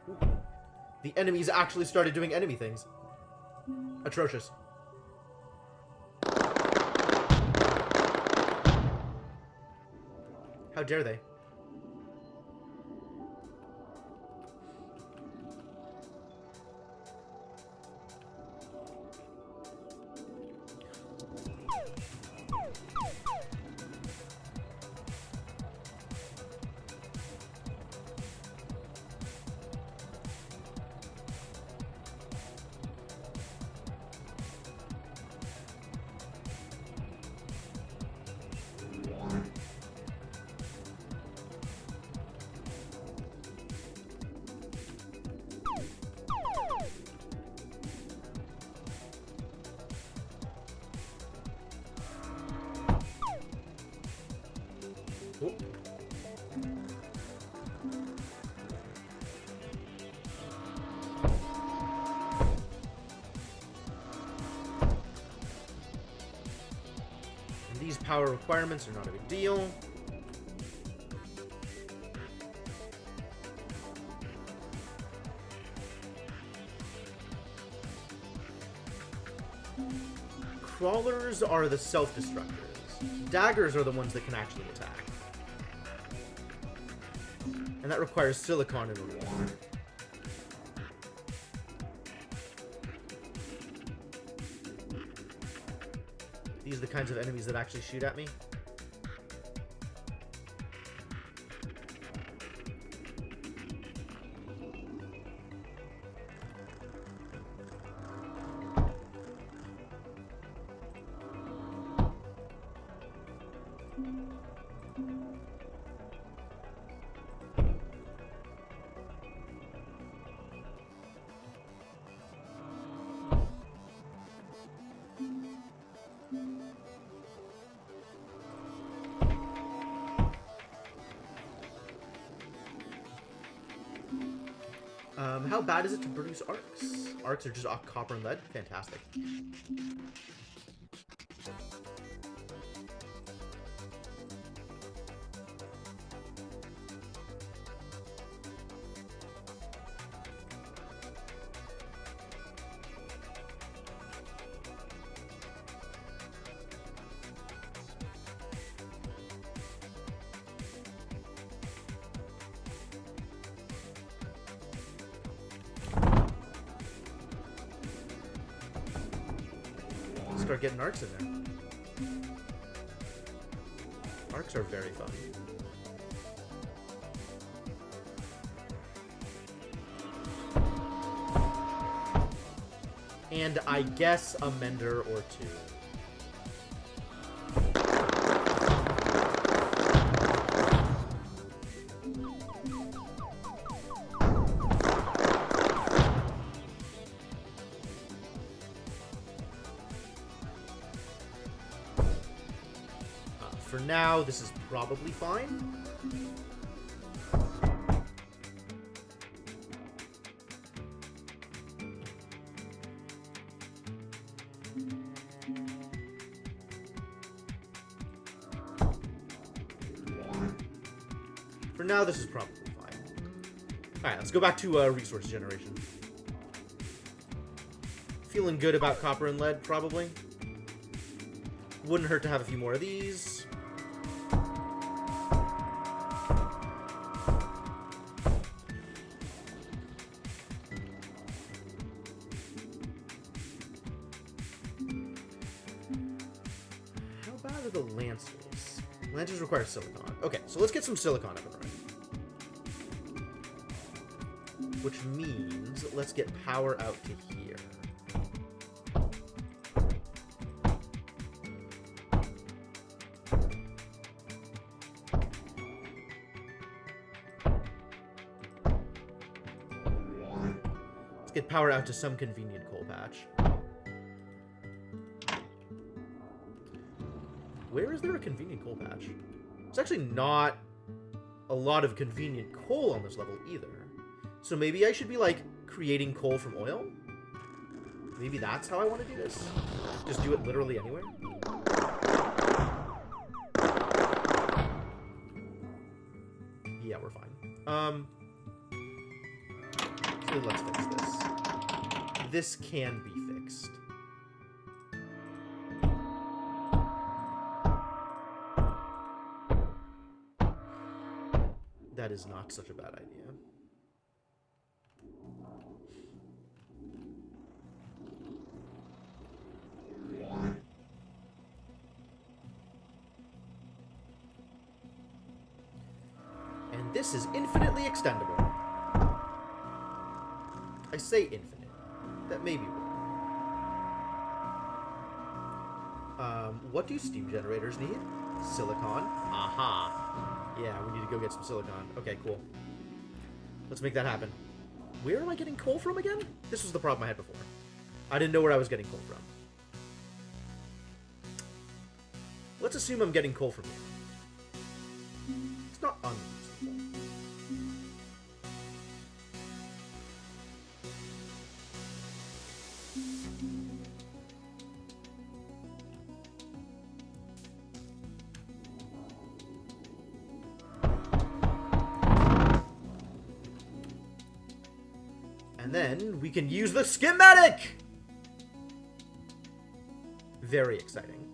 Ooh. The enemies actually started doing enemy things. Atrocious. How dare they? Oh. And these power requirements are not a big deal. Crawlers are the self-destructors. Daggers are the ones that can actually attack. And that requires silicon in order. These are the kinds of enemies that actually shoot at me. How bad is it to produce arcs? Arcs are just copper and lead? Fantastic. Start getting arcs in there. Arcs are very fun. And I guess a mender or two. For now, this is probably fine. For now, this is probably fine. Alright, let's go back to resource generation. Feeling good about copper and lead, probably. Wouldn't hurt to have a few more of these. How bad are the lancers? Lancers require silicon. Okay, so let's get some silicon up and running. Which means let's get power out to here. Let's get power out to some convenient coal patch. Where is there a convenient coal patch? It's actually not a lot of convenient coal on this level either. So maybe I should be, like, creating coal from oil? Maybe that's how I want to do this? Just do it literally anywhere? Yeah, we're fine. So let's fix this. This can be fixed. That is not such a bad idea. And this is infinitely extendable. I say infinite. That may be wrong. What do steam generators need? Silicon. Aha. Yeah, we need to go get some silicon. Okay, cool. Let's make that happen. Where am I getting coal from again? This was the problem I had before. I didn't know where I was getting coal from. Let's assume I'm getting coal from here. It's not unreasonable. And then we can use the schematic! Very exciting.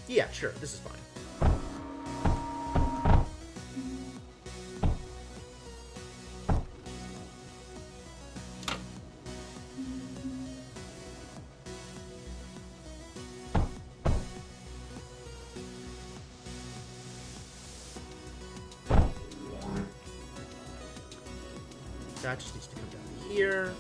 Yeah, sure, this is fine. That just needs to come down here.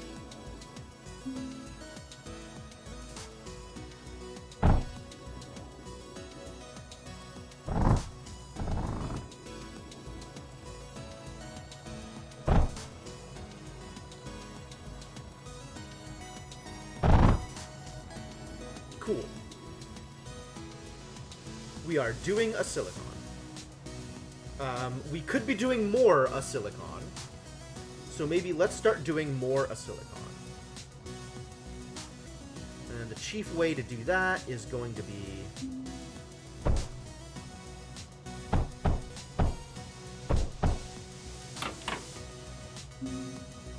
Cool. We are doing a silicon. We could be doing more a silicon. So maybe let's start doing more a silicon. And the chief way to do that is going to be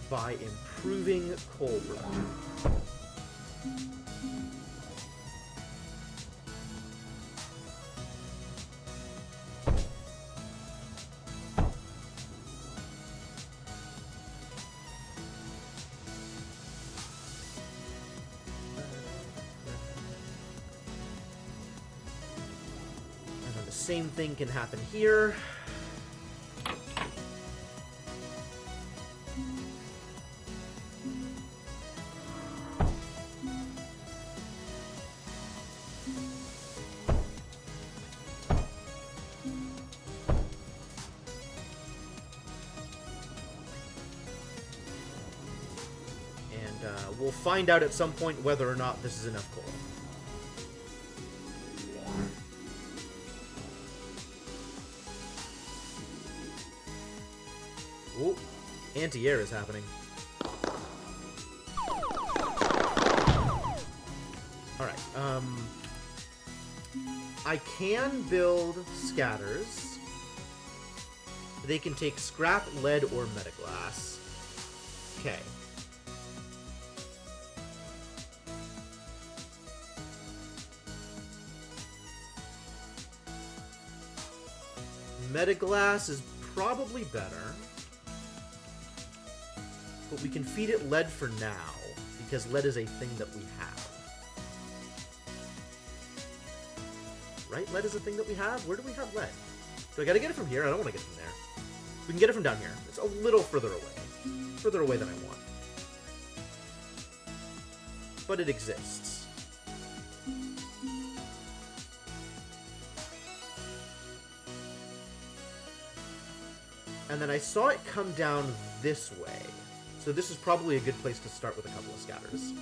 by improving coal production. Same thing can happen here. And we'll find out at some point whether or not this is enough coal. Ooh, anti-air is happening. Alright, I can build scatters. They can take scrap, lead, or metaglass. Okay. Metaglass is probably better. But we can feed it lead for now, because lead is a thing that we have. Right? Lead is a thing that we have? Where do we have lead? Do I gotta get it from here? I don't want to get it from there. We can get it from down here. It's a little further away. Further away than I want. But it exists. And then I saw it come down this way. So this is probably a good place to start with a couple of scatters.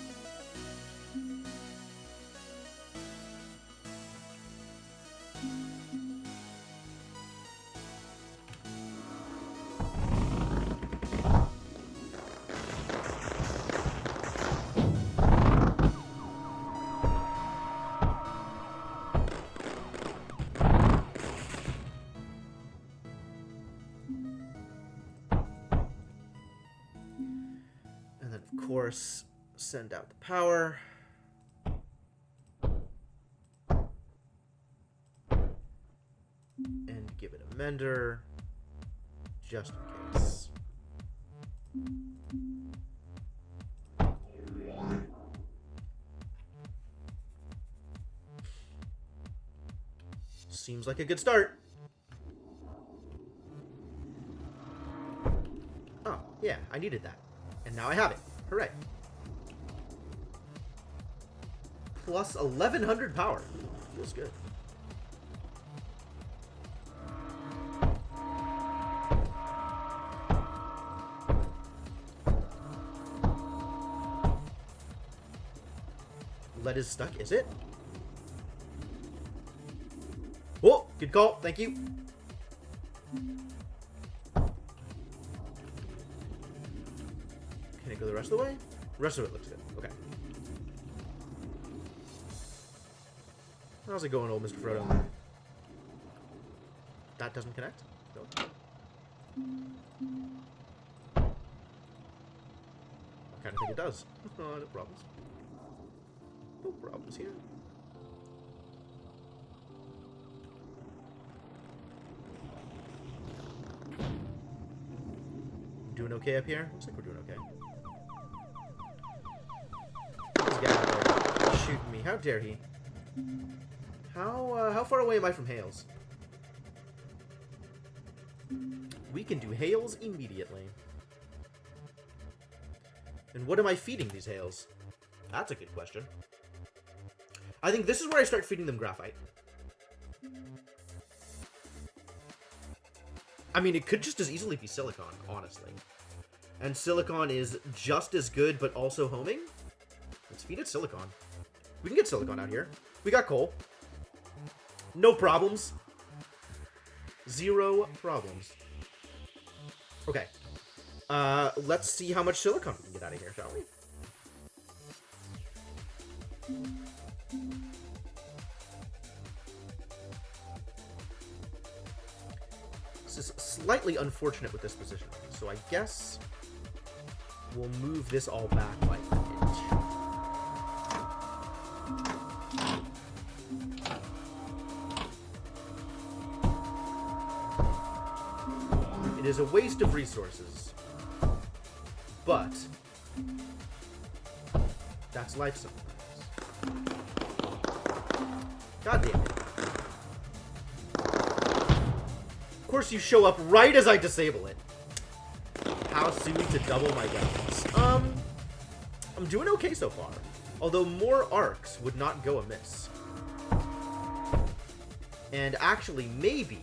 Course, send out the power. And give it a mender, just in case. Seems like a good start. Oh, yeah, I needed that. And now I have it. Hooray. Plus 1100 power. Feels good. Lead is stuck, is it? Oh, good call. Thank you. Can it go the rest of the way? The rest of it looks good. Okay. How's it going, old Mr. Frodo? That doesn't connect? No. I kind of think it does. No problems. No problems here. Doing okay up here? Looks like we're doing okay. This guy out there shooting me. How dare he? How far away am I from hails? We can do hails immediately. And what am I feeding these hails? That's a good question. I think this is where I start feeding them graphite. I mean, it could just as easily be silicon, honestly. And silicon is just as good, but also homing. Let's feed it silicon. We can get silicon out here. We got coal. No problems. Zero problems. Okay. Let's see how much silicon we can get out of here, shall we? This is slightly unfortunate with this position, so I guess we'll move this all back like an inch. It is a waste of resources, but that's life sometimes. God damn it. Of course you show up right as I disable it. How soon to double my guns? I'm doing okay so far. Although more arcs would not go amiss. And actually, maybe,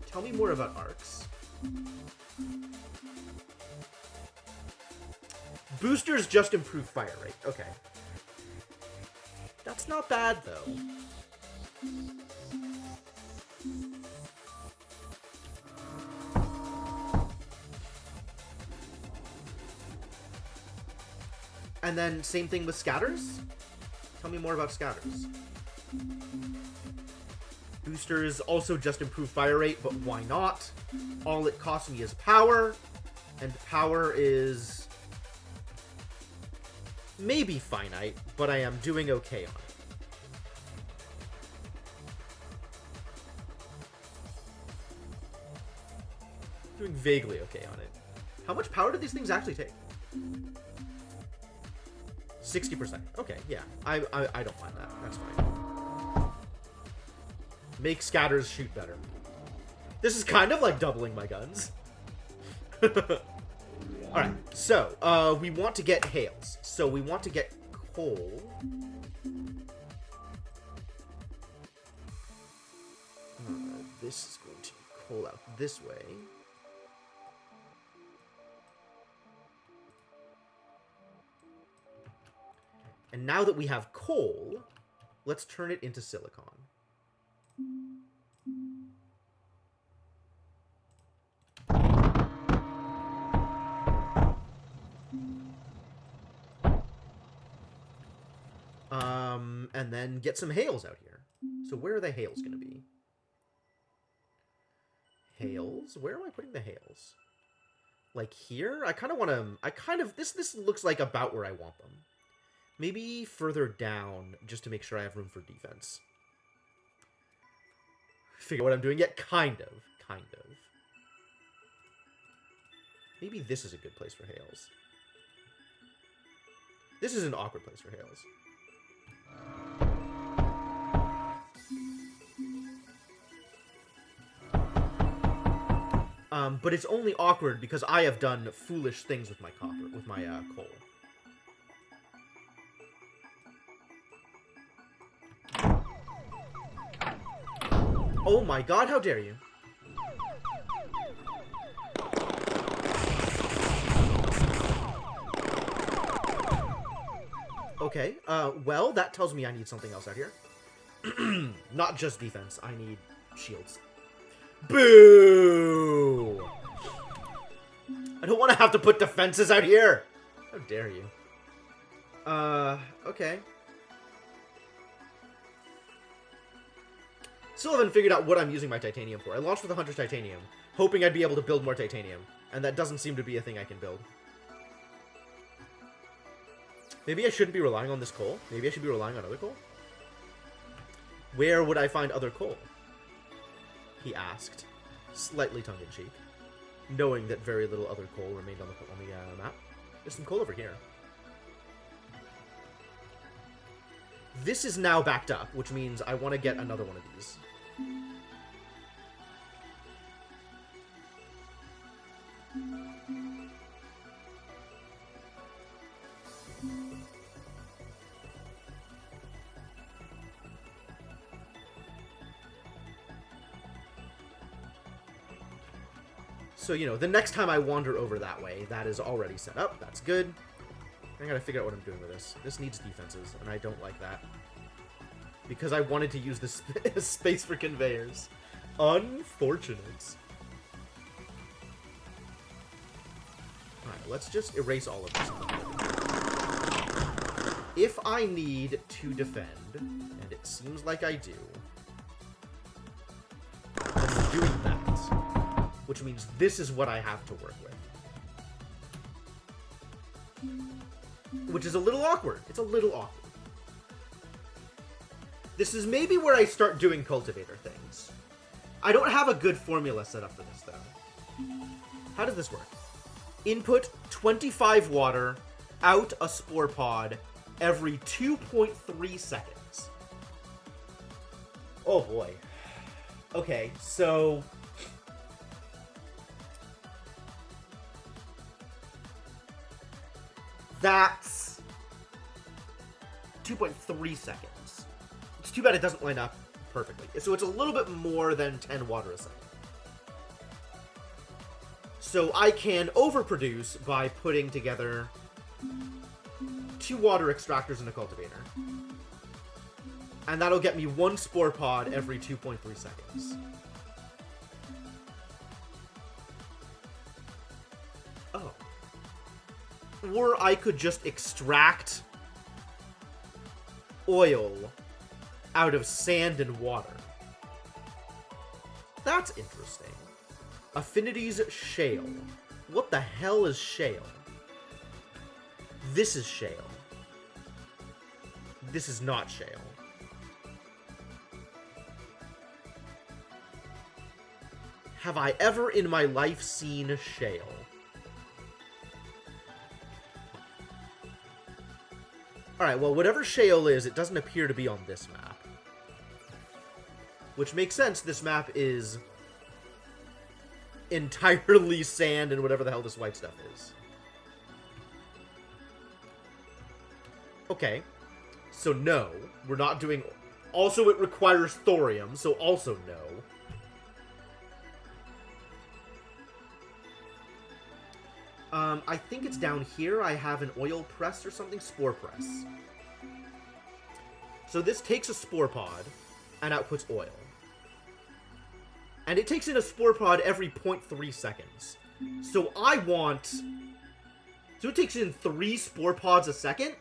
tell me more about arcs. Boosters just improve fire rate. Okay. That's not bad, though. And then same thing with scatters. Tell me more about scatters. Boosters also just improve fire rate, but why not? All it costs me is power, and power is maybe finite, but I am doing okay on it. Doing vaguely okay on it. How much power do these things actually take? 60%. Okay, yeah. I don't mind that. That's fine. Make scatters shoot better. This is kind of like doubling my guns. Alright, so, we want to get hails. So we want to get coal. This is going to be coal out this way. And now that we have coal, let's turn it into silicon. And then get some hails out here. So where are the hails going to be? Hails? Where am I putting the hails? Like here? I kind of want to... This looks like about where I want them. Maybe further down, just to make sure I have room for defense. Figure what I'm doing yet? Kind of. Maybe this is a good place for hails. This is an awkward place for hails. But it's only awkward because I have done foolish things with my copper, with my coal. Oh my god, how dare you? Okay, well, that tells me I need something else out here. Not just defense, I need shields. Boo! I don't want to have to put defenses out here! How dare you? Okay. Still haven't figured out what I'm using my titanium for. I launched with 100 titanium, hoping I'd be able to build more titanium, and that doesn't seem to be a thing I can build. Maybe I shouldn't be relying on this coal? Maybe I should be relying on other coal? Where would I find other coal? He asked, slightly tongue-in-cheek, knowing that very little other coal remained on the map. There's some coal over here. This is now backed up, which means I want to get another one of these. So, you know, the next time I wander over that way, that is already set up. That's good. I gotta figure out what I'm doing with this. This needs defenses, and I don't like that. Because I wanted to use this space for conveyors. Unfortunate. Alright, let's just erase all of this. If I need to defend, and it seems like I do, I'm doing that. Which means this is what I have to work with. Which is a little awkward. It's a little awkward. This is maybe where I start doing cultivator things. I don't have a good formula set up for this, though. How does this work? Input 25 water, out a spore pod every 2.3 seconds. Oh boy. Okay, so... That's 2.3 seconds. It's too bad it doesn't line up perfectly. So it's a little bit more than 10 water a second. So I can overproduce by putting together 2 water extractors and a cultivator. And that'll get me 1 spore pod every 2.3 seconds. Oh. Or I could just extract... oil out of sand and water. That's interesting. Affinities shale. What the hell is shale? This is shale. This is not shale. Have I ever in my life seen shale? Alright, well, whatever shale is, it doesn't appear to be on this map. Which makes sense, this map is entirely sand and whatever the hell this white stuff is. Okay. So no, we're not doing... Also, it requires thorium, so also no. I think it's down here. I have an oil press or something. Spore press. So this takes a spore pod and outputs oil. And it takes in a spore pod every 0.3 seconds. So I want... So it takes in 3 spore pods a second?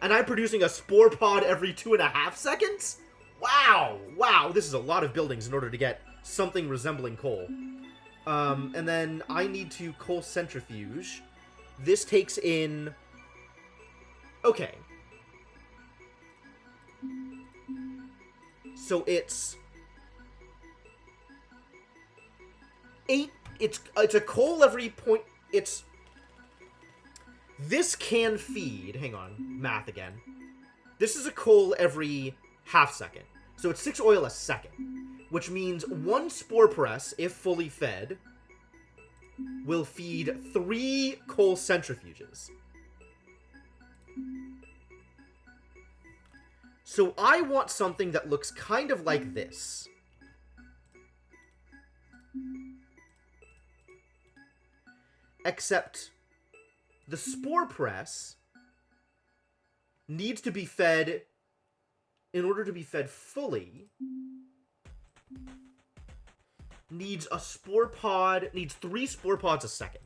And I'm producing a spore pod every 2.5 seconds? Wow! Wow, this is a lot of buildings in order to get something resembling coal. And then I need to coal centrifuge. This takes in... Okay. So it's... 8... It's a coal every point... It's... This can feed... Hang on. Math again. This is a coal every half second. So it's 6 oil a second. Which means 1 spore press, if fully fed, will feed 3 coal centrifuges. So I want something that looks kind of like this. Except the spore press needs to be fed, in order to be fed fully, needs a spore pod, needs 3 spore pods a second.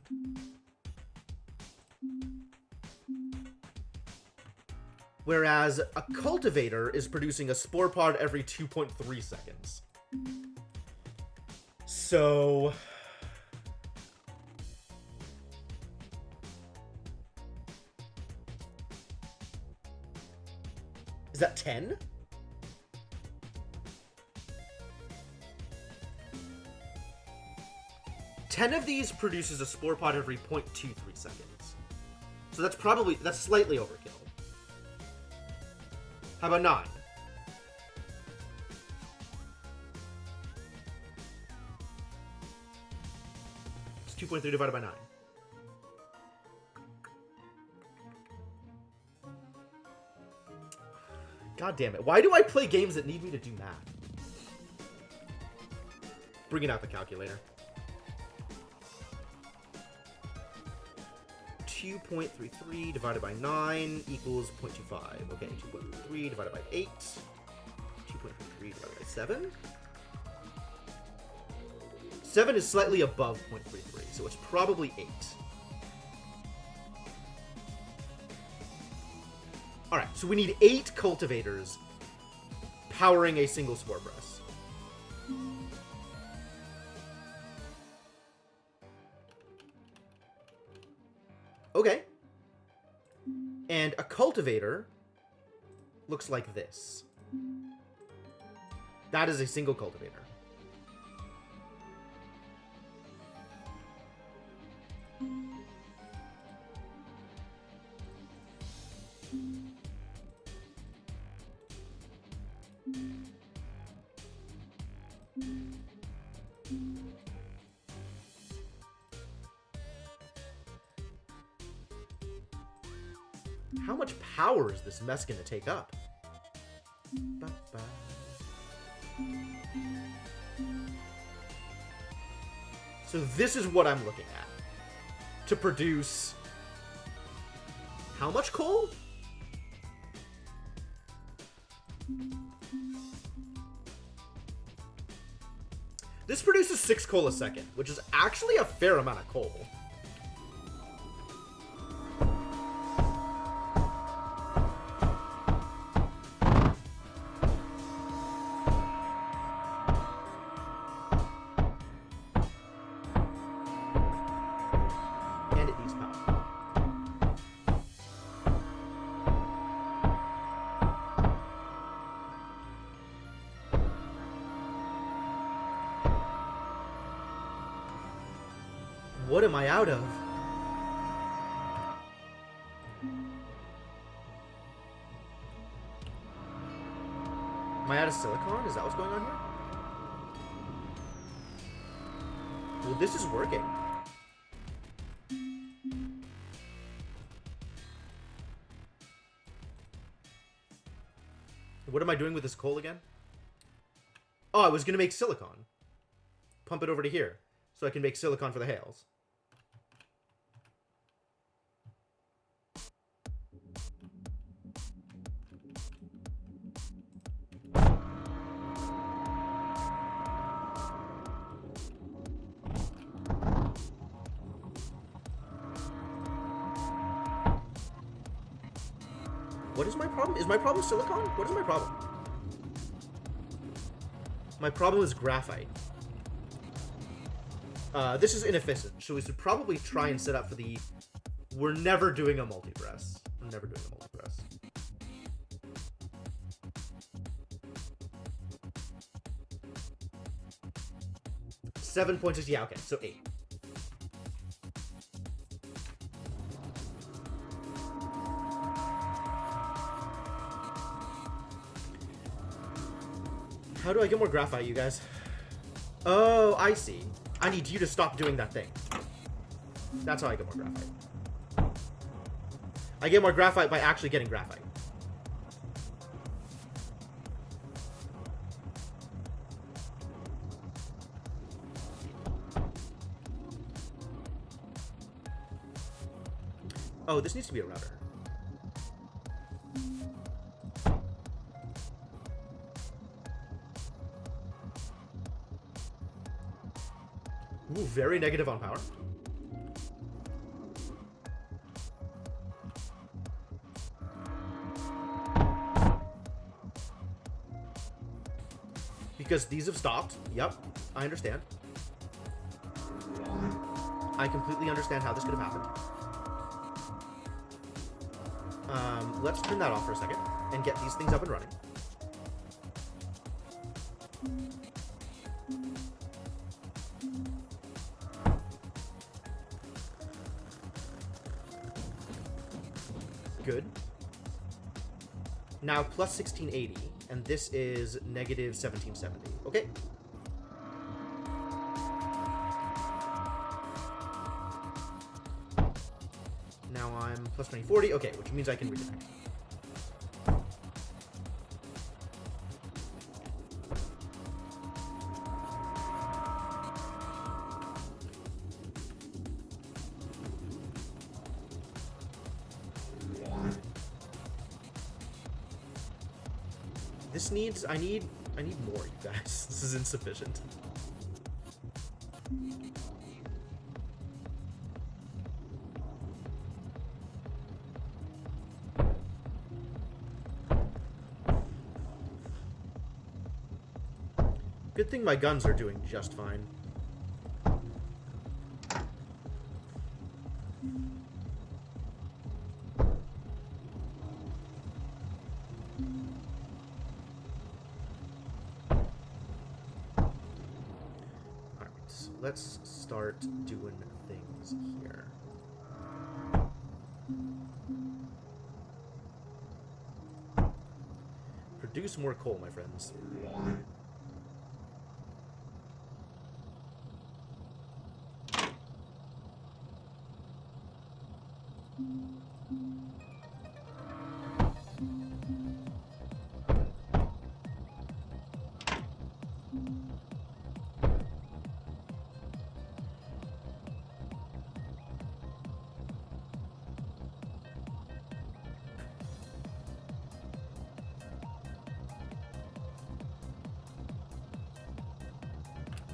Whereas a cultivator is producing a spore pod every 2.3 seconds. So... Is that 10? Ten of these produces a spore pod every 0.23 seconds. So that's probably, that's slightly overkill. How about 9? It's 2.3 divided by 9. God damn it. Why do I play games that need me to do math? Bringing out the calculator. 2.33 divided by 9 equals 0.25. Okay, 2.3 divided by 8. 2.33 divided by 7. 7 is slightly above 0.33, so it's probably 8. Alright, so we need 8 cultivators powering a single spore press. Okay. And a cultivator looks like this. That is a single cultivator. How much power is this mess gonna take up? So this is what I'm looking at. To produce... How much coal? This produces 6 coal a second, which is actually a fair amount of coal. What am I out of? Am I out of silicon? Is that what's going on here? Well, this is working. What am I doing with this coal again? Oh, I was going to make silicon. Pump it over to here, so I can make silicon for the hails. What is my problem? Is my problem silicon? What is my problem? My problem is graphite. This is inefficient, so we should probably try and set up for the... We're never doing a multi-press. We're never doing a multi-press. $7.6, yeah, okay, so 8. How do I get more graphite, you guys? Oh, I see. I need you to stop doing that thing. That's how I get more graphite. I get more graphite by actually getting graphite. Oh, this needs to be a router. Ooh, very negative on power. Because these have stopped. Yep, I understand. I completely understand how this could have happened. Let's turn that off for a second and get these things up and running. Good. Now plus 1680, and this is negative 1770. Okay. Now I'm plus 2040. Okay, which means I can reconnect. This needs, I need more, you guys. This is insufficient. Good thing my guns are doing just fine. Let's start doing things here. Produce more coal, my friends.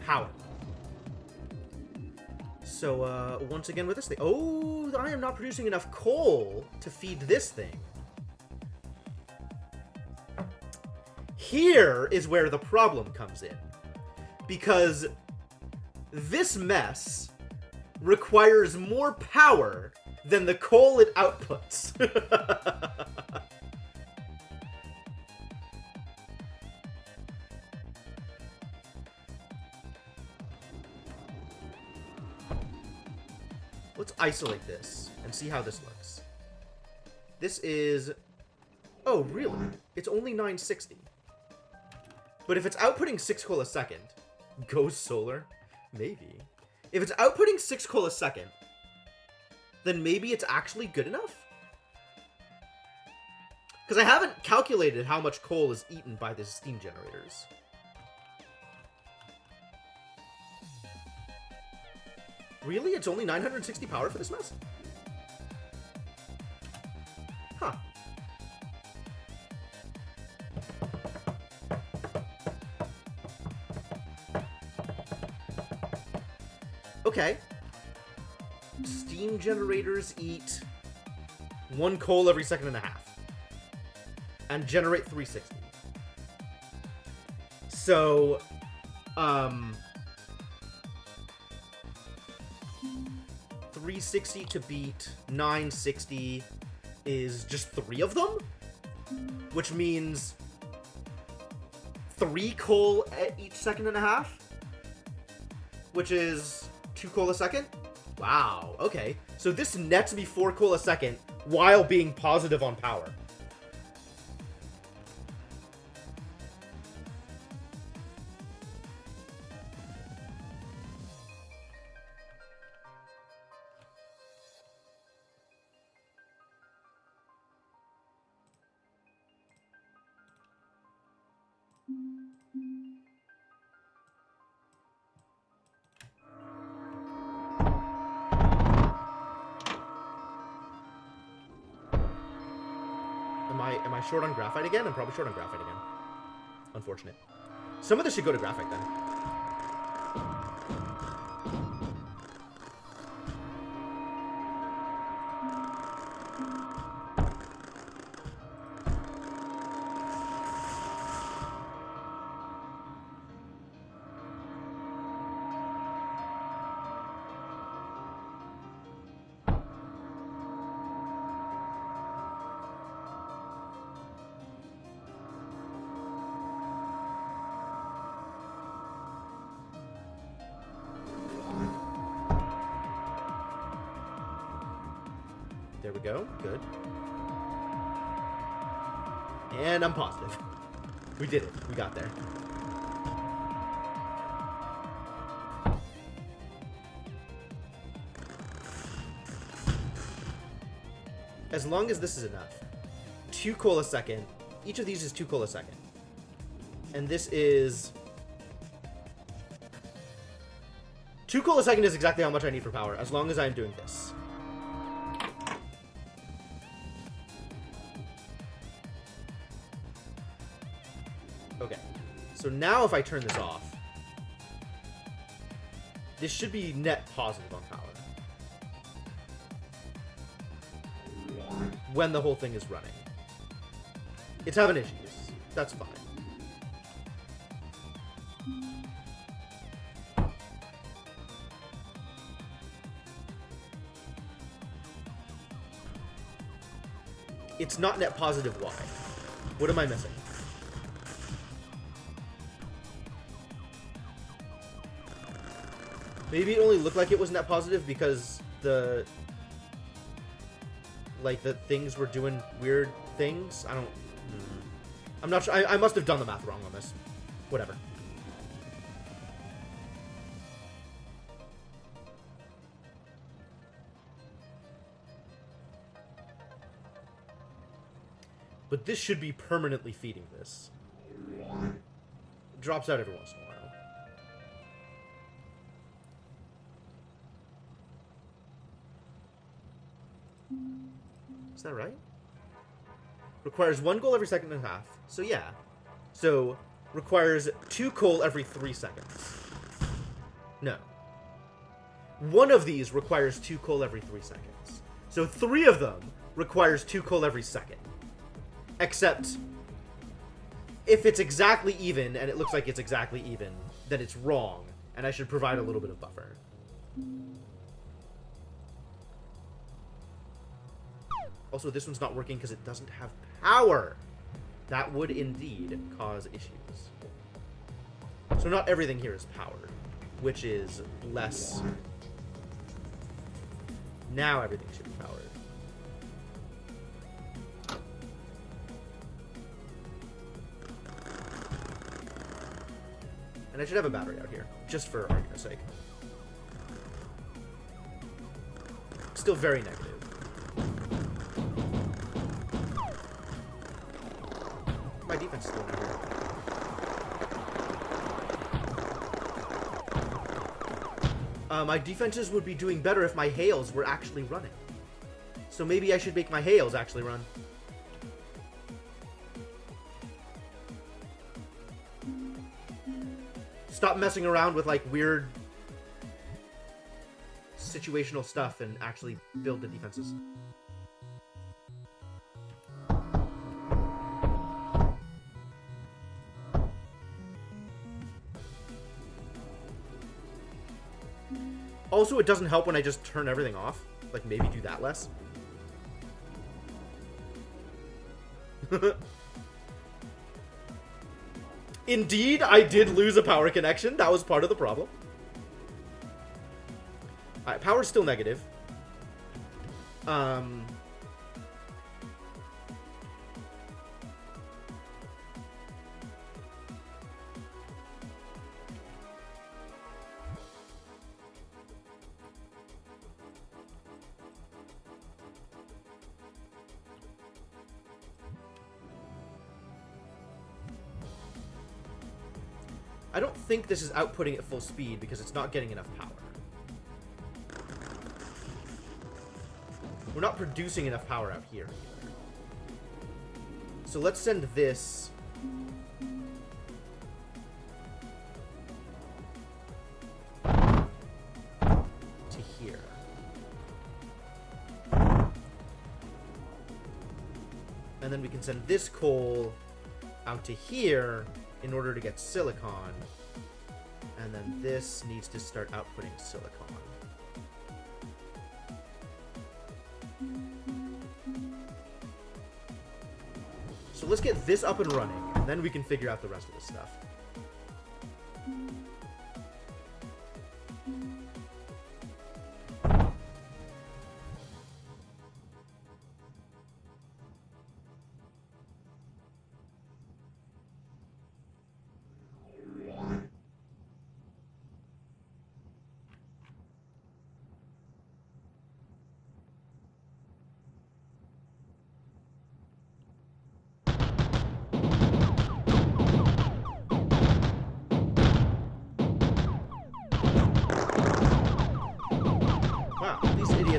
Power. So, once again with this thing. Oh, I am not producing enough coal to feed this thing. Here is where the problem comes in. Because this mess requires more power than the coal it outputs. Let's isolate this and see how this looks. This is... Oh, really? It's only 960. But if it's outputting 6 coal a second, goes solar? Maybe. If it's outputting 6 coal a second, then maybe it's actually good enough? Because I haven't calculated how much coal is eaten by the steam generators. Really? It's only 960 power for this mess? Huh. Okay. Steam generators eat 1 coal every second and a half. And generate 360. So, 360 to beat 960 is just 3 of them? Which means 3 coal at each second and a half? Which is 2 coal a second? Wow, okay. So this nets me 4 coal a second while being positive on power. Am I short on graphite again? I'm probably short on graphite again. Unfortunate. Some of this should go to graphite then. There we go. Good. And I'm positive. We did it. We got there. As long as this is enough. 2 coal a second. Each of these is 2 coal a second. And this is... 2 coal a second is exactly how much I need for power, as long as I'm doing this. Okay, so now if I turn this off, this should be net positive on power. When the whole thing is running. It's having issues. That's fine. It's not net positive. Why? What am I missing? Maybe it only looked like it was net positive because the things were doing weird things. I don't... I'm not sure. I must have done the math wrong on this. Whatever. But this should be permanently feeding this. It drops out every once in a while. Is that right? Requires 1 coal every second and a half. So yeah. So requires 2 coal every 3 seconds. No. One of these requires 2 coal every 3 seconds. So 3 of them requires 2 coal every second. Except if it's exactly even, and it looks like it's exactly even, then it's wrong, and I should provide a little bit of buffer. Also, this one's not working because it doesn't have power. That would indeed cause issues. So not everything here is powered, which is less Now everything should be powered. And I should have a battery out here, just for argument's sake. Still very negative. My defense is still negative. My defenses would be doing better if my hails were actually running. So maybe I should make my hails actually run. Stop messing around with like weird situational stuff and actually build the defenses. Also, it doesn't help when I just turn everything off. Like, maybe do that less. Indeed, I did lose a power connection. That was part of the problem. Alright, power's still negative. I don't think this is outputting at full speed because it's not getting enough power. We're not producing enough power out here either. So let's send this to here. And then we can send this coal out to here in order to get silicon. And then this needs to start outputting silicon. So let's get this up and running, and then we can figure out the rest of this stuff.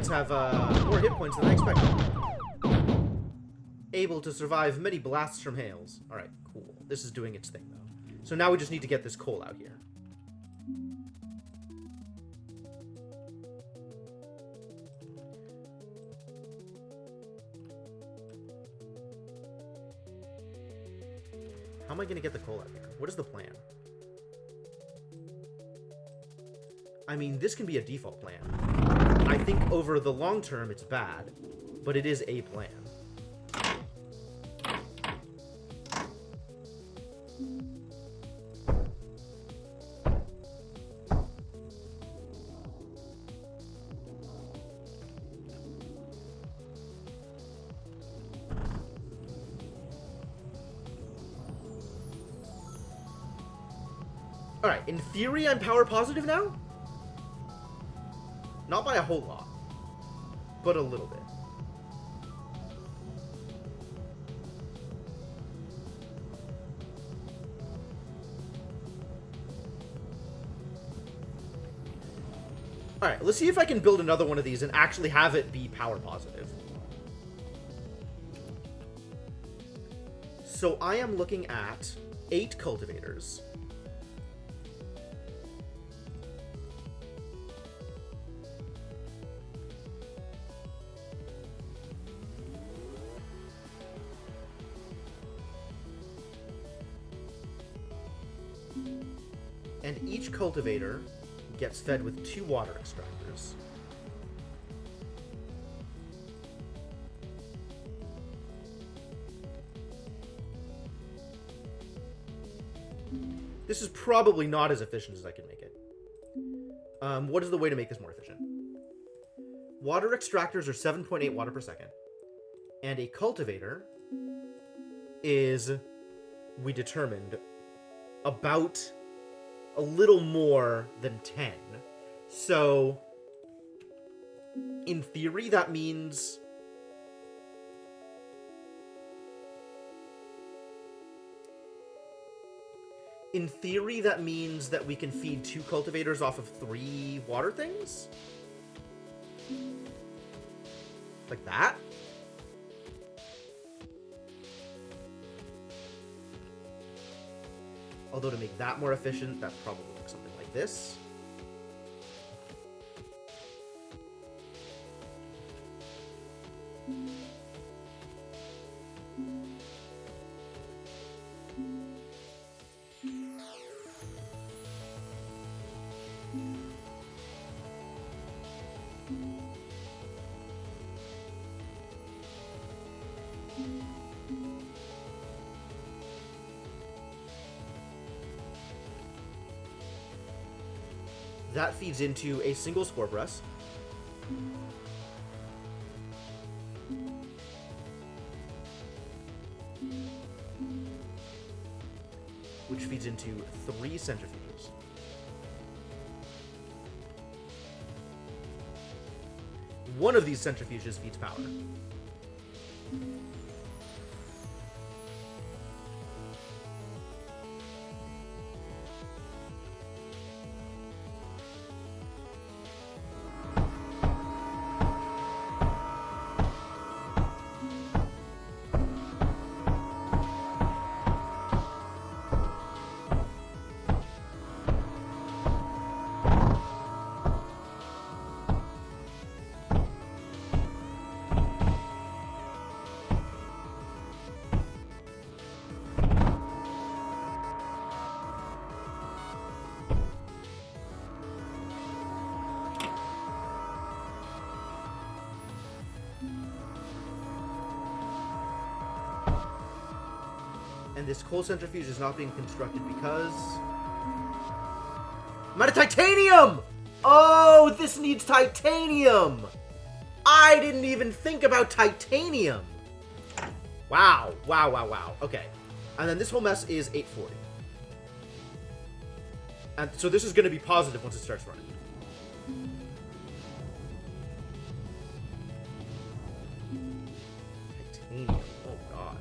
Have more hit points than I expected. Able to survive many blasts from hails. Alright, cool. This is doing its thing, though. So now we just need to get this coal out here. How am I going to get the coal out here? What is the plan? I mean, this can be a default plan. I think over the long term it's bad, but it is a plan. Alright, in theory I'm power positive now? Not by a whole lot, but a little bit. Alright, let's see if I can build another one of these and actually have it be power positive. So I am looking at 8 cultivators. And each cultivator gets fed with 2 water extractors. This is probably not as efficient as I can make it. What is the way to make this more efficient? Water extractors are 7.8 water per second. And a cultivator is, we determined, about a little more than 10. So, in theory, that means... In theory, that means that we can feed 2 cultivators off of 3 water things? Like that? Although to make that more efficient, that probably looks something like this. That feeds into a single spore press. Which feeds into 3 centrifuges. One of these centrifuges feeds power. And this coal centrifuge is not being constructed because... I'm out of titanium! Oh, this needs titanium! I didn't even think about titanium! Wow, wow, wow, wow. Okay. And then this whole mess is 840. And so this is going to be positive once it starts running. Titanium. Oh, God.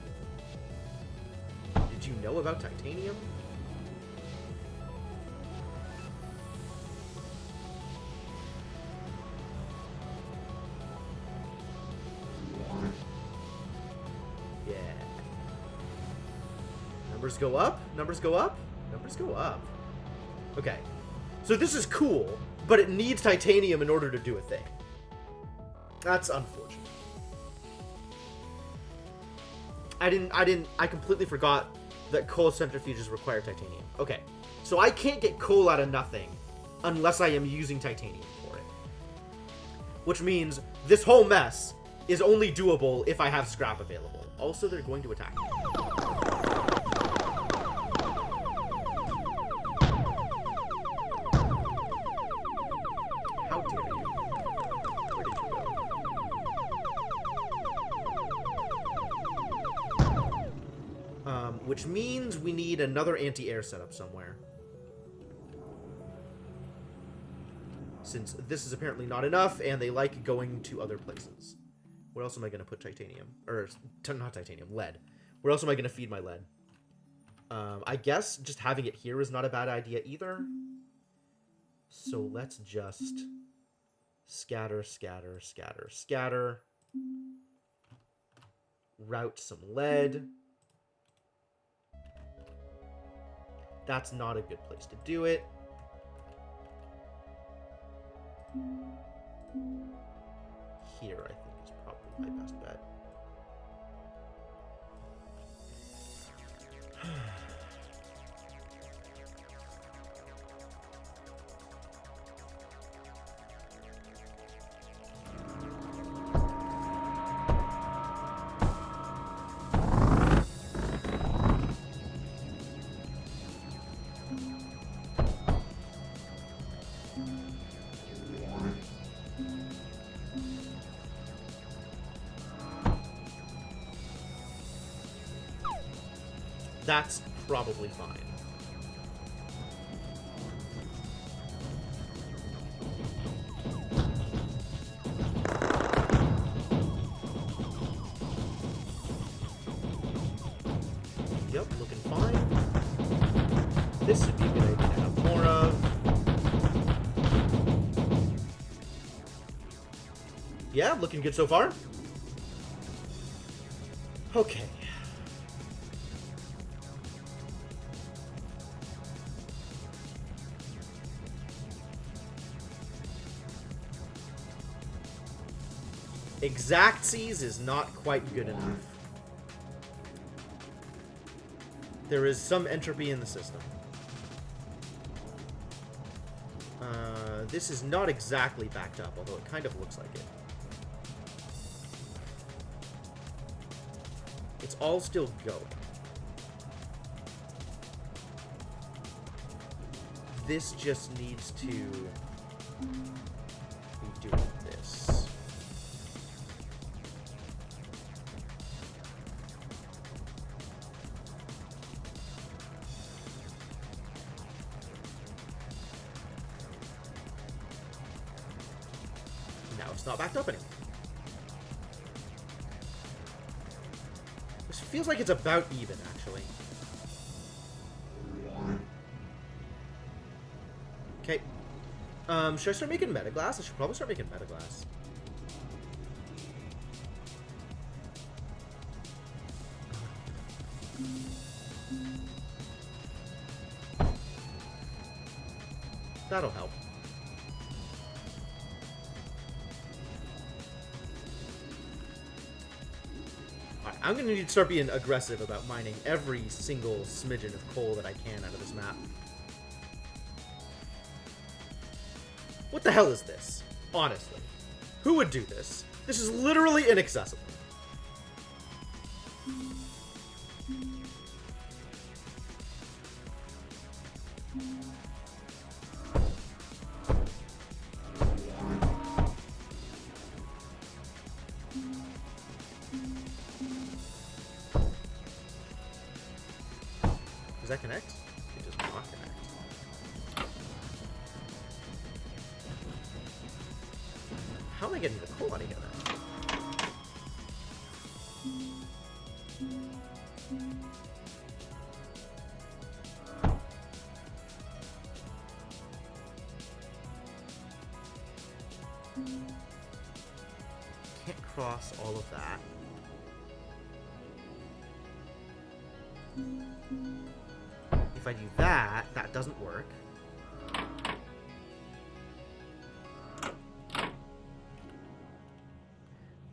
Did you know about titanium? Yeah. Numbers go up. Numbers go up. Numbers go up. Okay. So this is cool, but it needs titanium in order to do a thing. That's unfortunate. I completely forgot that coal centrifuges require titanium. Okay, so I can't get coal out of nothing unless I am using titanium for it. Which means this whole mess is only doable if I have scrap available. Also, they're going to attack me. How dare you? Where did you go? Which means we need another anti-air setup somewhere. Since this is apparently not enough, and they like going to other places. Where else am I going to put titanium? Or, not titanium, lead. Where else am I going to feed my lead? I guess just having it here is not a bad idea either. So let's just scatter, scatter, scatter, scatter. Route some lead. That's not a good place to do it. Here, I think, is probably my best bet. That's probably fine. Yep, looking fine. This would be a good idea to have more of. Yeah, looking good so far. Okay. Exactsies is not quite good enough. There is some entropy in the system. This is not exactly backed up, although it kind of looks like it. It's all still going. This just needs to be doing this. Now it's not backed up anymore. This feels like it's about even, actually. Okay. Should I start making metaglass? I should probably start making metaglass. That'll help. Alright, I'm gonna need to start being aggressive about mining every single smidgen of coal that I can out of this map. What the hell is this? Honestly. Who would do this? This is literally inaccessible. Does that connect? It does not connect. How am I getting the coal out of here then? Can't cross all of that. If I do that, that doesn't work.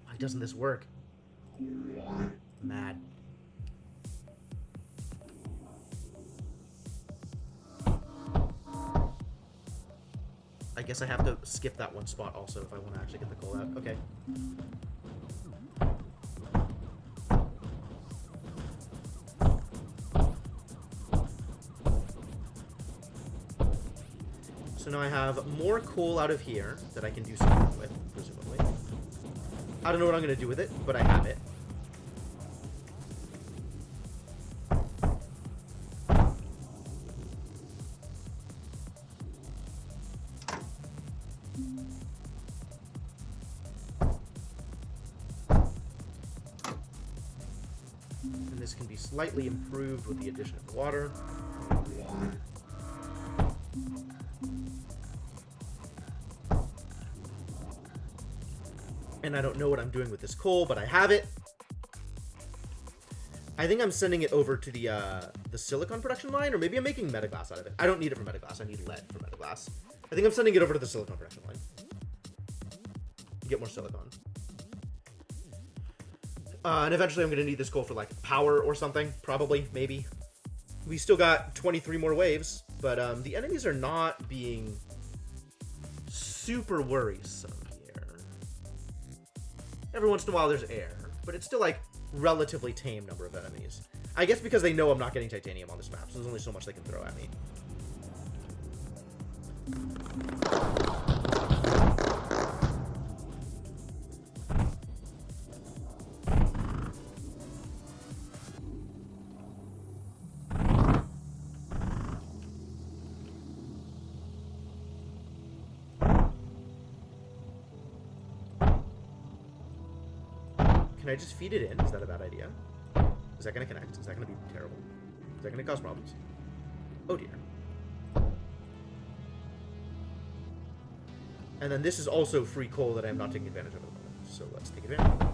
Why doesn't this work? Mad. I guess I have to skip that one spot also if I want to actually get the coal out. Okay. So now I have more coal out of here that I can do something with, presumably. I don't know what I'm going to do with it, but I have it. And this can be slightly improved with the addition of water. And I don't know what I'm doing with this coal, but I have it. I think I'm sending it over to the silicon production line, or maybe I'm making metaglass out of it. I don't need it for metaglass. I need lead for metaglass. I think I'm sending it over to the silicon production line. Get more silicon. And eventually I'm going to need this coal for, like, power or something. Probably. Maybe. We still got 23 more waves, but the enemies are not being super worrisome. Every once in a while there's air, but it's still like relatively tame number of enemies. I guess because they know I'm not getting titanium on this map, so there's only so much they can throw at me. Can I just feed it in? Is that a bad idea? Is that going to connect? Is that going to be terrible? Is that going to cause problems? Oh dear. And then this is also free coal that I'm not taking advantage of at the moment. So let's take advantage.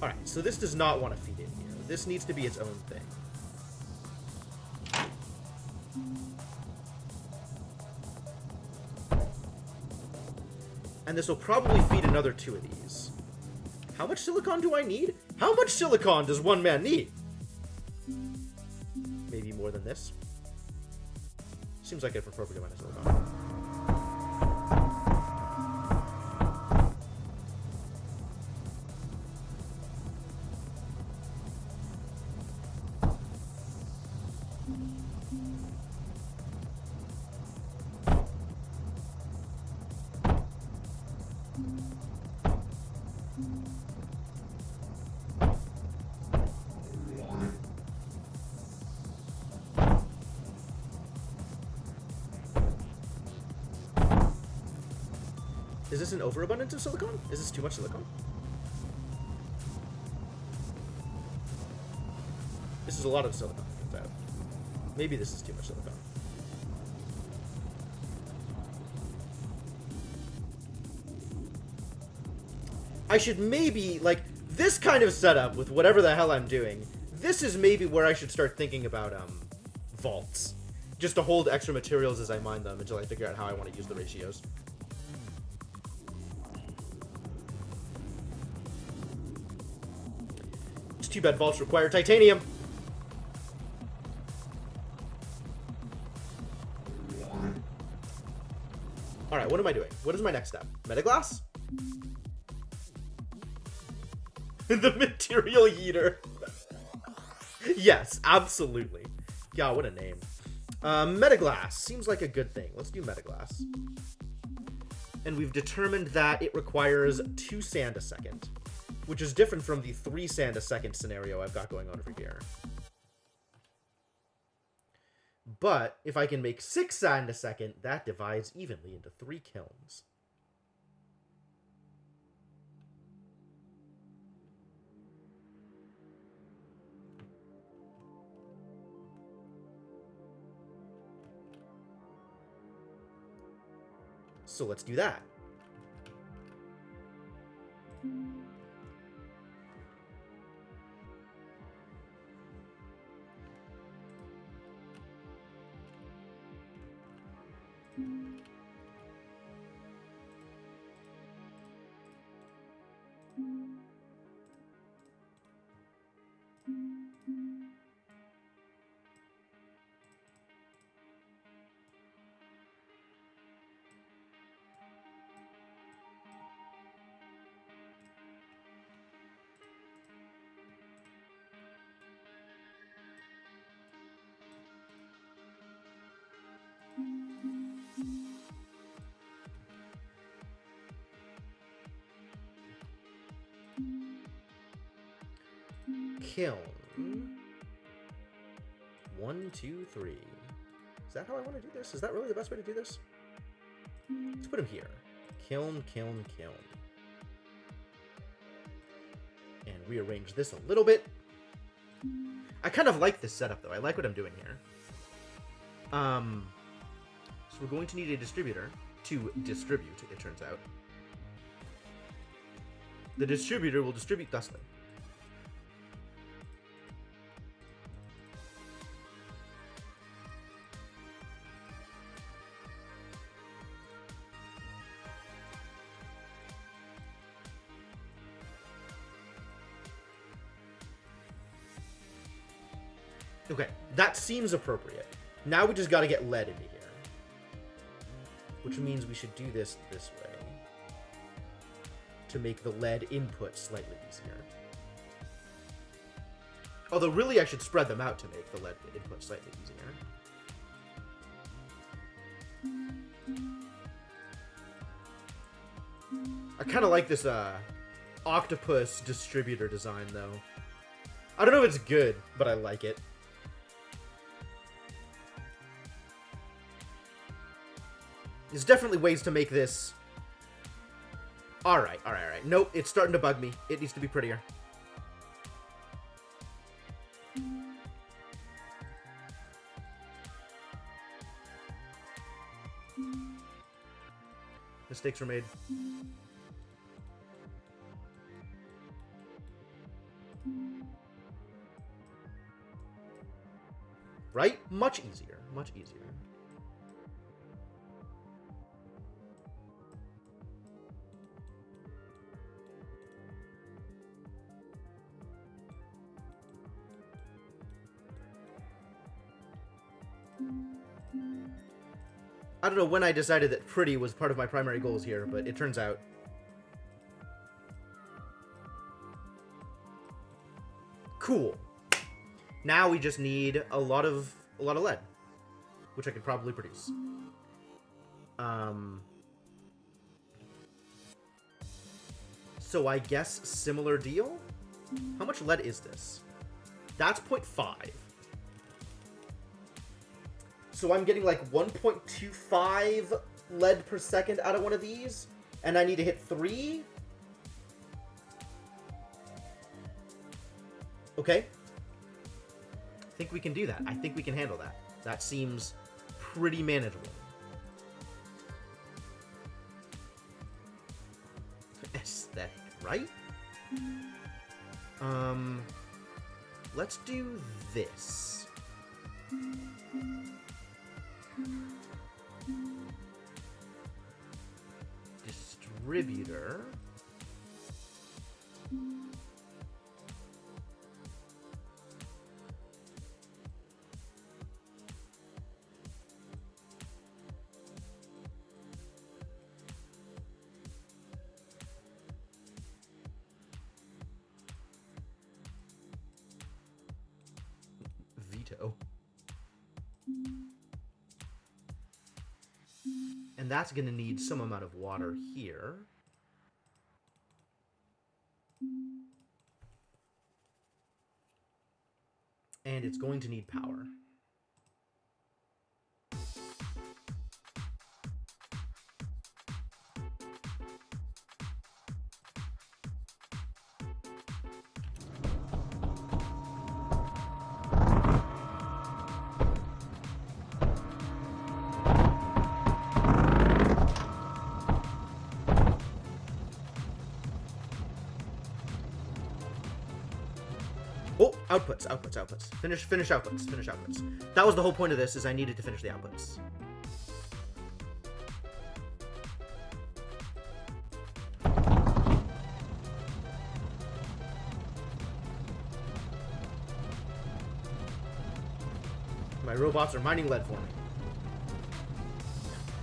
Alright, so this does not want to feed in here. This needs to be its own thing. And this will probably feed another 2 of these. How much silicon do I need? How much silicon does one man need? Maybe more than this. Seems like an appropriate amount of silicon. Is this an overabundance of silicon? Is this too much silicon? This is a lot of silicon. Maybe this is too much silicon. I should maybe, like, this kind of setup with whatever the hell I'm doing, this is maybe where I should start thinking about, vaults. Just to hold extra materials as I mine them until I figure out how I want to use the ratios. It's too bad vaults require titanium. Alright, what am I doing? What is my next step? Metaglass? The material yeeter. Yes, absolutely. God, what a name. Metaglass seems like a good thing. Let's do metaglass. And we've determined that it requires 2 sand a second, which is different from the 3 sand a second scenario I've got going on over here. But if I can make 6 sand a second, that divides evenly into 3 kilns. So let's do that. Kiln. 1, 2, 3. Is that how I want to do this? Is that really the best way to do this? Let's put him here. Kiln, kiln, kiln. And rearrange this a little bit. I kind of like this setup, though. I like what I'm doing here. So we're going to need a distributor to distribute, it turns out. The distributor will distribute thusly. Okay, that seems appropriate. Now we just got to get lead into here. Which means we should do this way. To make the lead input slightly easier. Although really I should spread them out to make the lead input slightly easier. I kind of like this octopus distributor design, though. I don't know if it's good, but I like it. There's definitely ways to make this... Alright. Nope, it's starting to bug me. It needs to be prettier. Mistakes were made. Right? Much easier. Much easier. I don't know when I decided that pretty was part of my primary goals here, but it turns out. Cool. Now we just need a lot of lead, which I could probably produce. So I guess similar deal? How much lead is this? That's 0.5. So I'm getting like 1.25 lead per second out of one of these, and I need to hit 3. Okay. I think we can do that. I think we can handle that. That seems pretty manageable. Aesthetic, right? Let's do this. Distributor. Veto. And that's going to need some amount of water here. And it's going to need power. Outputs. Finish outputs. That was the whole point of this, is I needed to finish the outputs. My robots are mining lead for me.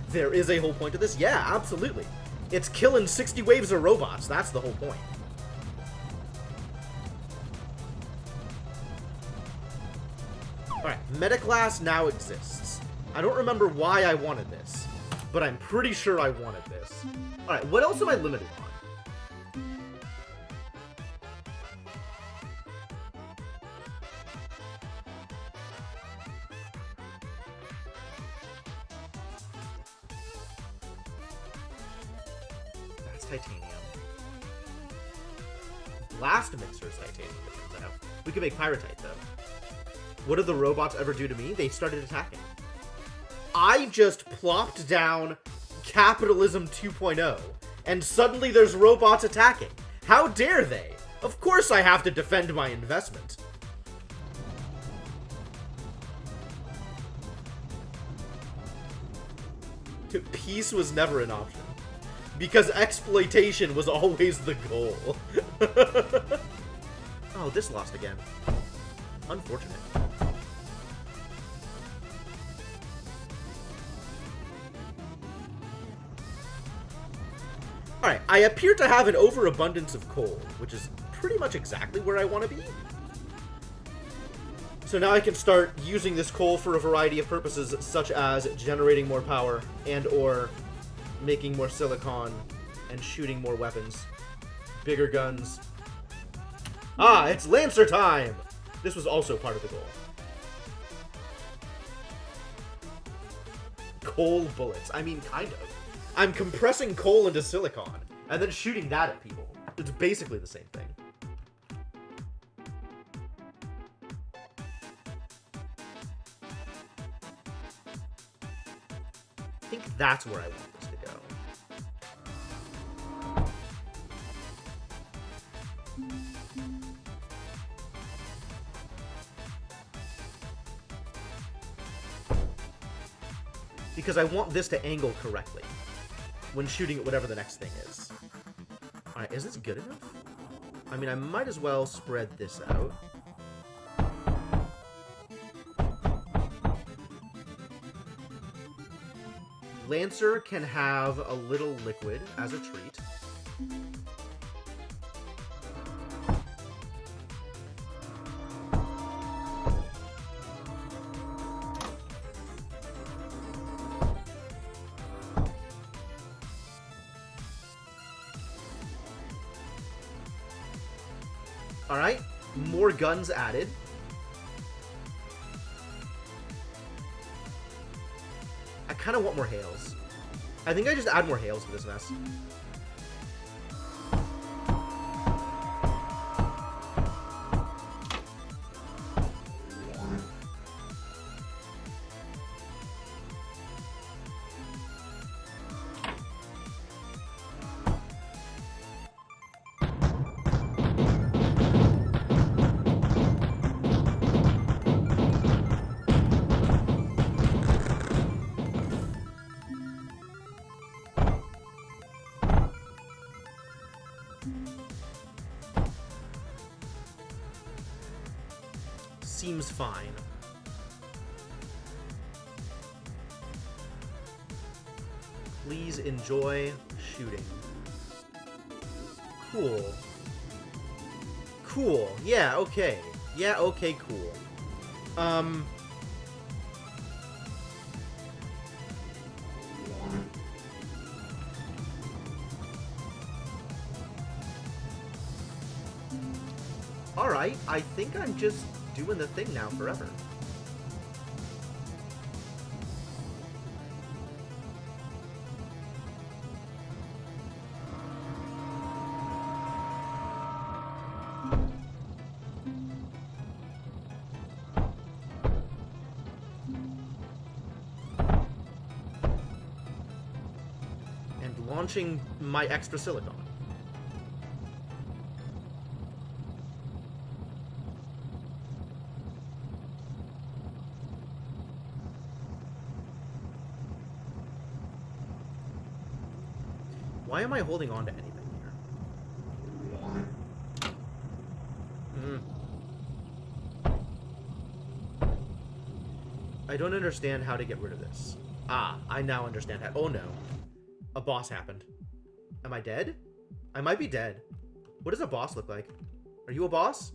There is a whole point to this? Yeah, absolutely. It's killing 60 waves of robots. That's the whole point. Alright, Metaglass now exists. I don't remember why I wanted this, but I'm pretty sure I wanted this. Alright, what else am I limited on? That's titanium. Blast mixer is titanium, it turns out. We could make pyrite, though. What did the robots ever do to me? They started attacking. I just plopped down Capitalism 2.0, and suddenly there's robots attacking. How dare they? Of course I have to defend my investment. Peace was never an option, because exploitation was always the goal. Oh, this lost again. Unfortunate. Alright, I appear to have an overabundance of coal, which is pretty much exactly where I want to be. So now I can start using this coal for a variety of purposes, such as generating more power and or making more silicon and shooting more weapons. Bigger guns. Ah, it's Lancer time! This was also part of the goal. Coal bullets. I mean, kind of. I'm compressing coal into silicon, and then shooting that at people. It's basically the same thing. I think that's where I want this to go. Because I want this to angle correctly when shooting at whatever the next thing is. Alright, is this good enough? I mean, I might as well spread this out. Lancer can have a little liquid as a treat. Alright, more guns added. I kind of want more hails. I think I just add more hails to this mess. Seems fine. Please enjoy shooting. Cool. Cool. Yeah, okay. Yeah, okay, cool. Alright, I think I'm just doing the thing now forever. And launching my extra silicon. Why am I holding on to anything here? I don't understand how to get rid of this. Ah, I now understand how. Oh no. A boss happened. Am I dead? I might be dead. What does a boss look like? Are you a boss?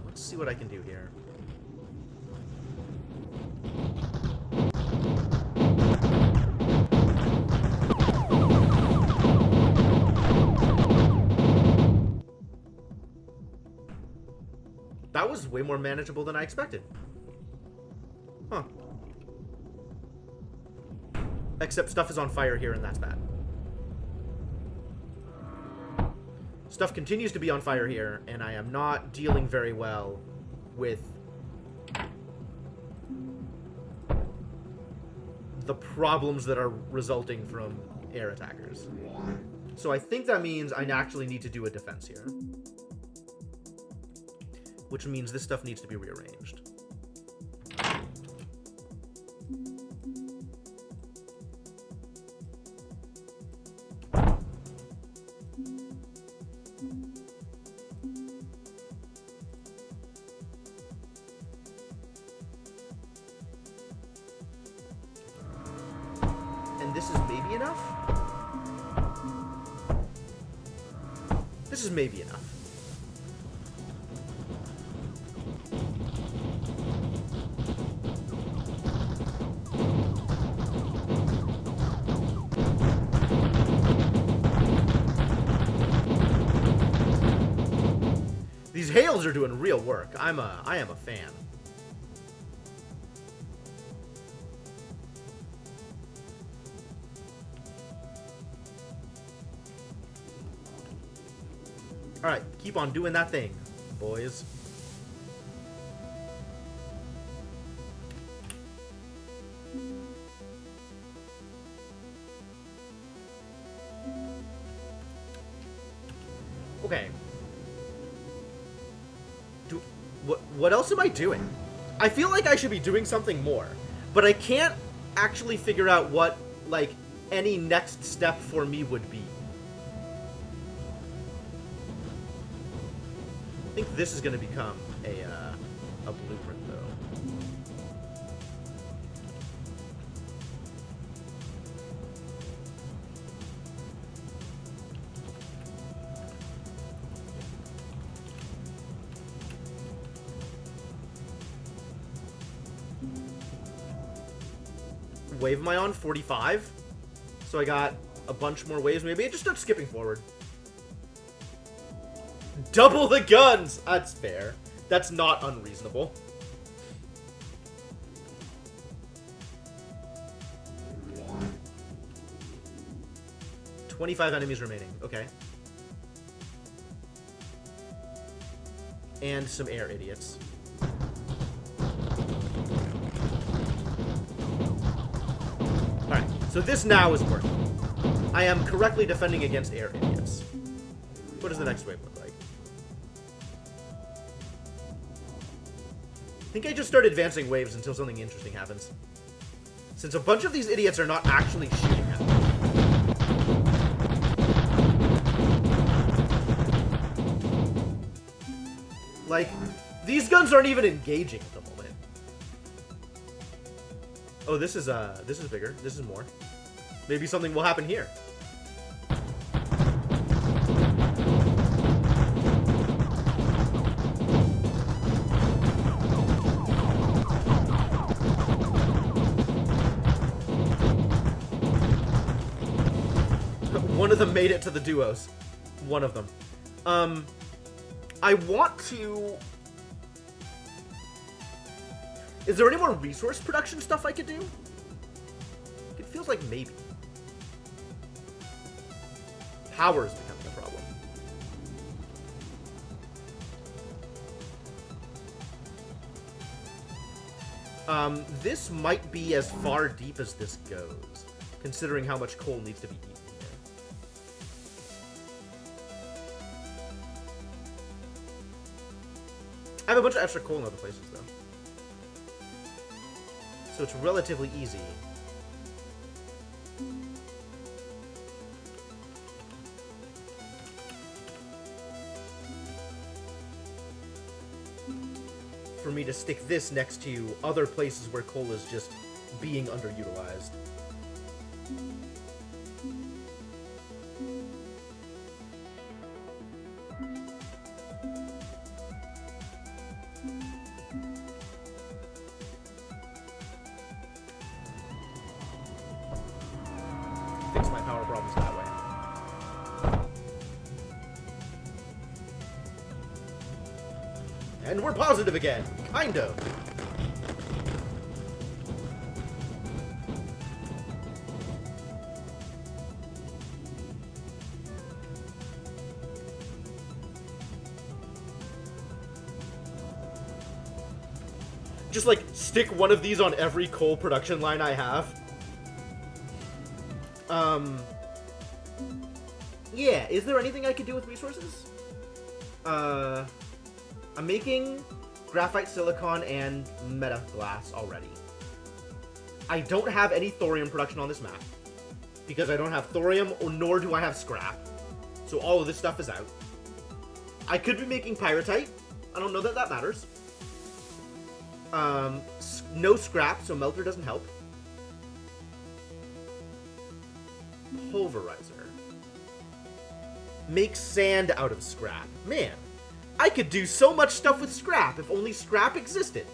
Let's see what I can do here. That was way more manageable than I expected. Huh. Except stuff is on fire here, and that's bad. Stuff continues to be on fire here, and I am not dealing very well with the problems that are resulting from air attackers. So I think that means I actually need to do a defense here. Which means this stuff needs to be rearranged. And this is maybe enough? This is maybe enough. hails are doing real work. I am a fan. Alright, keep on doing that thing, boys. Okay. What else am I doing? I feel like I should be doing something more, but I can't actually figure out what, like, any next step for me would be. I think this is going to become a blueprint, though. Wave am I on? 45? So I got a bunch more waves. Maybe I just start skipping forward. Double the guns! That's fair. That's not unreasonable. "25 enemies remaining." Okay. And some air idiots. Alright, so this now is working. I am correctly defending against air idiots. What does the next wave look like? I think I just start advancing waves until something interesting happens. Since a bunch of these idiots are not actually shooting at me. Like, these guns aren't even engaging at the moment. Oh, this is bigger. This is more. Maybe something will happen here. One of them made it to the duos. One of them. I want to... Is there any more resource production stuff I could do? It feels like maybe. Power is becoming a problem. This might be as far deep as this goes, considering how much coal needs to be eaten here. I have a bunch of extra coal in other places, though. So it's relatively easy. For me to stick this next to other places where coal is just being underutilized. Fix my power problems that way. And we're positive again. Kind of. Just, like, stick one of these on every coal production line I have. Yeah, is there anything I could do with resources? I'm making graphite, silicon, and meta glass already. I don't have any thorium production on this map, because I don't have thorium, nor do I have scrap. So all of this stuff is out. I could be making pyrite. I don't know that that matters. No scrap, so melter doesn't help. Pulverizer. Make sand out of scrap. Man, I could do so much stuff with scrap if only scrap existed.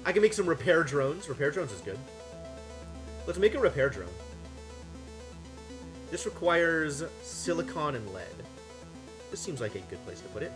I can make some repair drones. Repair drones is good. Let's make a repair drone. This requires silicon and lead. This seems like a good place to put it.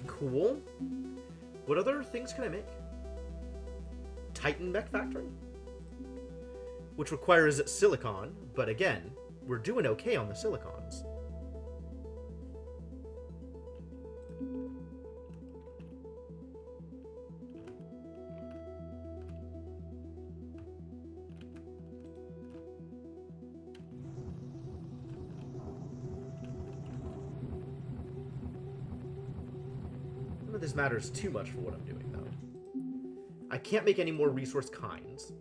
Cool. What other things can I make? Titan Mech Factory? Which requires silicon, but again, we're doing okay on the silicons. None of this matters too much for what I'm doing, though. I can't make any more resource kinds.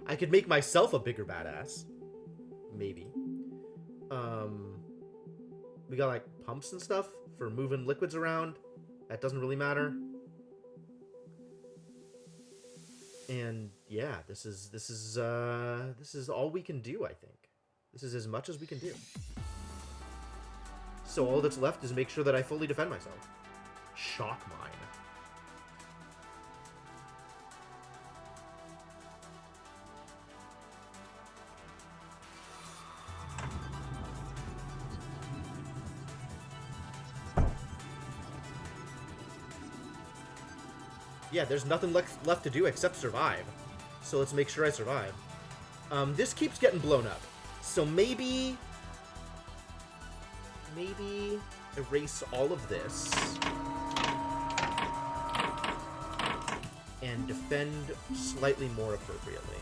I could make myself a bigger badass. Maybe. We got, like, pumps and stuff for moving liquids around. That doesn't really matter. And, yeah, this is all we can do, I think. This is as much as we can do. So all that's left is make sure that I fully defend myself. Shock mine. Yeah, there's nothing left to do except survive. So let's make sure I survive. This keeps getting blown up. So maybe erase all of this. And defend slightly more appropriately.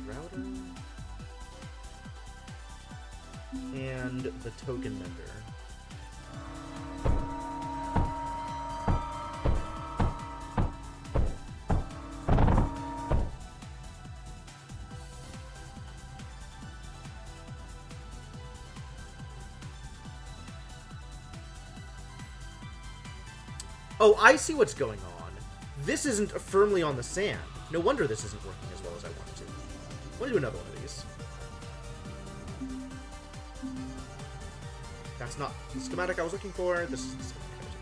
Router. And the token mender. Oh, I see what's going on. This isn't firmly on the sand. No wonder this isn't working as well as I wanted to. I want to do another one of these. That's not the schematic I was looking for. This is the schematic I was looking for.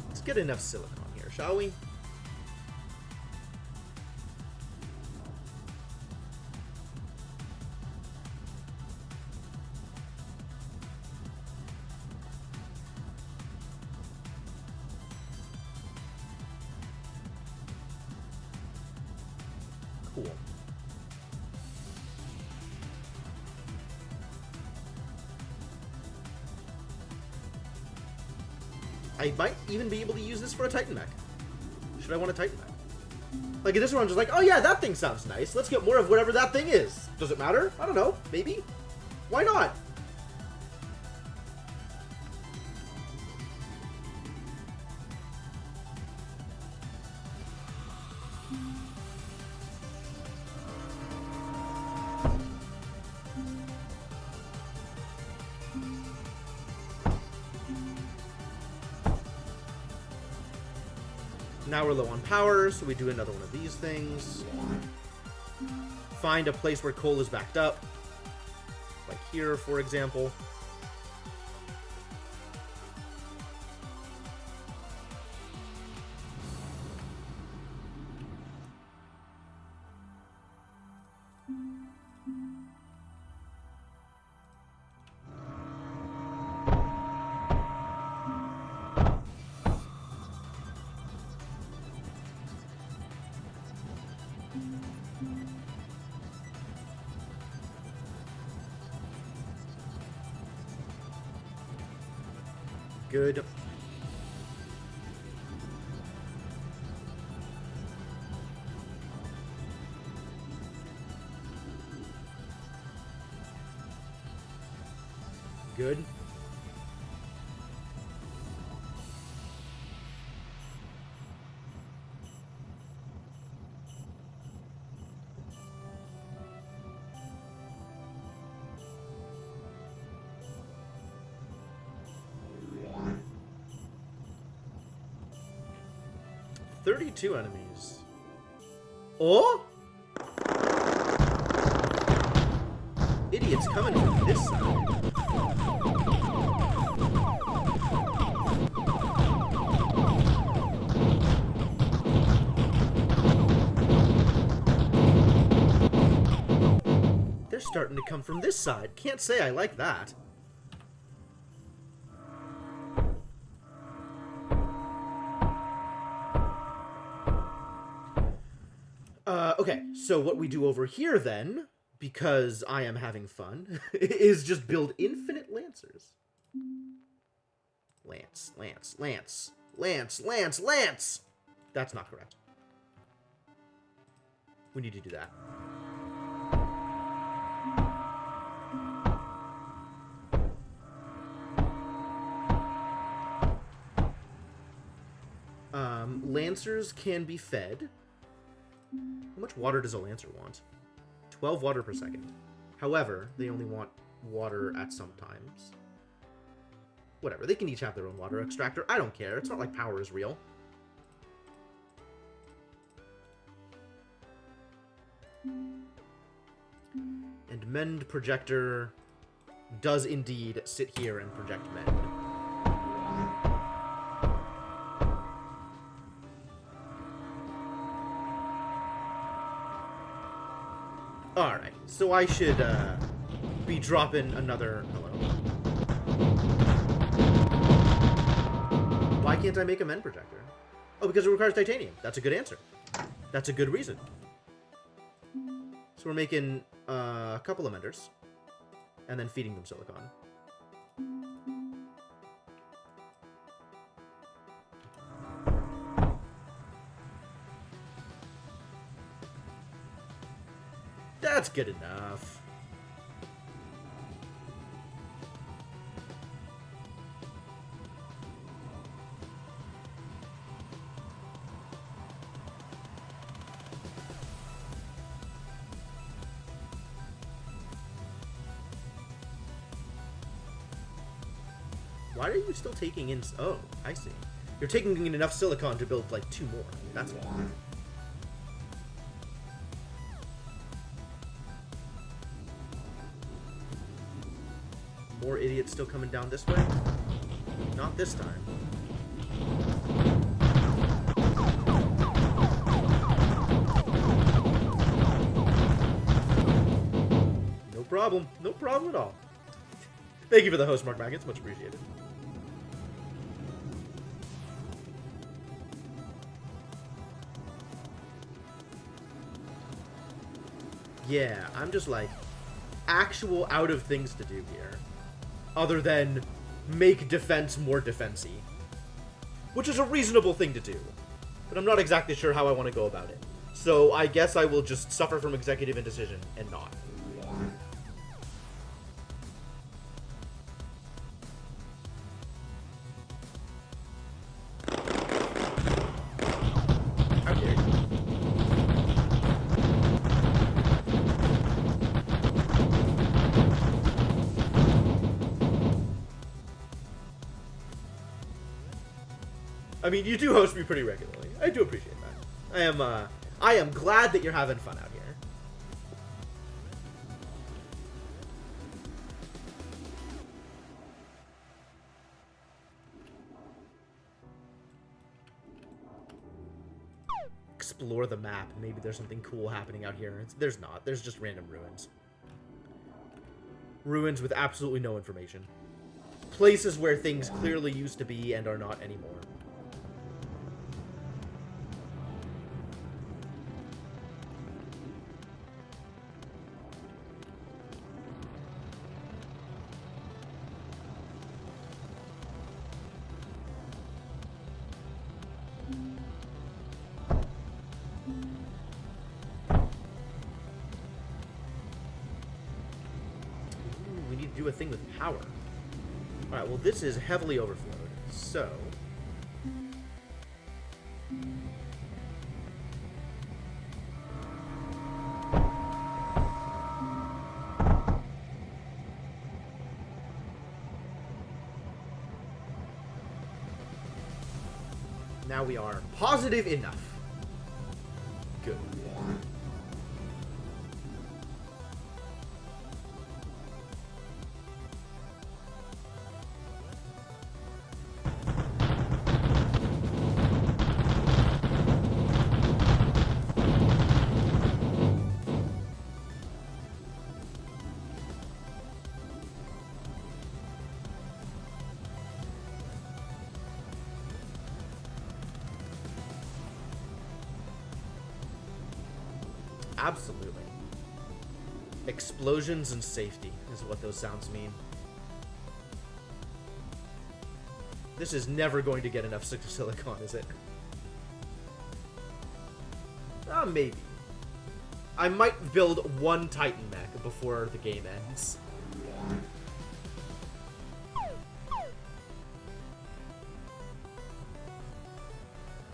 Let's get enough silicon here, shall we? Cool. I might even be able to use this for a Titan mech. Should I want a Titan mech? Like, in this one, I'm just like, oh yeah, that thing sounds nice. Let's get more of whatever that thing is. Does it matter? I don't know. Maybe? Why not? Now we're low on power, so we do another one of these things. Find a place where coal is backed up. Like here, for example. Good. Good. "32 enemies. Oh? Idiots coming from this side. They're starting to come from this side. Can't say I like that. Okay, so what we do over here then, because I am having fun, is just build infinite lancers. Lance, lance, lance, lance, lance, lance! That's not correct. We need to do that. Lancers can be fed. How much water does a lancer want? 12 water per second. However, they only want water at some times. Whatever, they can each have their own water extractor. I don't care. It's not like power is real. And Mend Projector does indeed sit here and project Mend. Alright, so I should be dropping another... Hello? Why can't I make a Mend Projector? Oh, because it requires titanium. That's a good answer. That's a good reason. So we're making a couple of menders, and then feeding them silicon. That's good enough. Why are you still taking in... Oh, I see. You're taking in enough silicon to build, like, 2 more. That's all. More idiots still coming down this way? Not this time. No problem. No problem at all. Thank you for the host, Mark Maggins. Much appreciated. Yeah, I'm just like actual out of things to do here. Other than make defense more defensy. Which is a reasonable thing to do. But I'm not exactly sure how I want to go about it. So I guess I will just suffer from executive indecision and not. How dare you? I mean, you do host me pretty regularly. I do appreciate that. I am glad that you're having fun out here. Explore the map. Maybe there's something cool happening out here. There's not. There's just random ruins. Ruins with absolutely no information. Places where things clearly used to be and are not anymore. a thing with power. Alright, well this is heavily overflowed. So... now we are positive enough. Good. Absolutely. Explosions and safety is what those sounds mean. This is never going to get enough silicon, is it? Maybe. I might build one Titan mech before the game ends.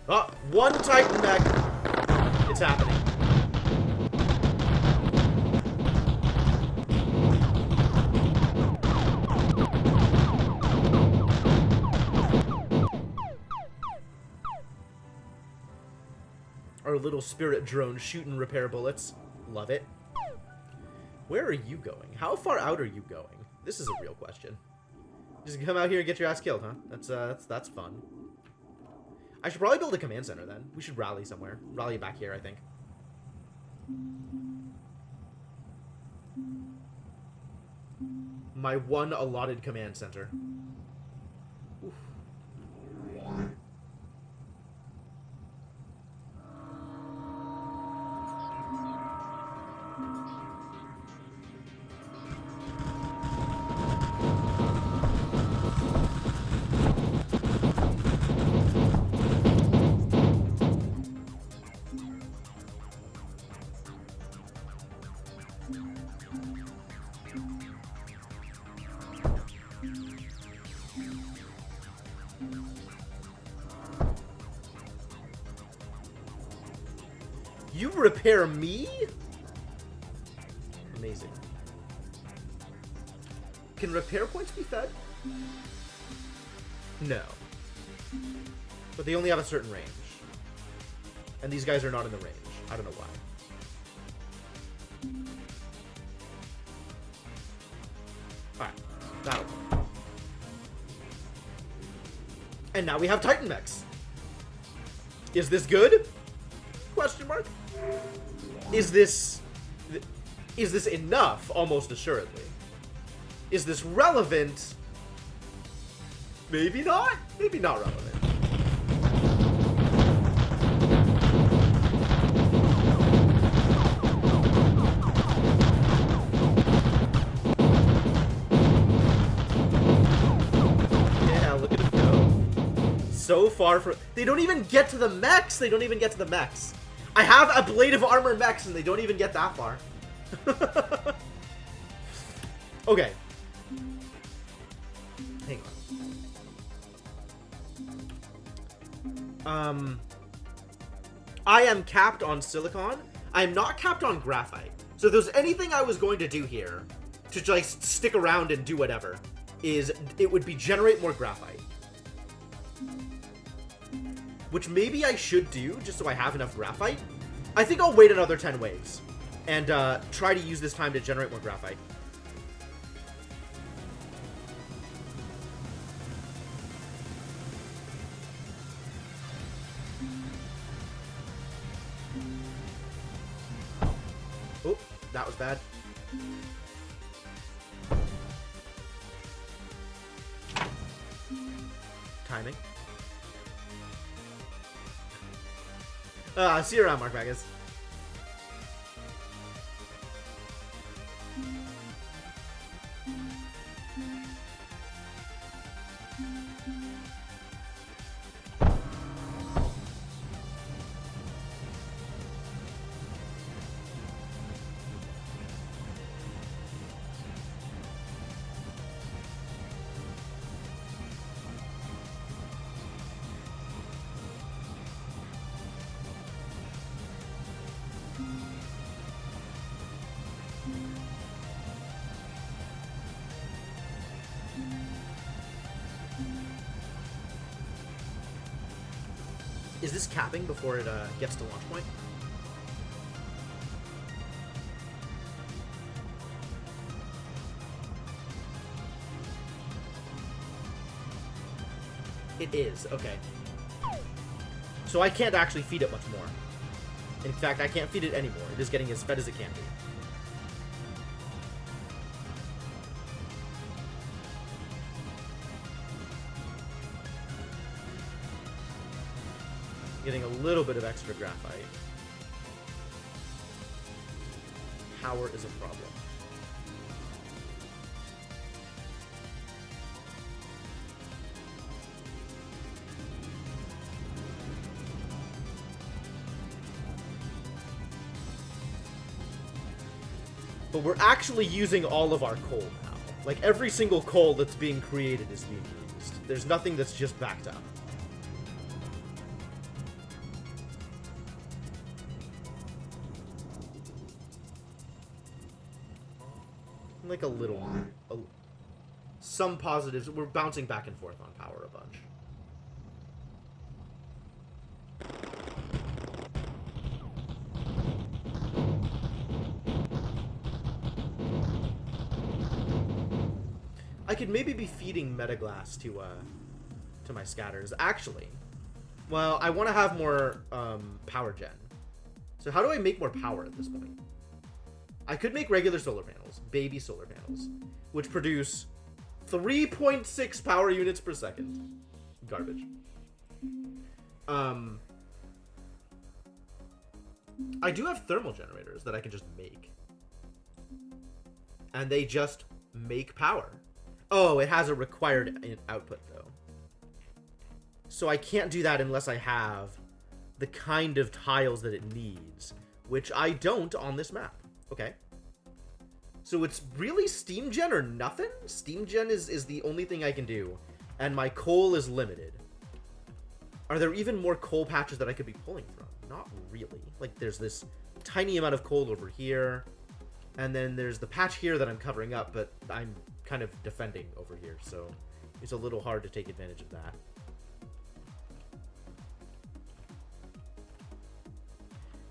Oh, one Titan mech! It's happening. Our little spirit drone shooting repair bullets. Love it. Where are you going? How far out are you going? This is a real question. Just come out here and get your ass killed, huh? That's fun. I should probably build a command center then. We should rally somewhere. Rally back here, I think. My one allotted command center. Oof. You repair me? Amazing. Can repair points be fed? No. But they only have a certain range. And these guys are not in the range. I don't know why. Alright. That'll work. And now we have Titan mechs. Is this good? Question mark? Is this enough? Almost assuredly. Is this relevant? Maybe not. Maybe not relevant. Yeah, look at it go. So far from... They don't even get to the mechs. They don't even get to the mechs. I have a blade of armor mechs and they don't even get that far. Okay. Hang on. I am capped on silicon. I am not capped on graphite. So if there's anything I was going to do here to just stick around and do whatever, is it would be generate more graphite. Which maybe I should do, just so I have enough graphite. I think I'll wait another 10 waves. And try to use this time to generate more graphite. Oh, that was bad. Timing. See you around, Mark Magus. Is this capping before it gets to launch point? It is, okay. So I can't actually feed it much more. In fact, I can't feed it anymore. It is getting as fed as it can be. Getting a little bit of extra graphite. Power is a problem. But we're actually using all of our coal now. Like, every single coal that's being created is being used. There's nothing that's just backed up. Like a little... some positives. We're bouncing back and forth on power a bunch. I could maybe be feeding Metaglass to my scatters. Actually, well, I want to have more power gen. So how do I make more power at this point? I could make regular solar panels, baby solar panels, which produce 3.6 power units per second. Garbage. I do have thermal generators that I can just make. And they just make power. Oh, it has a required output, though. So I can't do that unless I have the kind of tiles that it needs, which I don't on this map. Okay. So it's really steam gen or nothing? Steam gen is the only thing I can do, and my coal is limited. Are there even more coal patches that I could be pulling from? Not really. Like, there's this tiny amount of coal over here, and then there's the patch here that I'm covering up, but I'm kind of defending over here, so it's a little hard to take advantage of that.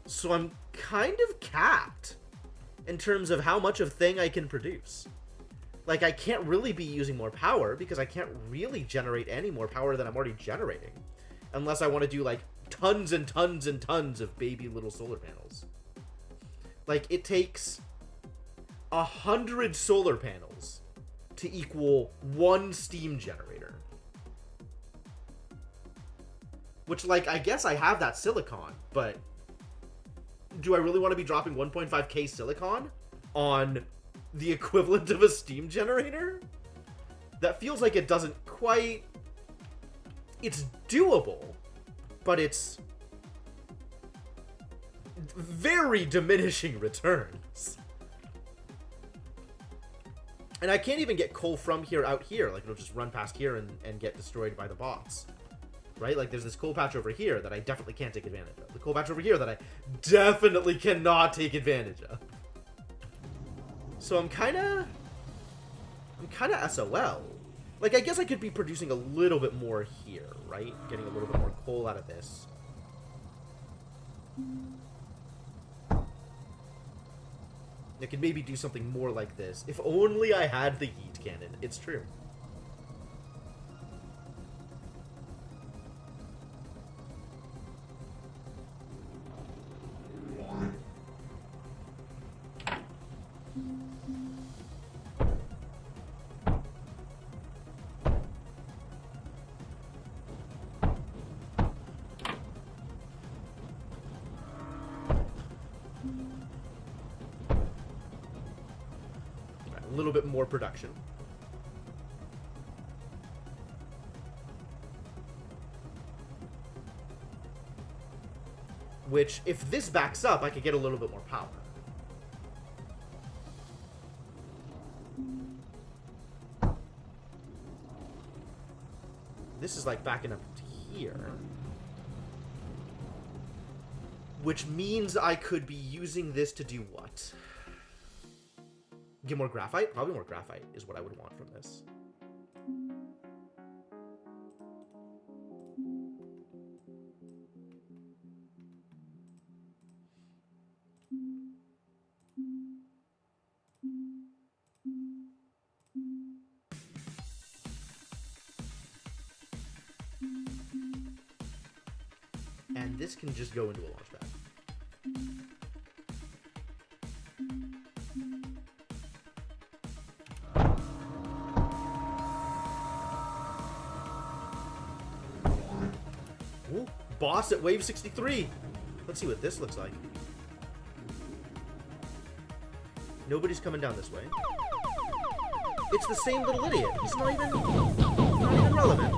So I'm kind of capped in terms of how much of thing I can produce. Like, I can't really be using more power because I can't really generate any more power than I'm already generating. Unless I want to do, like, tons and tons and tons of baby little solar panels. Like, it takes 100 solar panels to equal 1 steam generator. Which, like, I guess I have that silicon, but do I really want to be dropping 1.5k silicon on the equivalent of a steam generator? That feels like it doesn't quite... It's doable, but it's very diminishing returns. And I can't even get coal from here out here. Like, it'll just run past here and get destroyed by the bots. Right? Like, there's this coal patch over here that I definitely can't take advantage of. The coal patch over here that I definitely cannot take advantage of. So I'm kind of SOL. Like, I guess I could be producing a little bit more here, right? Getting a little bit more coal out of this. I could maybe do something more like this. If only I had the heat cannon. It's true. A little bit more production. Which, if this backs up, I could get a little bit more power. This is like backing up to here. Which means I could be using this to do what? Get more graphite? Probably more graphite is what I would want from this. And this can just go into a launch pad. Ooh, boss at wave 63. Let's see what this looks like. Nobody's coming down this way. It's the same little idiot. He's not even relevant.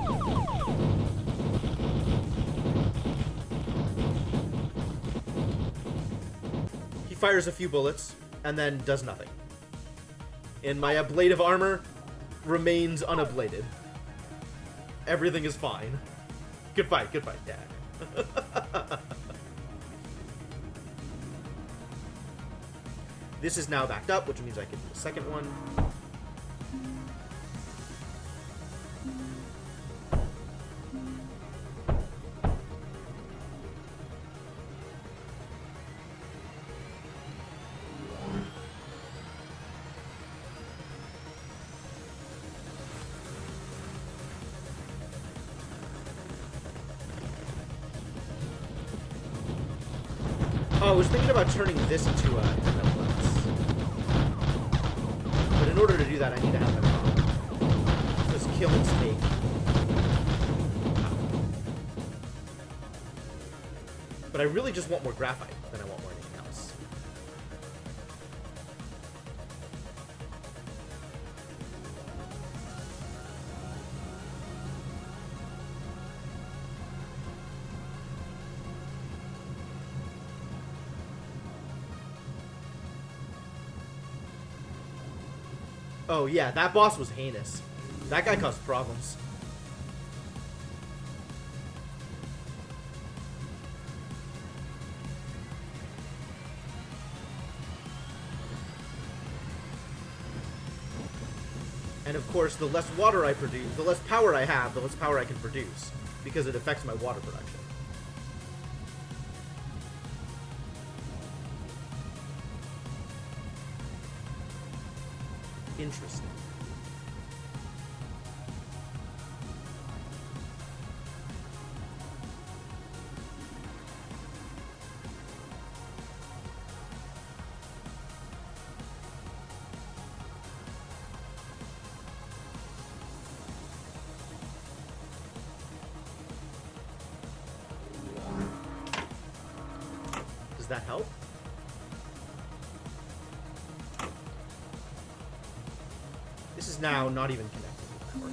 He fires a few bullets and then does nothing. And my ablative armor remains unablated. Everything is fine. Good fight, Dad. This is now backed up, which means I can do the second one. Oh, I was thinking about turning this into a metal lens. But in order to do that, I need to have it. Just kill and take. But I really just want more graphite than I want more anything else. Oh yeah, that boss was heinous. That guy caused problems. And of course, the less water I produce, the less power I have, the less power I can produce, because it affects my water production. Interesting. Does that help? This is now not even connected with power.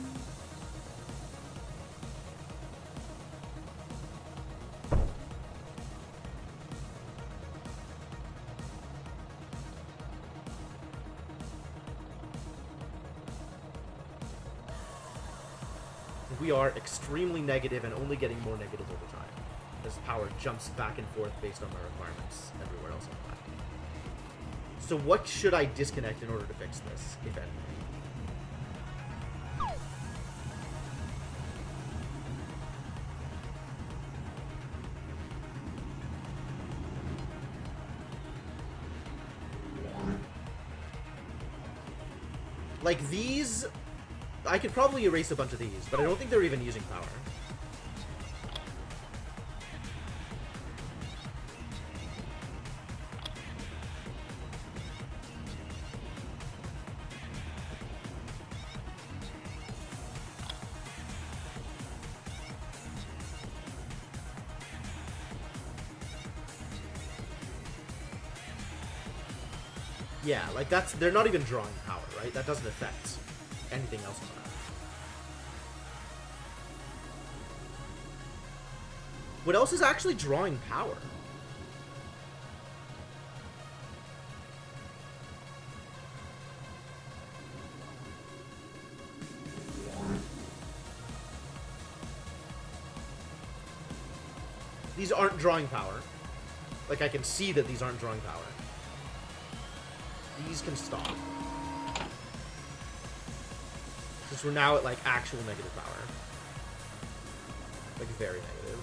We are extremely negative and only getting more negative over time, as power jumps back and forth based on my requirements everywhere else on the map. So what should I disconnect in order to fix this, if anything? Like these, I could probably erase a bunch of these, but I don't think they're even using power. Yeah, like that's, they're not even drawing power, right? That doesn't affect anything else on that. What else is actually drawing power? These aren't drawing power. Like, I can see that these aren't drawing power. These can stop. Since we're now at, like, actual negative power. Like, very negative.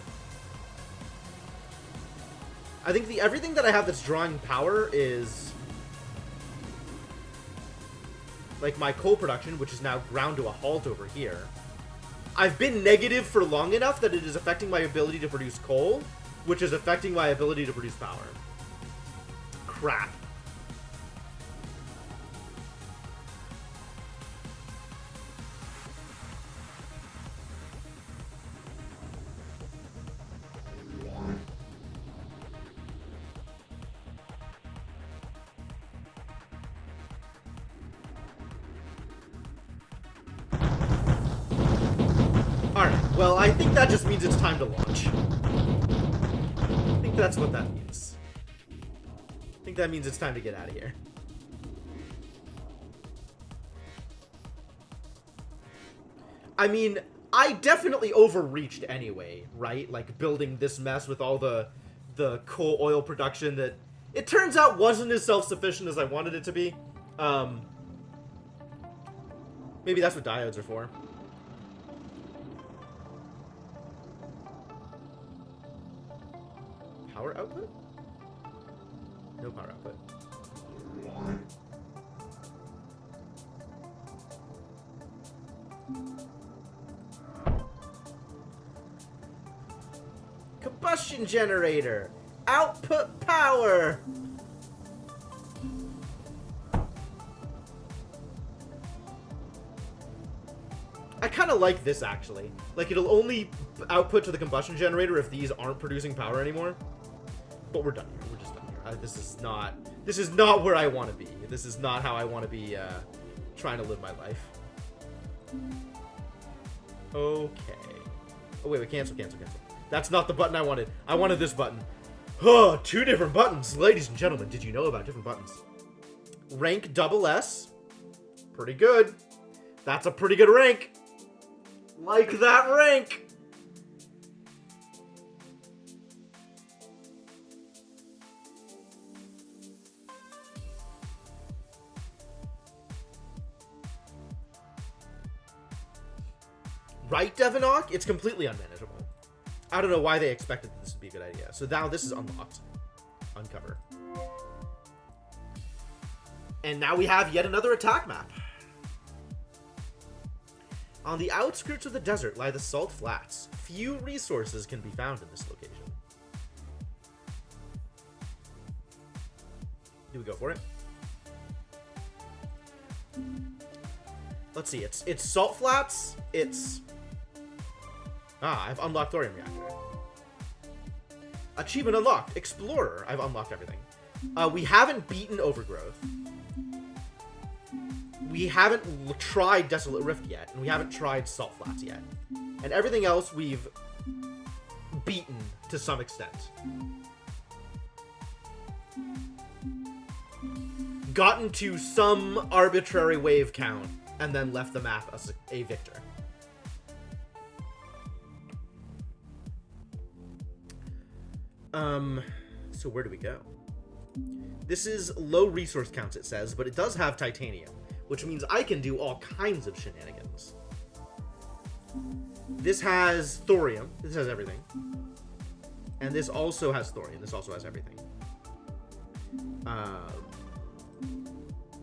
I think everything that I have that's drawing power is... like, my coal production, which is now ground to a halt over here. I've been negative for long enough that it is affecting my ability to produce coal, which is affecting my ability to produce power. Crap. Alright, well, I think that just means it's time to launch. I think that's what that means. I think that means it's time to get out of here. I mean, I definitely overreached anyway, right? Like, building this mess with all the coal oil production that it turns out wasn't as self-sufficient as I wanted it to be. Maybe that's what diodes are for. Power output? No power output. Combustion generator! Output power! I kind of like this, actually. Like, it'll only output to the combustion generator if these aren't producing power anymore. But we're done here. We're just done here. This is not where I want to be. This is not how I want to be trying to live my life. Okay. Oh, wait, cancel. That's not the button I wanted. I wanted this button. Oh, 2 different buttons. Ladies and gentlemen, did you know about different buttons? Rank double S. Pretty good. That's a pretty good rank. Like that rank. Right, Devonok? It's completely unmanageable. I don't know why they expected that this would be a good idea. So now this is unlocked. Uncover. And now we have yet another attack map. On the outskirts of the desert lie the Salt Flats. Few resources can be found in this location. Do we go for it? Let's see. It's Salt Flats. It's... I've unlocked Thorium Reactor. Achievement unlocked. Explorer. I've unlocked everything. We haven't beaten Overgrowth. We haven't tried Desolate Rift yet, and we haven't tried Salt Flats yet. And everything else we've beaten to some extent. Gotten to some arbitrary wave count, and then left the map as a victor. So where do we go? This is low resource counts, it says, but it does have titanium, which means I can do all kinds of shenanigans. This has thorium. This has everything. And this also has thorium. This also has everything. I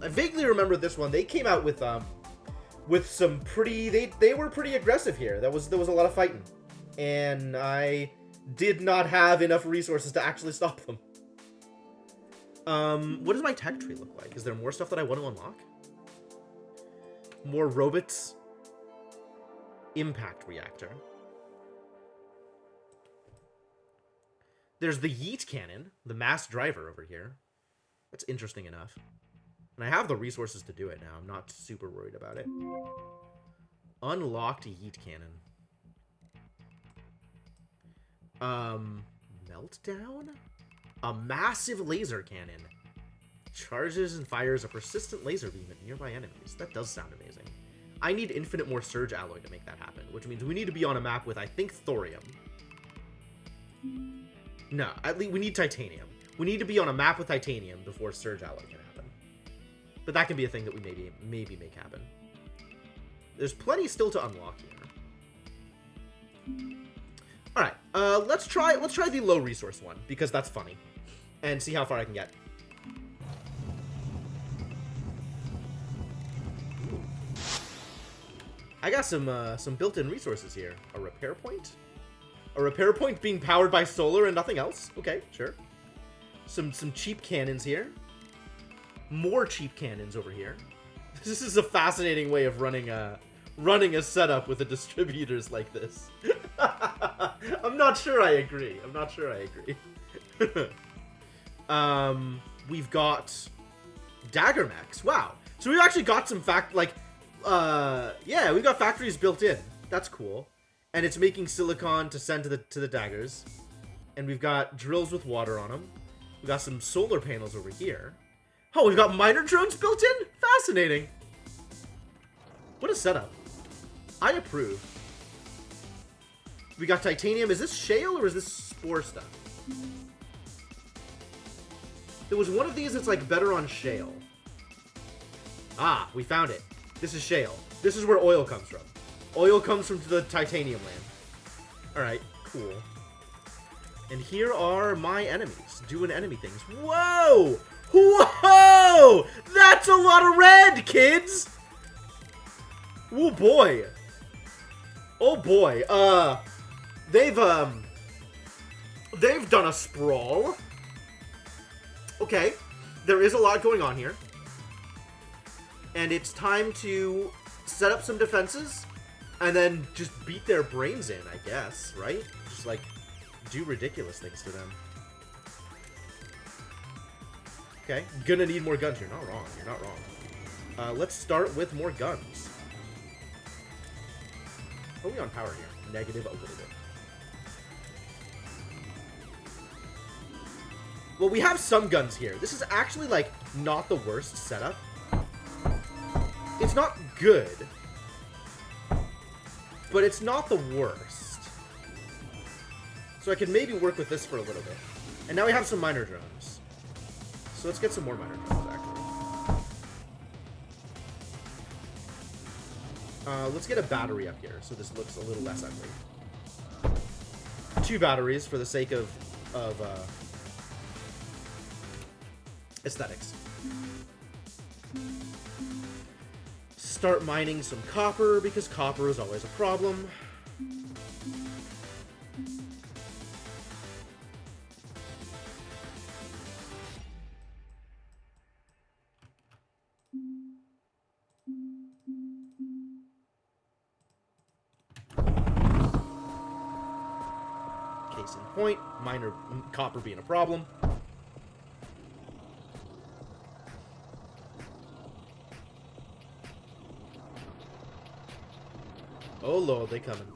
vaguely remember this one. They came out with some pretty... They were pretty aggressive here. There was a lot of fighting. And I did not have enough resources to actually stop them. What does my tech tree look like? Is there more stuff that I want to unlock? More robots. Impact reactor. There's the Yeet cannon, the mass driver over here. That's interesting enough. And I have the resources to do it now. I'm not super worried about it. Unlocked Yeet cannon. Meltdown? A massive laser cannon. Charges and fires a persistent laser beam at nearby enemies. That does sound amazing. I need infinite more surge alloy to make that happen, which means we need to be on a map with, I think, thorium. No, at least we need titanium. We need to be on a map with titanium before surge alloy can happen. But that can be a thing that we maybe make happen. There's plenty still to unlock here. All right, let's try the low resource one because that's funny, and see how far I can get. I got some built-in resources here. A repair point, A repair point being powered by solar and nothing else. Okay, sure. Some cheap cannons here. More cheap cannons over here. This is a fascinating way of running a setup with the distributors like this. I'm not sure I agree. We've got dagger mechs. Wow. So we've actually got some yeah, we've got factories built in. That's cool. And it's making silicon to send to the daggers. And we've got drills with water on them. We've got some solar panels over here. Oh, we've got miner drones built in? Fascinating. What a setup. I approve. We got titanium. Is this shale or is this spore stuff? There was one of these that's like better on shale. Ah, we found it. This is shale. This is where oil comes from. Oil comes from the titanium land. Alright, cool. And here are my enemies doing enemy things. Whoa! Whoa! That's a lot of red, kids! Oh boy. Oh boy. They've done a sprawl. Okay. There is a lot going on here. And it's time to set up some defenses and then just beat their brains in, I guess, right? Just like do ridiculous things to them. Okay, gonna need more guns. You're not wrong. You're not wrong. Let's start with more guns. Are we on power here? Negative a little bit. Well, we have some guns here. This is actually, like, not the worst setup. It's not good. But it's not the worst. So I can maybe work with this for a little bit. And now we have some miner drones. So let's get some more miner drones, actually. Let's get a battery up here, so this looks a little less ugly. 2 batteries for the sake of aesthetics. Start mining some copper, because copper is always a problem. Case in point, minor copper being a problem. Oh lord, they coming.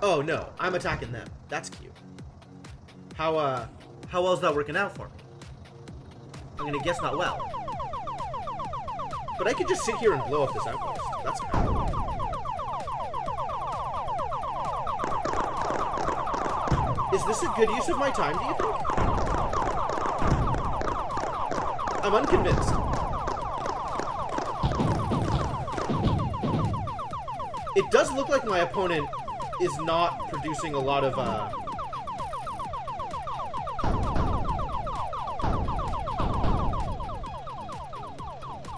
Oh no, I'm attacking them. That's cute. How well is that working out for me? I'm gonna guess not well. But I could just sit here and blow up this outpost. That's fine. Is this a good use of my time, do you think? I'm unconvinced. It does look like my opponent is not producing a lot of,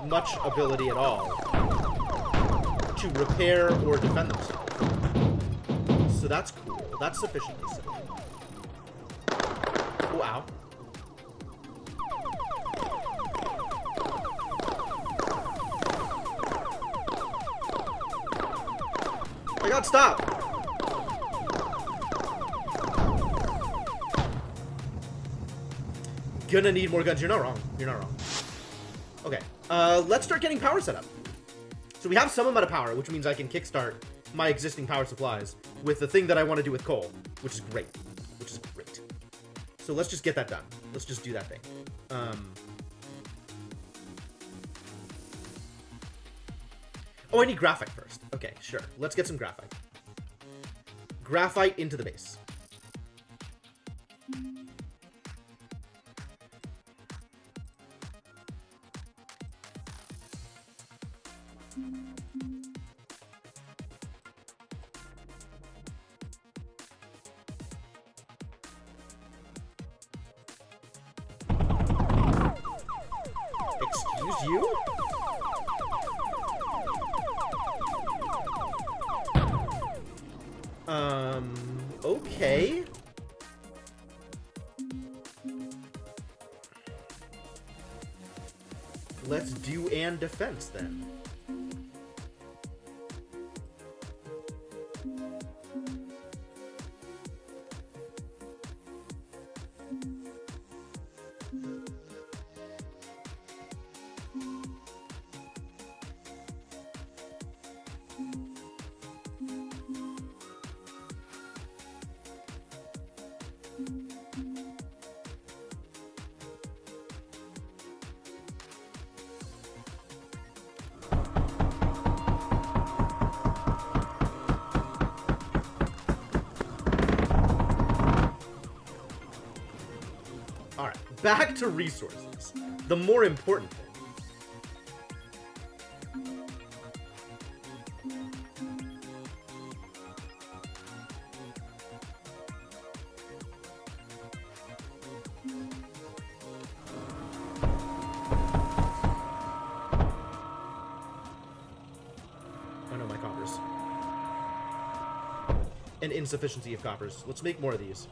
much ability at all to repair or defend themselves. So that's cool. That's sufficiently so. Oh, ow. I got stopped. Gonna need more guns. You're not wrong. You're not wrong. Okay. Let's start getting power set up. So we have some amount of power, which means I can kickstart my existing power supplies with the thing that I want to do with coal, which is great. Which is great. So let's just get that done. Let's just do that thing. Oh, I need graphite first. Okay, sure. Let's get some graphite. Graphite into the base. Excuse you? Okay. Let's do and defense then. Alright, back to resources. The more important thing. Oh no, my coppers. An insufficiency of coppers. Let's make more of these.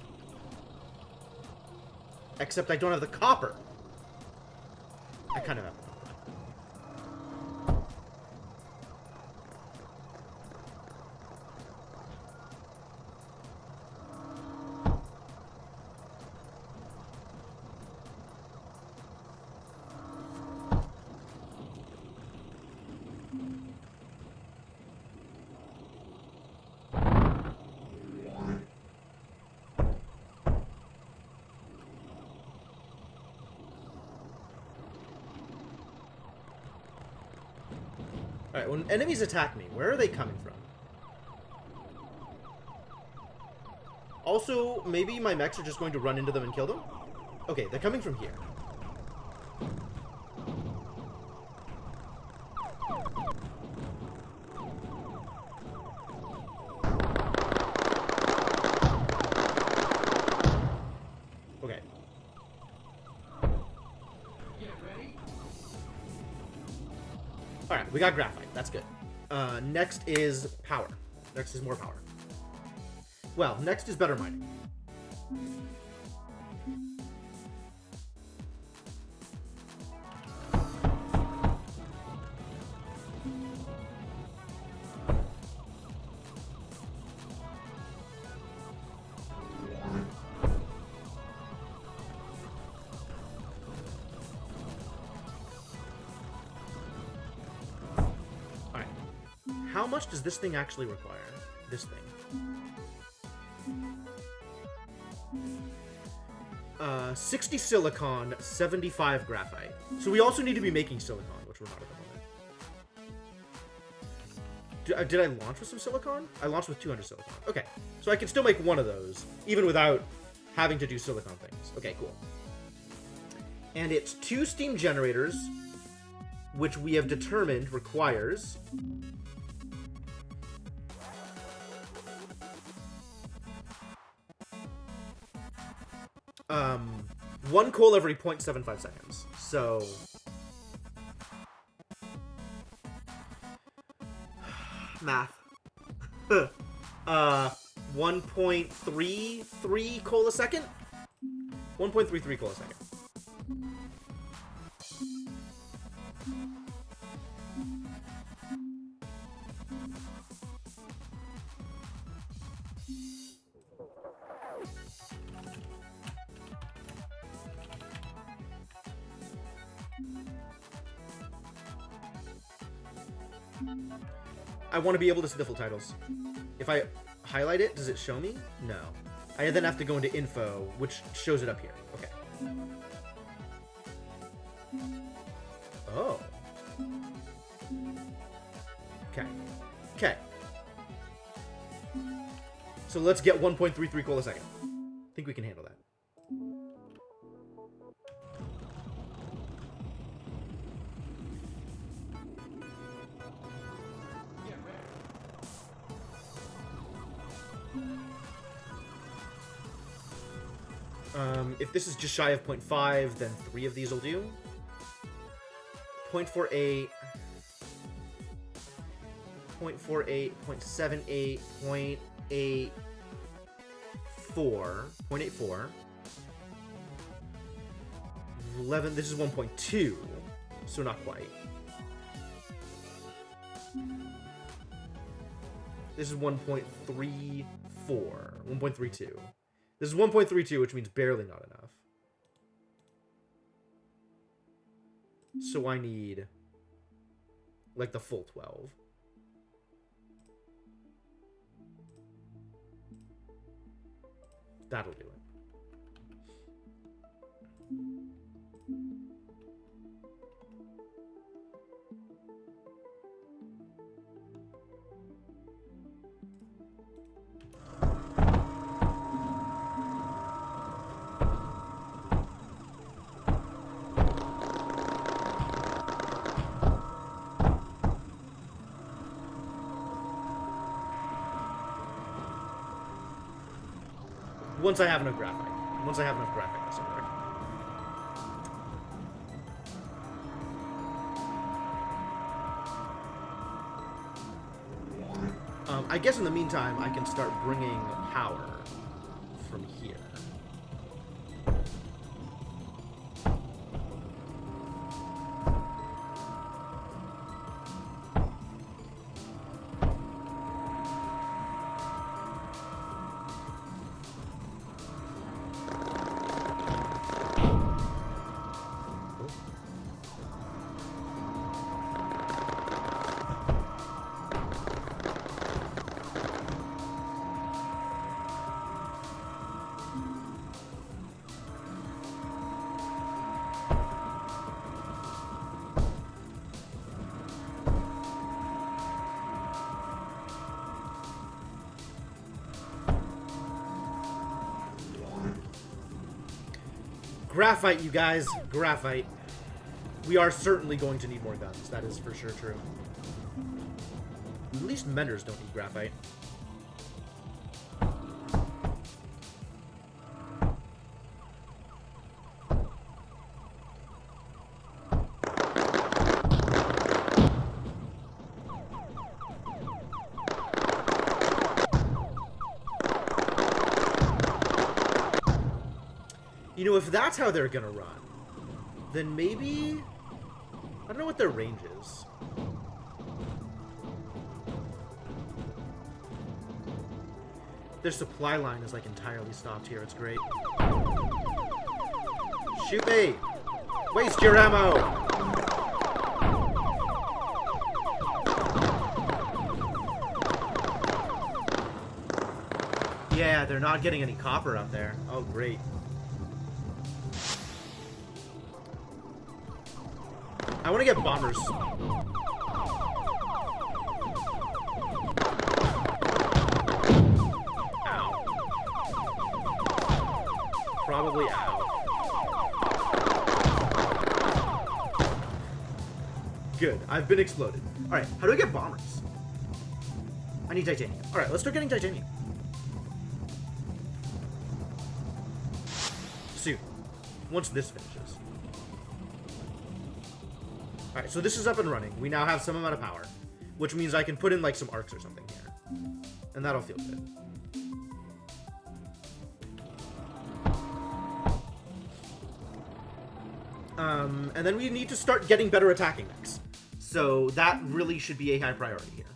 Except I don't have the copper. I kind of have. Alright, when enemies attack me, where are they coming from? Also, maybe my mechs are just going to run into them and kill them? Okay, they're coming from here. Okay. Alright, we got graphite. That's good. Next is power. Next is more power. Well, next is better mining. How much does this thing actually require? This thing. 60 silicon, 75 graphite. So we also need to be making silicon, which we're not at the moment. Did I launch with some silicon? I launched with 200 silicon. Okay, so I can still make one of those, even without having to do silicon things. Okay, cool. And it's 2 steam generators, which we have determined requires... 1 coal every 0.75 seconds. So... Math. 1.33 coal a second? 1.33 coal a second. I want to be able to see the full titles. If I highlight it, does it show me? No. I then have to go into info, which shows it up here. Okay. Oh. Okay. Okay. So let's get 1.33 coal a second. I think we can handle that. If this is just shy of 0.5, then 3 of these will do. 0.48, 0.48, 0.78, 0.84. 11, this is 1.2, so not quite. This is 1.34, 1.32. This is 1.32, which means barely not enough. So I need, like, the full 12. That'll do it. Once I have enough graphite. Once I have enough graphite somewhere. I guess in the meantime, I can start bringing power from here. Graphite, you guys. Graphite. We are certainly going to need more guns. That is for sure true. At least menders don't need graphite. You know, if that's how they're gonna run, then maybe... I don't know what their range is. Their supply line is, like, entirely stopped here. It's great. Shoot me! Waste your ammo! Yeah, they're not getting any copper up there. Oh, great. I want to get bombers. Ow. Probably ow. Good. I've been exploded. Alright, how do I get bombers? I need titanium. Alright, let's start getting titanium. Soon. Once this finishes. Alright, so this is up and running. We now have some amount of power, which means I can put in, like, some arcs or something here. And that'll feel good. And then we need to start getting better attacking mechs. So that really should be a high priority here.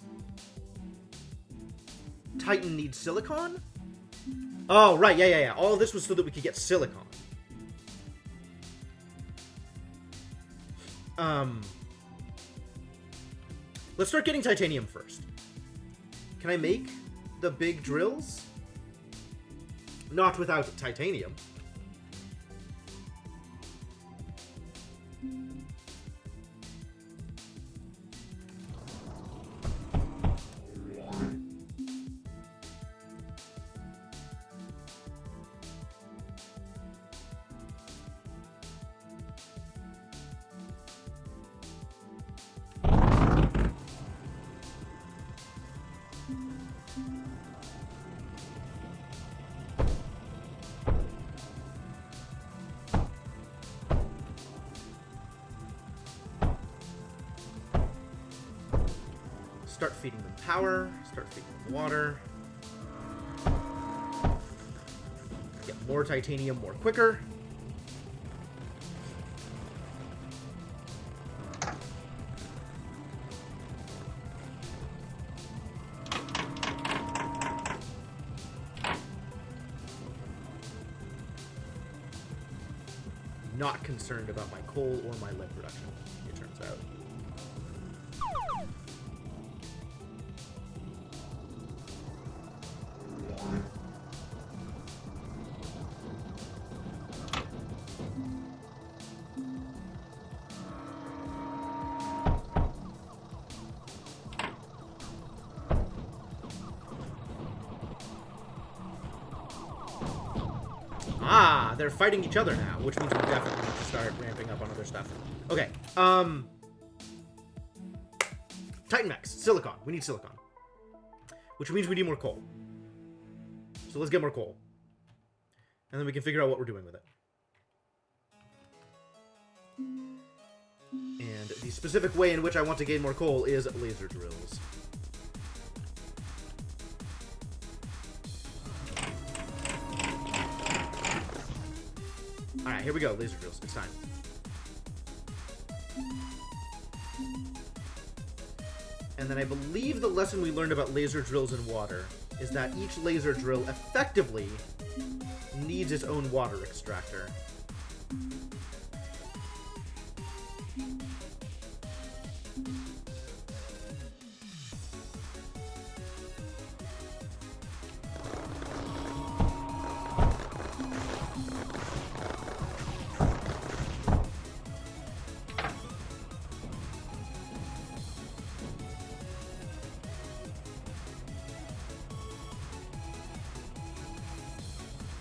Titan needs silicon? Oh, right, yeah. All of this was so that we could get silicon. Let's start getting titanium first. Can I make the big drills? Not without titanium. Start feeding them power, start feeding them water. Get more titanium more quicker. Not concerned about my coal or my lead production, it turns out. Ah, they're fighting each other now, which means we definitely need to start ramping up on other stuff. Okay, Titan Max, silicon. We need silicon. Which means we need more coal. So let's get more coal. And then we can figure out what we're doing with it. And the specific way in which I want to gain more coal is laser drills. Alright, here we go. Laser drills. It's time. And then I believe the lesson we learned about laser drills in water is that each laser drill effectively needs its own water extractor.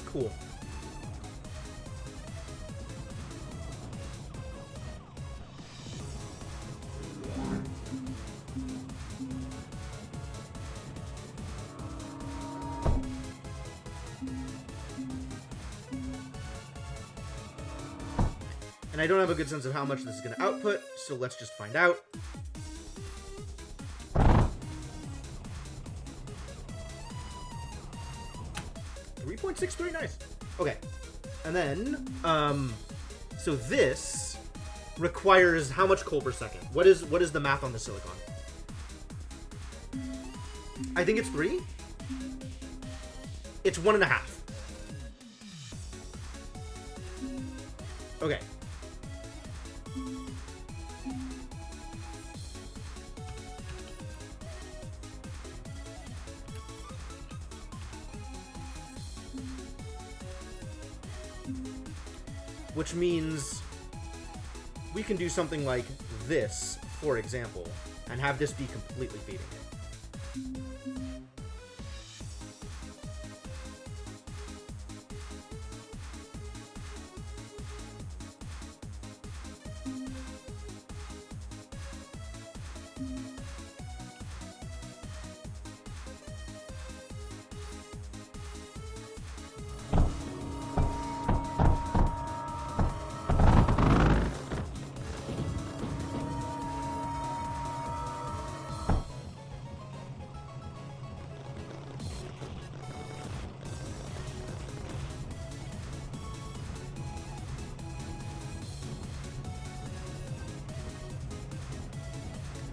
Cool. And I don't have a good sense of how much this is going to output, so let's just find out. .63, nice. Okay, and then so this requires how much coal per second? What is the math on the silicon? I think it's 3. It's 1.5. Okay. Which means we can do something like this, for example, and have this be completely feeding it.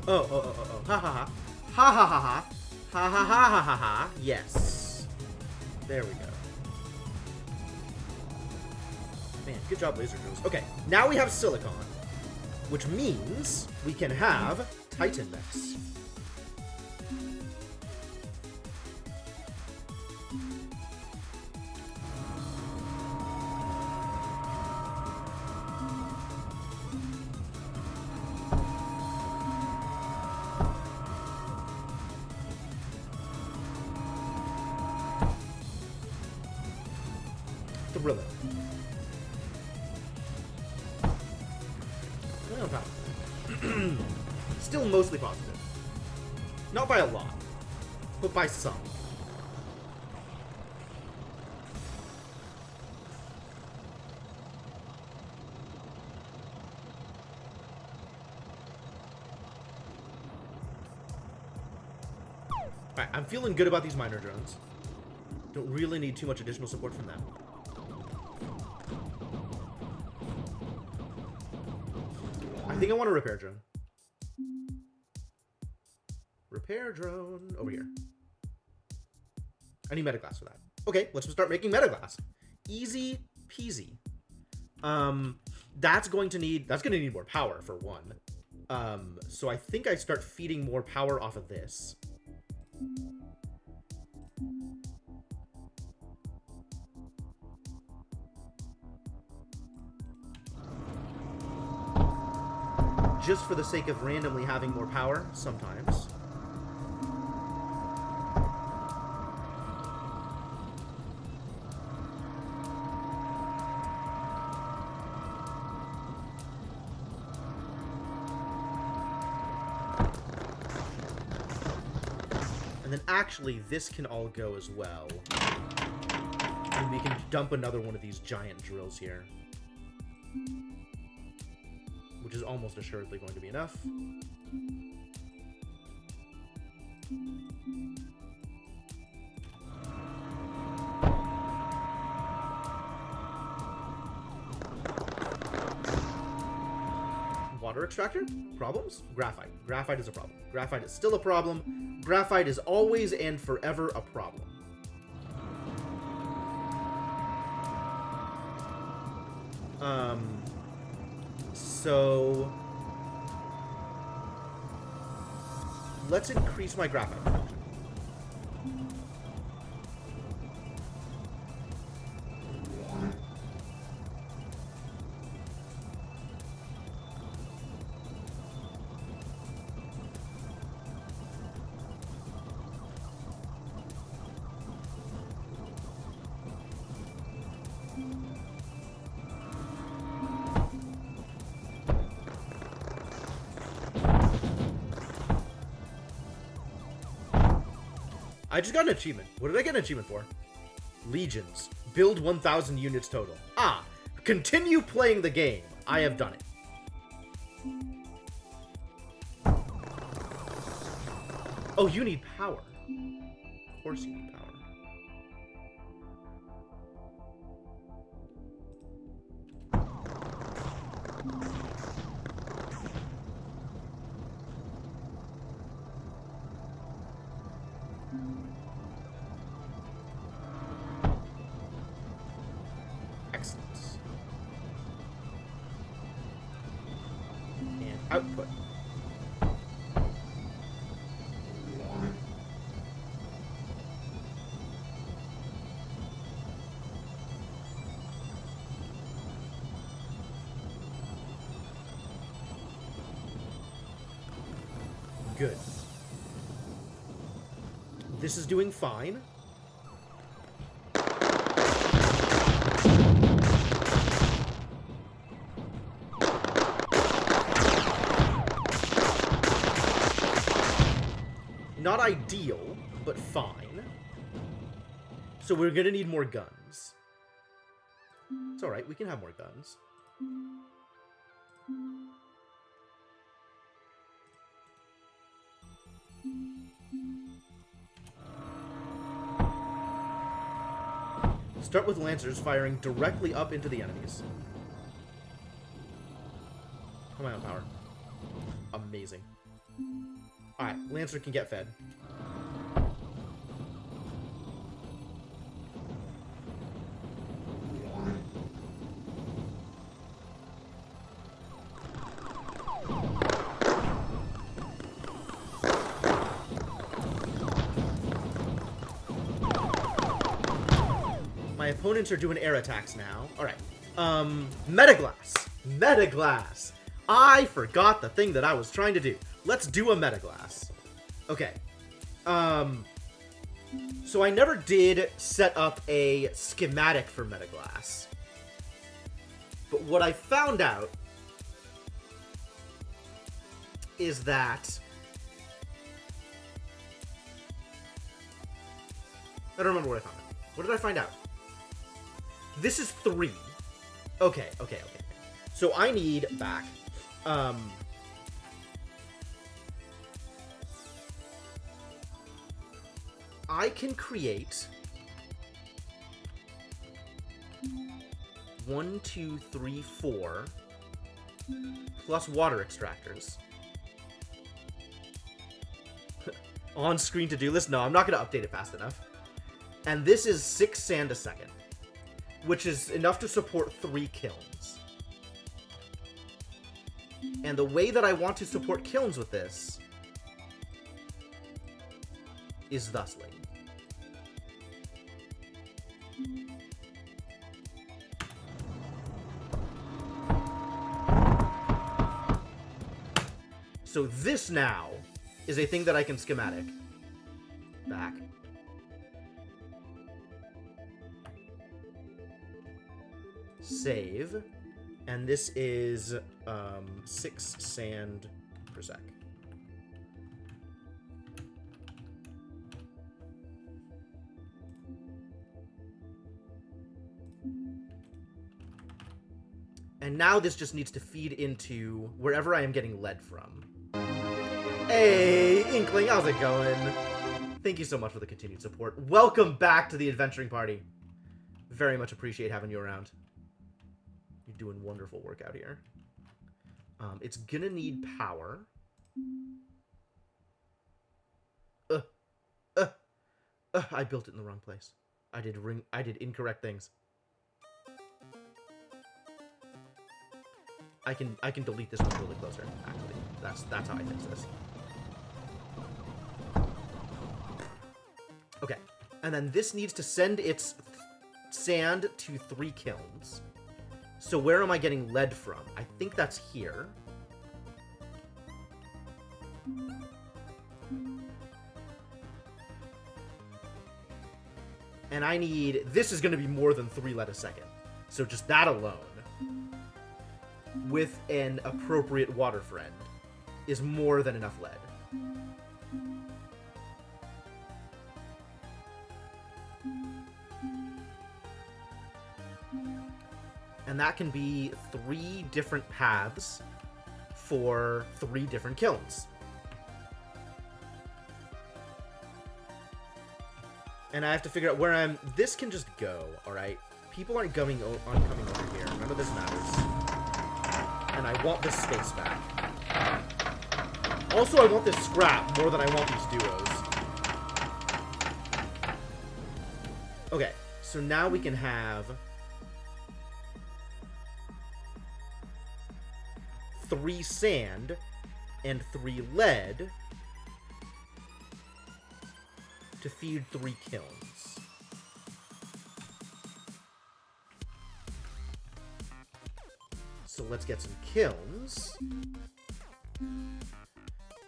Oh, ha ha ha. Ha ha ha ha. Ha ha ha ha ha ha. Yes. There we go. Man, good job, laser drills. Okay, now we have silicon, which means we can have Titan mechs. Thrilling. Still mostly positive. Not by a lot, but by some. Alright, I'm feeling good about these miner drones. Don't really need too much additional support from them. think I want a repair drone. Repair drone over here. I need metaglass for that. Okay, let's start making metaglass. Easy peasy. That's gonna need more power for one. So I think I start feeding more power off of this. Just for the sake of randomly having more power, sometimes. And then actually, this can all go as well. And we can dump another one of these giant drills here. Which is almost assuredly going to be enough. Water extractor? Problems? Graphite. Graphite is a problem. Graphite is still a problem. Graphite is always and forever a problem. So let's increase my graphite production. I just got an achievement. What did I get an achievement for? Legions. Build 1,000 units total. Ah, continue playing the game. I have done it. Oh, you need power. Of course you need power. Excellent. And output. Good. This is doing fine. Not ideal, but fine. So we're gonna need more guns. It's alright, we can have more guns. Start with Lancers firing directly up into the enemies. Come on, power. Amazing. Alright, Lancer can get fed. My opponents are doing air attacks now. Alright. Metaglass. Metaglass. I forgot the thing that I was trying to do. Let's do a metaglass. Okay. So I never did set up a schematic for metaglass. But what I found out is that I don't remember what I found out. What did I find out? This is 3. Okay. So I need back. I can create 1, 2, 3, 4 plus water extractors. On-screen to-do list? No, I'm not going to update it fast enough. And this is 6 sand a second, which is enough to support 3 kilns. And the way that I want to support kilns with this is thusly. So this now is a thing that I can schematic. Back. Save. And this is 6 sand per sec. And now this just needs to feed into wherever I am getting lead from. Hey, Inkling, how's it going? Thank you so much for the continued support. Welcome back to the adventuring party. Very much appreciate having you around. You're doing wonderful work out here. It's gonna need power. I built it in the wrong place. I did incorrect things. I can delete this one really closer, actually. That's how I fix this. Okay. And then this needs to send its sand to 3 kilns. So where am I getting lead from? I think that's here. And I need... This is going to be more than 3 lead a second. So just that alone, with an appropriate water friend, is more than enough lead. And that can be 3 different paths for 3 different kilns. And I have to figure out where I'm... This can just go, alright? People aren't coming over here. None of this matters. And I want this space back. Also, I want this scrap more than I want these duos. Okay, so now we can have 3 sand and 3 lead to feed 3 kilns. So let's get some kilns.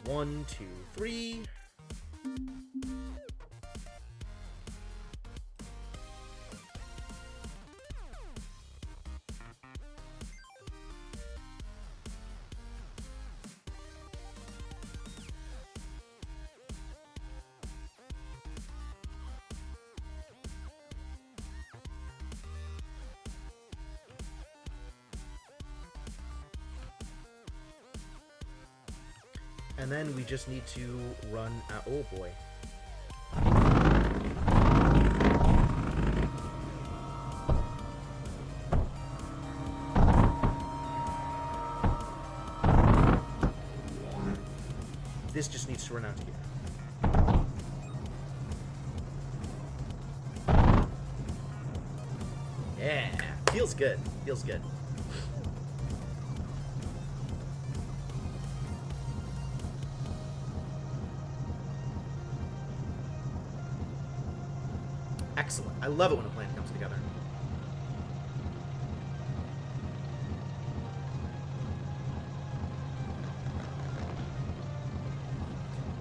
1, 2, 3. And then we just need to run out. Oh boy. This just needs to run out to here. Yeah, feels good. Feels good. Excellent. I love it when a plan comes together.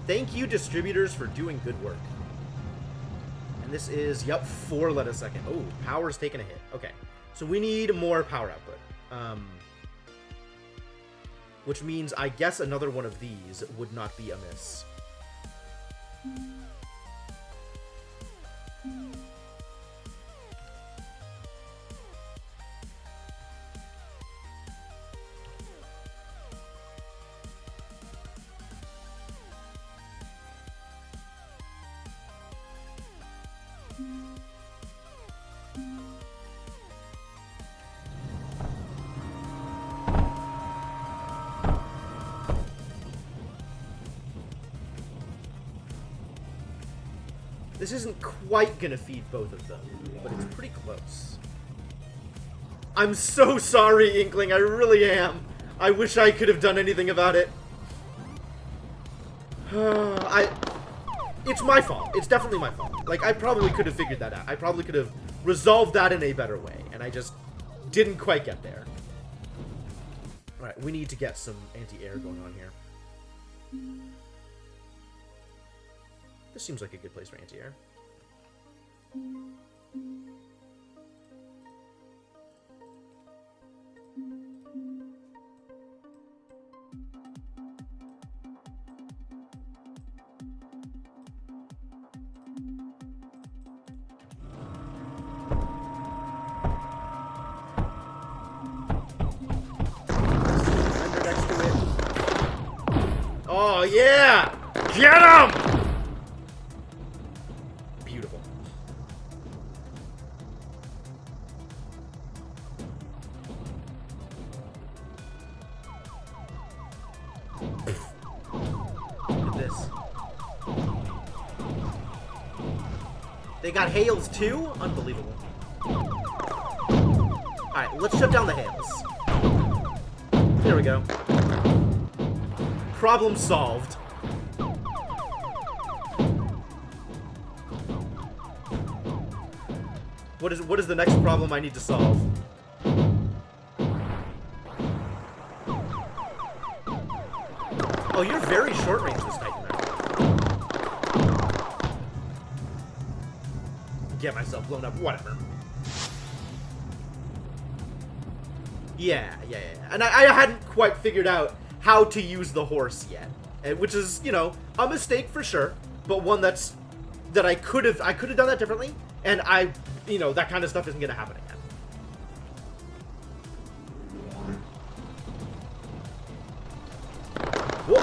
Thank you, distributors, for doing good work. And this is, yep, 4 lead a second. Oh, power's taking a hit. Okay. So we need more power output. Which means I guess another one of these would not be amiss. This isn't quite gonna feed both of them, but it's pretty close. I'm so sorry, Inkling, I really am. I wish I could have done anything about it. It's my fault. It's definitely my fault. Like, I probably could have figured that out. I probably could have resolved that in a better way, and I just didn't quite get there. Alright, we need to get some anti-air going on here. This seems like a good place for anti-air. Oh, yeah! Get him! Beautiful. Look at this. They got hails too? Unbelievable. Alright, let's shut down the hails. There we go. Problem solved. What is the next problem I need to solve? Oh, you're very short range this Titan. Get myself blown up. Whatever. Yeah. And I hadn't quite figured out how to use the horse yet, which is, you know, a mistake for sure, but one that I could have done that differently, and you know, that kind of stuff isn't gonna happen again. Whoa.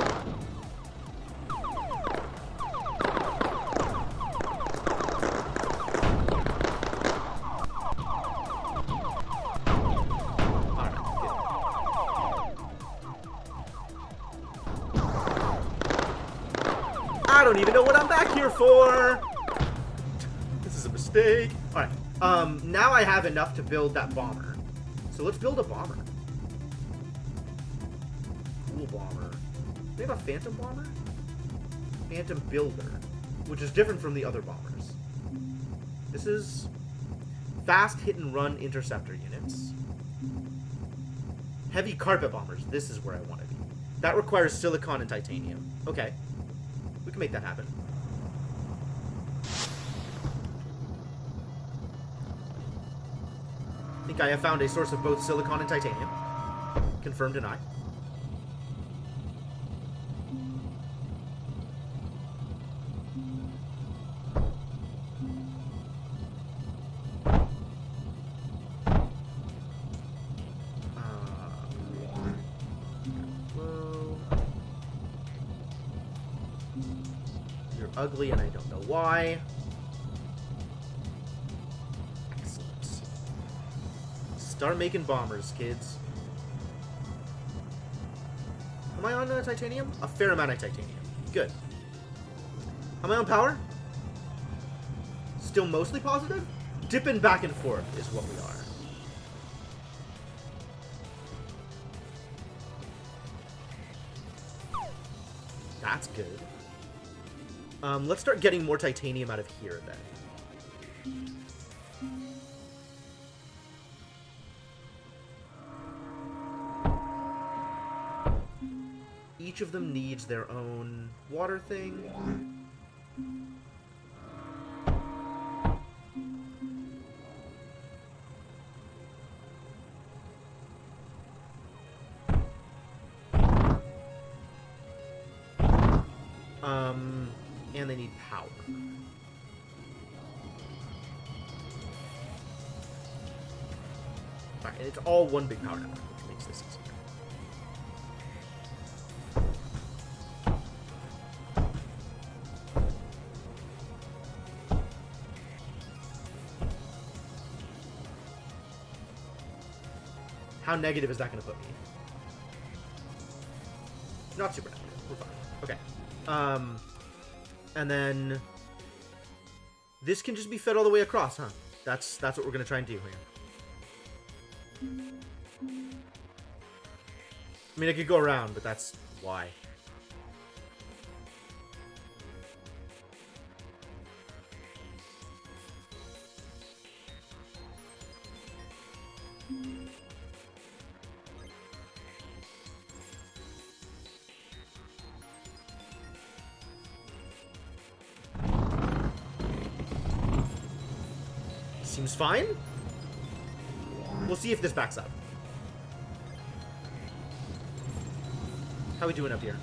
I don't even know what I'm back here for! This is a mistake. Alright, now I have enough to build that bomber. So let's build a bomber. Cool bomber. Do we have a phantom bomber? Phantom builder, which is different from the other bombers. This is fast hit and run interceptor units. Heavy carpet bombers. This is where I want to be. That requires silicon and titanium. Okay. We can make that happen. I think I have found a source of both silicon and titanium. Confirm, deny. Ugly, and I don't know why. Excellent. Start making bombers, kids. Am I on titanium? A fair amount of titanium. Good. Am I on power? Still mostly positive? Dipping back and forth is what we are. That's good. Let's start getting more titanium out of here, then. Each of them needs their own water thing. And they need power. Alright, and it's all one big power network, which makes this easier. How negative is that going to put me? Not super negative. We're fine. Okay. And then This can just be fed all the way across, huh? That's what we're gonna try and do here. I mean, I could go around, but that's why. Seems fine. We'll see if this backs up. How we doing up here?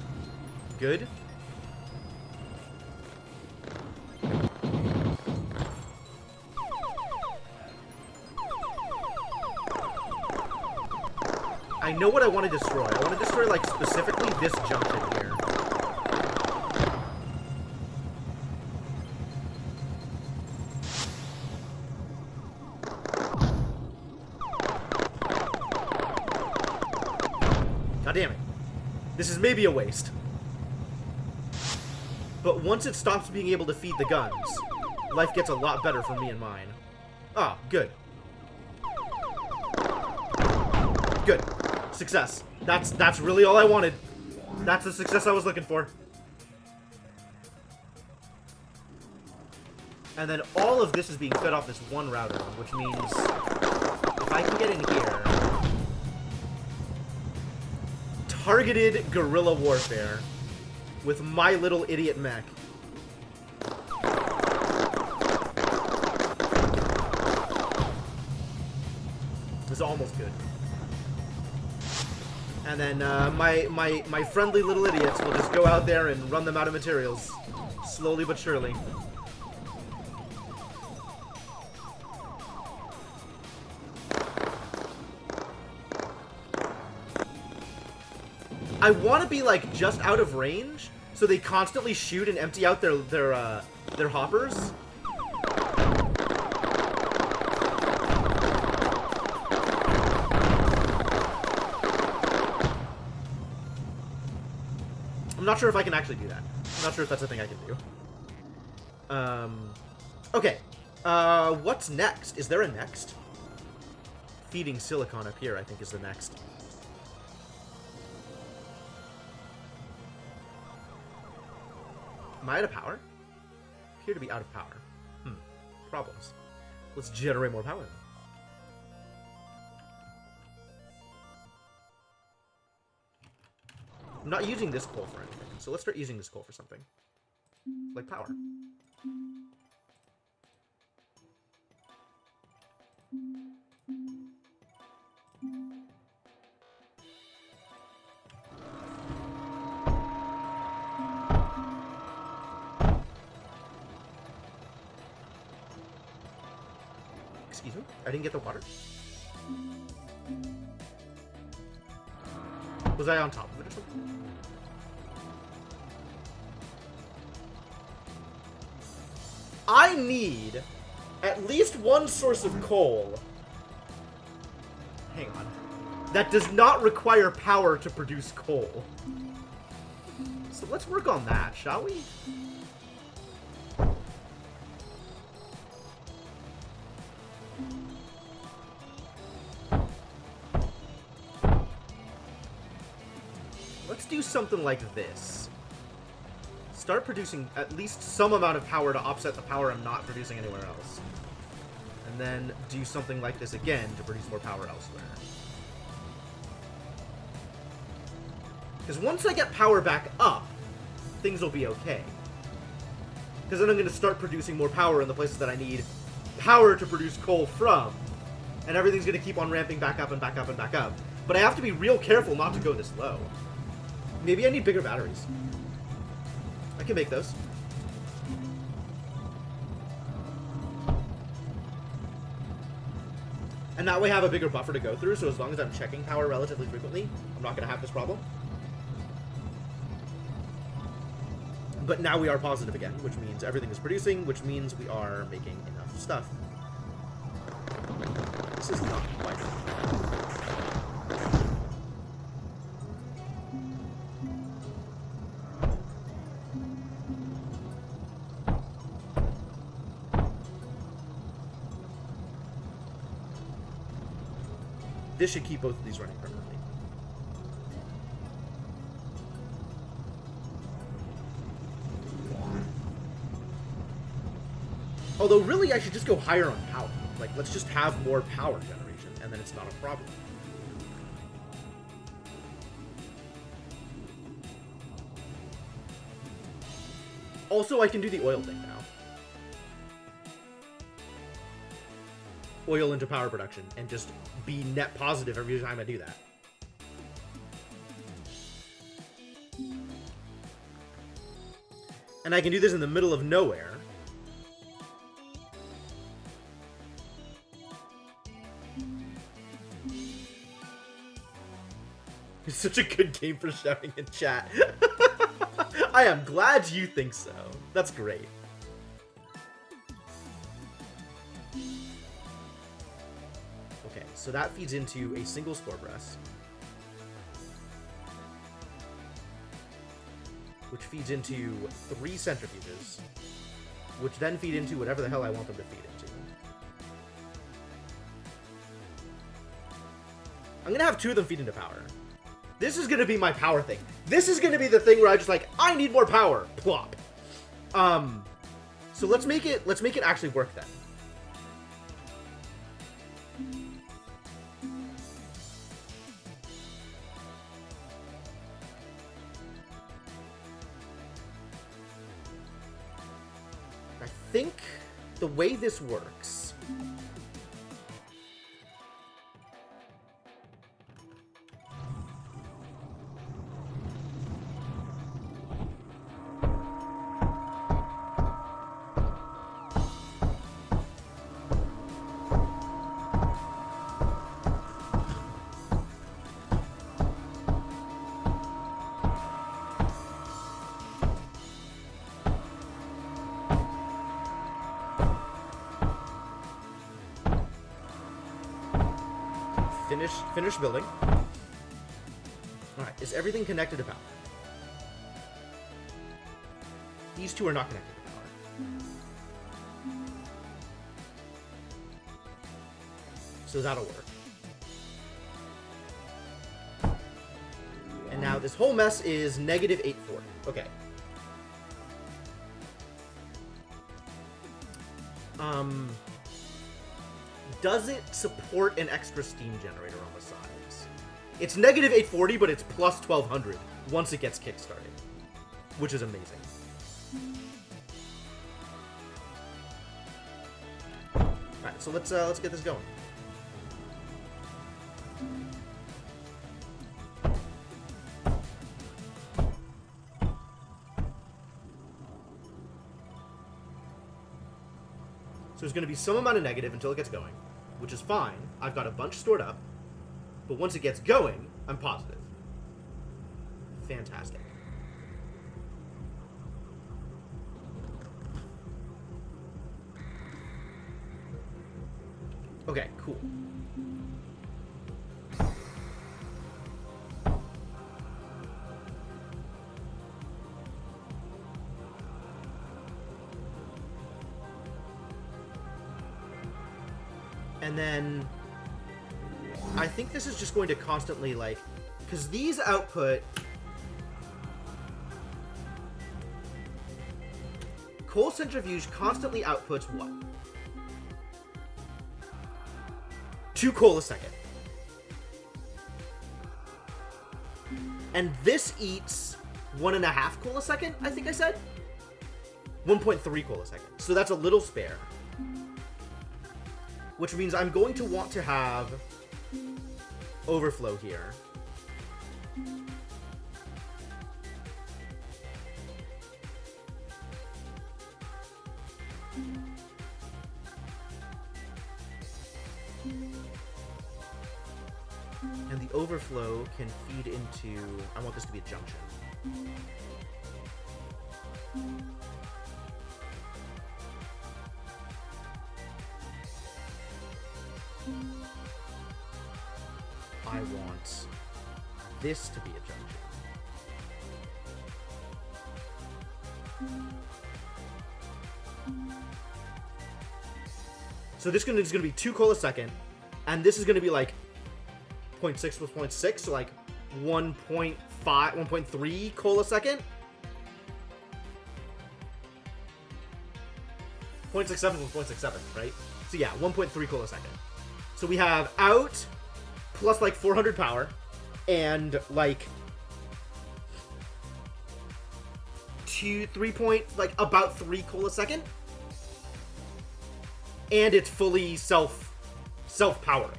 Good? I know what I want to destroy. I want to destroy, like, specifically this junction here. God damn it. This is maybe a waste. But once it stops being able to feed the guns, life gets a lot better for me and mine. Ah, good. Good. Success. That's really all I wanted. That's the success I was looking for. And then all of this is being fed off this one router, which means if I can get in here... Targeted guerrilla warfare with my little idiot mech. This is almost good. And then my friendly little idiots will just go out there and run them out of materials. Slowly but surely. I want to be, like, just out of range, so they constantly shoot and empty out their hoppers. I'm not sure if I can actually do that. I'm not sure if that's a thing I can do. Okay. What's next? Is there a next? Feeding silicon up here, I think, is the next. Am I out of power? Appear to be out of power. Problems. Let's generate more power. I'm not using this coal for anything, so let's start using this coal for something. Like power. Excuse me? I didn't get the water. Was I on top of it or something? I need at least one source of coal. Hang on. That does not require power to produce coal. So let's work on that, shall we? Let's do something like this. Start producing at least some amount of power to offset the power I'm not producing anywhere else. And then do something like this again to produce more power elsewhere. Because once I get power back up, things will be okay. Because then I'm going to start producing more power in the places that I need power to produce coal from. And everything's going to keep on ramping back up and back up and back up. But I have to be real careful not to go this low. Maybe I need bigger batteries. I can make those. And that way I have a bigger buffer to go through, so as long as I'm checking power relatively frequently, I'm not going to have this problem. But now we are positive again, which means everything is producing, which means we are making enough stuff. This is not quite... This should keep both of these running permanently. Although, really, I should just go higher on power. Like, let's just have more power generation, and then it's not a problem. Also, I can do the oil thing now. Oil into power production, and just be net positive every time I do that. And I can do this in the middle of nowhere. It's such a good game for shouting in chat. I am glad you think so. That's great. Okay, so that feeds into a single spore breast, which feeds into 3 centrifuges, which then feed into whatever the hell I want them to feed into. I'm gonna have 2 of them feed into power. This is gonna be my power thing. This is gonna be the thing where I just like, I need more power. Plop. So let's make it actually work then. I think the way this works. Finish building. Alright, is everything connected to power? These 2 are not connected to power. So that'll work. And now this whole mess is negative 840. Okay. Does it support an extra steam generator on the sides? It's negative 840, but it's plus 1200 once it gets kickstarted, which is amazing. Alright, so let's get this going. So there's going to be some amount of negative until it gets going, which is fine. I've got a bunch stored up, but once it gets going, I'm positive. Fantastic. Okay, cool. And then I think this is just going to constantly, like, because these output coal centrifuge constantly outputs what? 2 coal a second. And this eats 1.5 coal a second, I think I said? 1.3 coal a second. So that's a little spare. Which means I'm going to want to have overflow here. And the overflow can feed into... I want this to be a junction. I want this to be a junction. So this is going to be 2 coal a second, and this is going to be like 0.6 plus 0.6, so like 1.5, 1.3 coal a second. 0.67 plus 0.67, right? So yeah, 1.3 coal a second. So we have out plus like 400 power and like 3 like about 3 coal a second. And it's fully self-powering.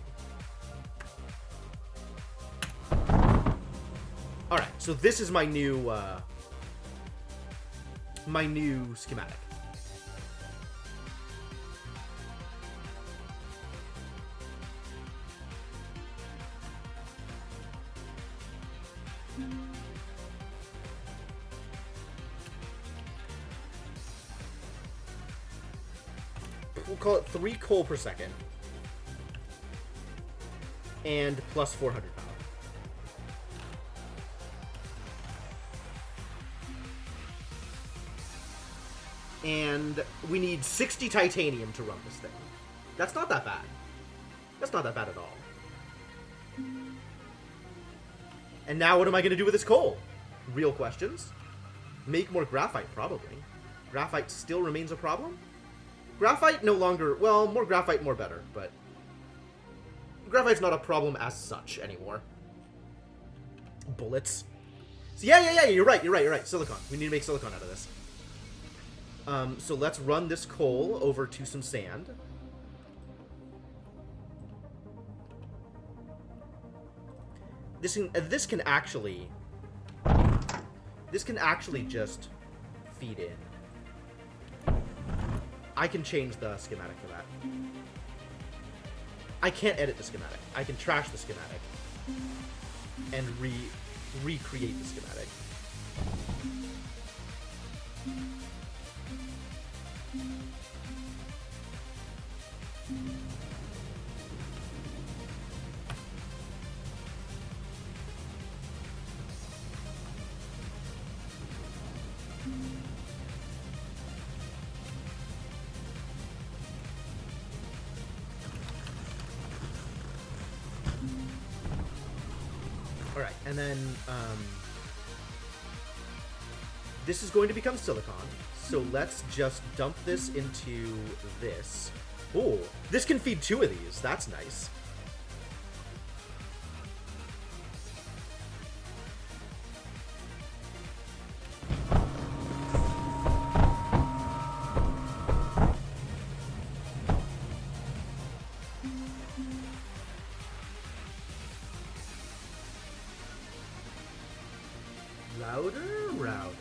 All right, so this is my new schematic. We'll call it 3 coal per second. And plus 400 power. And we need 60 titanium to run this thing. That's not that bad. That's not that bad at all. And now what am I going to do with this coal? Real questions. Make more graphite, probably. Graphite still remains a problem? Graphite no longer... Well, more graphite, more better, but... Graphite's not a problem as such anymore. Bullets. So yeah, you're right. Silicon. We need to make silicon out of this. So let's run this coal over to some sand. This can actually just feed in. I can change the schematic for that. I can't edit the schematic. I can trash the schematic and recreate the schematic. Alright, and then, this is going to become silicon, so let's just dump this into this. Oh, this can feed 2 of these. That's nice. Router.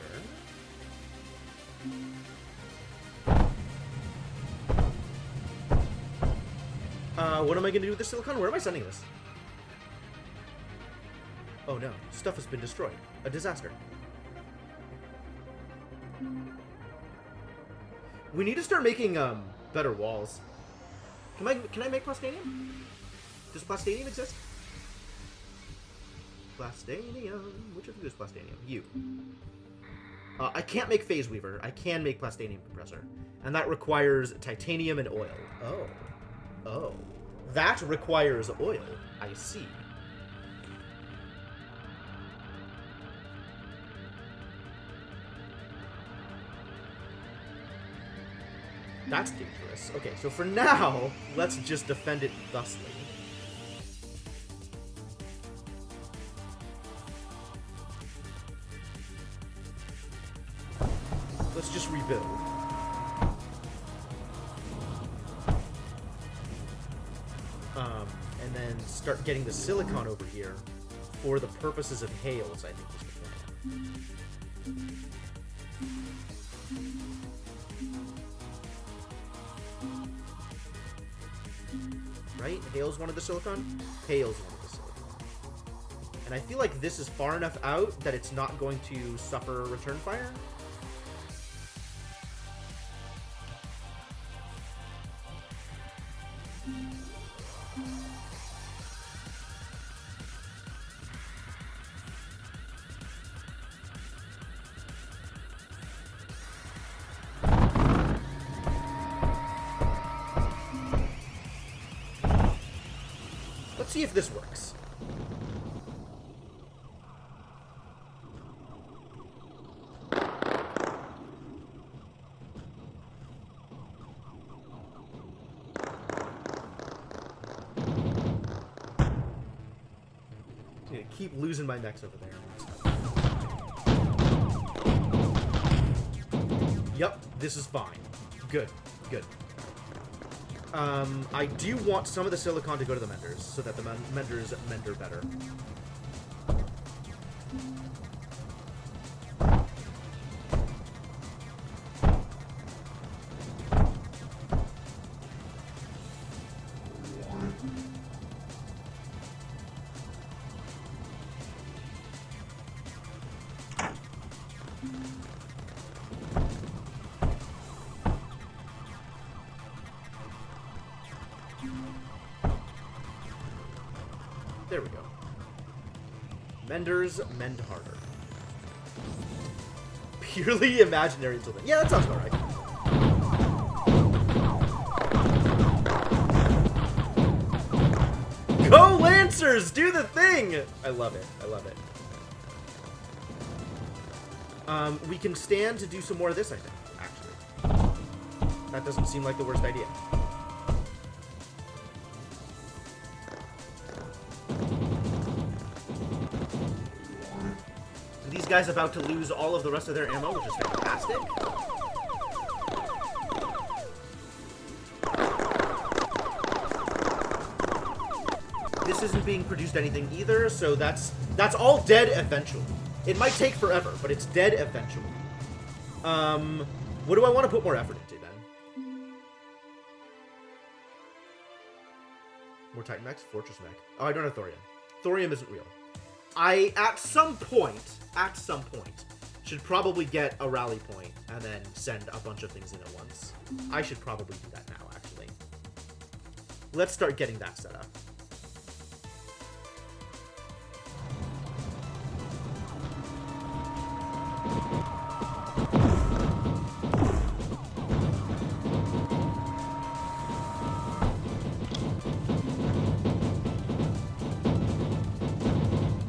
What am I going to do with the silicon? Where am I sending this? Oh no, stuff has been destroyed. A disaster. We need to start making, better walls. Can I make plastanium? Does plastanium exist? Plastanium. Which of you is plastanium? You. I can't make phase weaver. I can make plastanium compressor. And that requires titanium and oil. Oh. That requires oil. I see. That's dangerous. Okay, so for now, let's just defend it thusly. Let's just rebuild. And then start getting the silicon over here for the purposes of hails, I think was the plan. Right? Hales wanted the silicon? Hales wanted the silicon. And I feel like this is far enough out that it's not going to suffer return fire. Let's see if this works. Yeah, keep losing my mechs over there. Yep, this is fine. Good, good. I do want some of the silicon to go to the menders, so that the menders mender better. There we go. Menders mend harder. Purely imaginary until then. Yeah, that sounds about right. Go Lancers! Do the thing! I love it. I love it. We can stand to do some more of this, I think, actually. That doesn't seem like the worst idea. These guys about to lose all of the rest of their ammo, which is fantastic. This isn't being produced anything either, so that's all dead eventually. It might take forever, but it's dead eventually. What do I want to put more effort into then? More Titan mechs? Fortress mech. Oh, I don't have thorium. Thorium isn't real. I, at some point, should probably get a rally point and then send a bunch of things in at once. I should probably do that now, actually. Let's start getting that set up.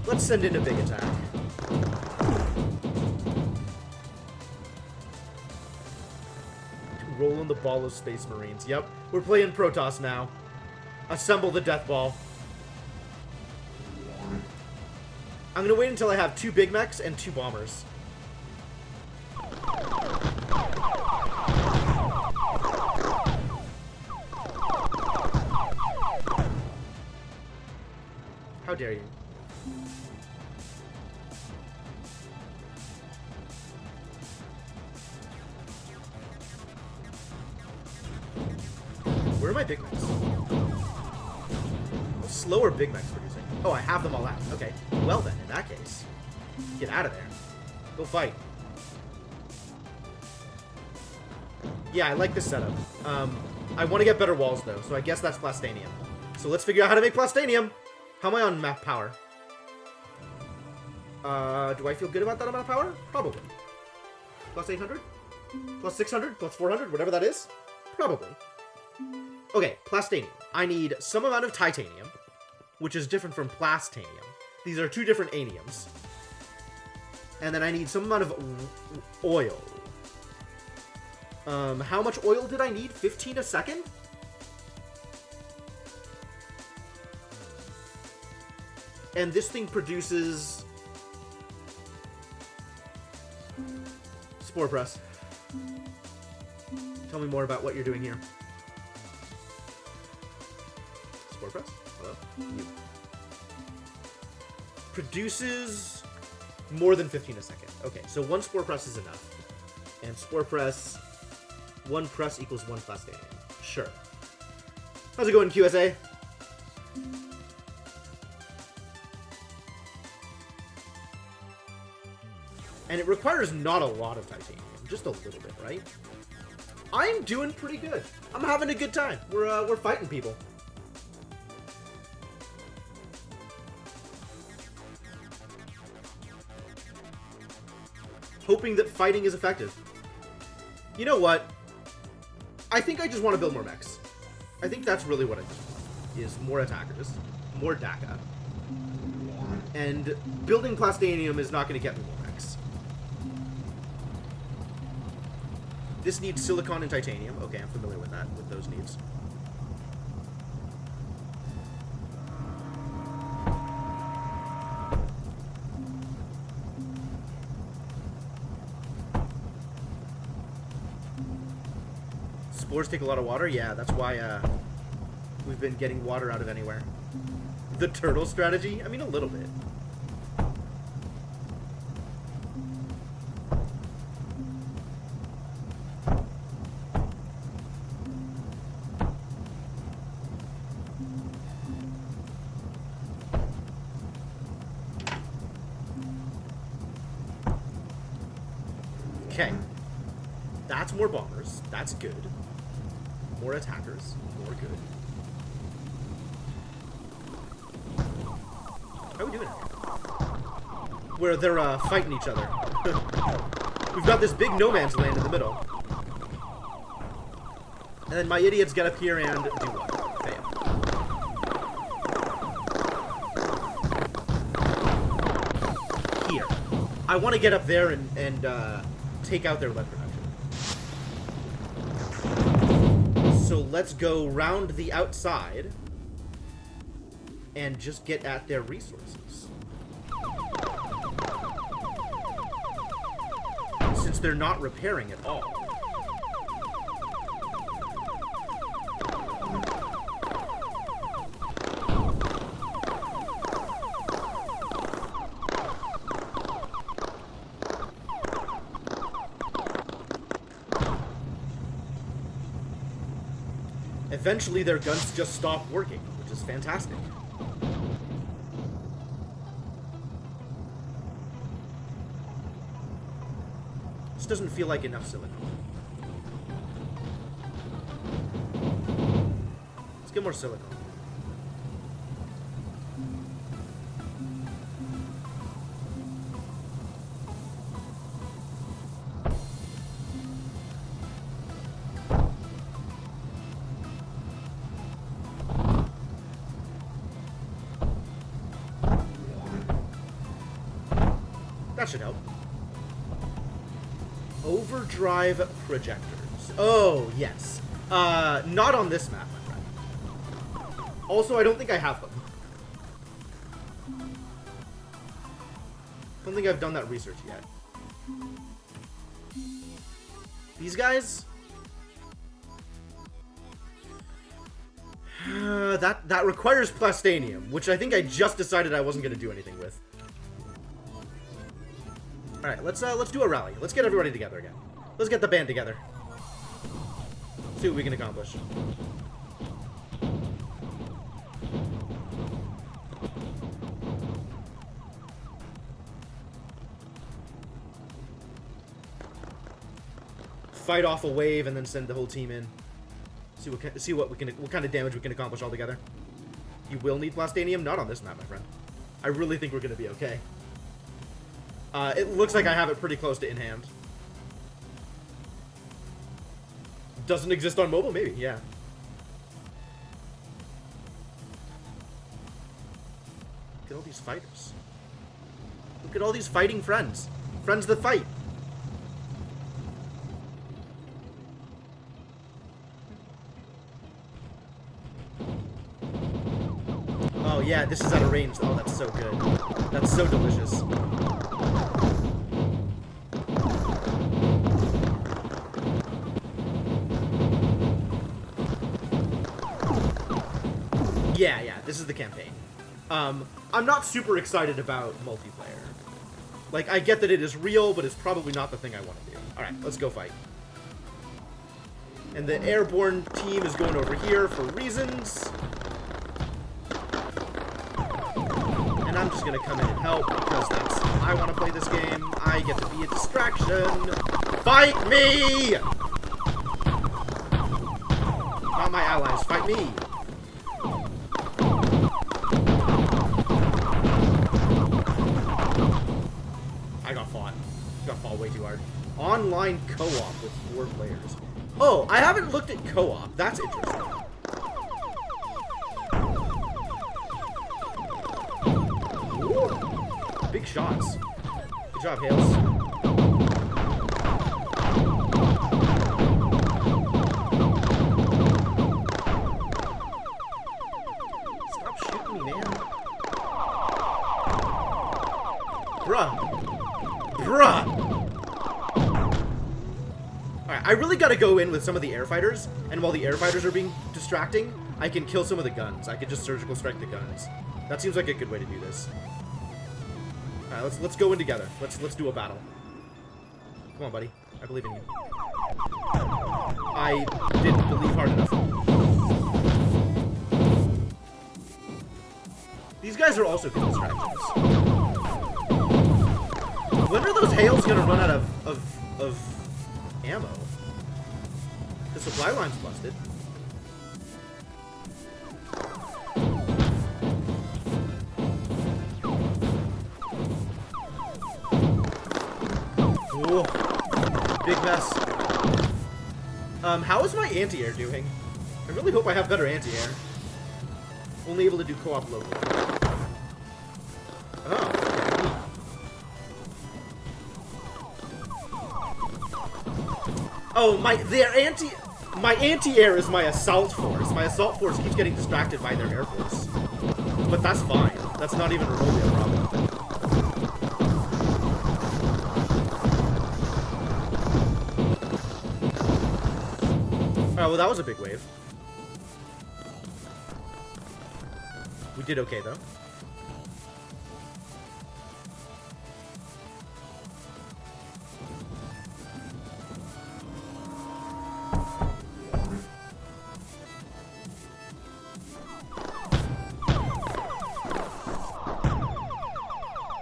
Let's send in a big attack. Rolling the ball of Space Marines. Yep, we're playing Protoss now. Assemble the Death Ball. I'm gonna wait until I have 2 big mechs and 2 bombers. How dare you? Where are my big mechs? Slower big mechs producing. Oh, I have them all out. Okay. Well then, in that case, get out of there. Go fight. Yeah, I like this setup. I want to get better walls though, so I guess that's plastanium. So let's figure out how to make plastanium. How am I on map power? Do I feel good about that amount of power? Probably. Plus 800? Plus 600? Plus 400? Whatever that is? Probably. Okay, plastanium. I need some amount of titanium, which is different from plastanium. These are 2 different aniums. And then I need some amount of oil. How much oil did I need? 15 a second? And this thing produces... Spore Press. Tell me more about what you're doing here. Spore Press? Hello? You. Produces more than 15 a second. Okay, so 1 Spore Press is enough. And Spore Press, 1 press equals 1 plastanium. Sure. How's it going, QSA? And it requires not a lot of titanium, just a little bit, right? I'm doing pretty good. I'm having a good time. We're fighting people. Hoping that fighting is effective. You know what? I think I just want to build more mechs. I think that's really what I just want. Is more attackers, more DACA, And building Plastanium is not going to get me more X. This needs silicon and titanium. Okay, I'm familiar with that, with those needs. Spores take a lot of water? Yeah, that's why we've been getting water out of anywhere. The turtle strategy? I mean, a little bit. Okay. That's more bombers. That's good. More attackers. More good. How are we doing here? Where they're fighting each other. We've got this big no man's land in the middle. And then my idiots get up here and do what? Fail. Here. I want to get up there and take out their lead production. So let's go round the outside and just get at their resources. Since they're not repairing at all. Eventually their guns just stop working, which is fantastic. This doesn't feel like enough silicon. Let's get more silicon. That should help. Overdrive projectors. Oh, yes. Not on this map, my friend. Also, I don't think I have them. Don't think I've done that research yet. These guys? That requires plastanium, which I think I just decided I wasn't going to do anything with. All right, let's do a rally. Let's get everybody together again. Let's get the band together. See what we can accomplish. Fight off a wave and then send the whole team in. See what kind of damage we can accomplish all together. You will need plastanium, not on this map, my friend. I really think we're gonna be okay. It looks like I have it pretty close to in hand. Doesn't exist on mobile? Maybe, yeah. Look at all these fighters. Look at all these fighting friends. Friends that fight. Oh yeah, this is out of range. Oh, that's so good. That's so delicious. Yeah, this is the campaign. I'm not super excited about multiplayer. Like, I get that it is real, but it's probably not the thing I want to do. Alright, let's go fight. And the airborne team is going over here for reasons. And I'm just gonna come in and help, because that's how I want to play this game. I get to be a distraction. Fight me! Not my allies, fight me! I got fought. Got fought way too hard. Online co-op with 4 players. Oh, I haven't looked at co-op. That's interesting. Ooh. shots. Good job, Hales. Stop shooting me, man. Bruh. Bruh! Alright, I really gotta go in with some of the air fighters, and while the air fighters are being distracting, I can kill some of the guns. I could just surgical strike the guns. That seems like a good way to do this. Alright, let's go in together. Let's do a battle. Come on, buddy. I believe in you. I didn't believe hard enough. These guys are also good distractions. When are those Hales gonna run out of ammo? The supply line's busted. Whoa. Big mess. How is my anti-air doing? I really hope I have better anti-air. Only able to do co-op locally. Oh, okay. Oh, my anti-air is my assault force. My assault force keeps getting distracted by their air force. But that's fine. That's not even remotely a problem. Oh, well, that was a big wave. We did okay, though.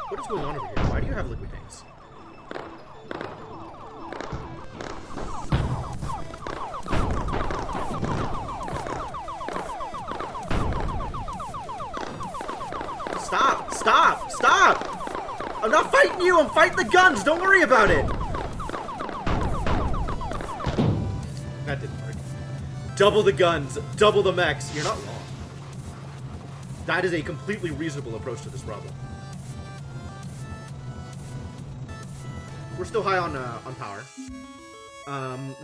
What is going on over here? Why do you have liquid tanks? Stop! Stop! Stop! I'm not fighting you! I'm fighting the guns! Don't worry about it! That didn't work. Double the guns, double the mechs. You're not wrong. That is a completely reasonable approach to this problem. We're still high on power.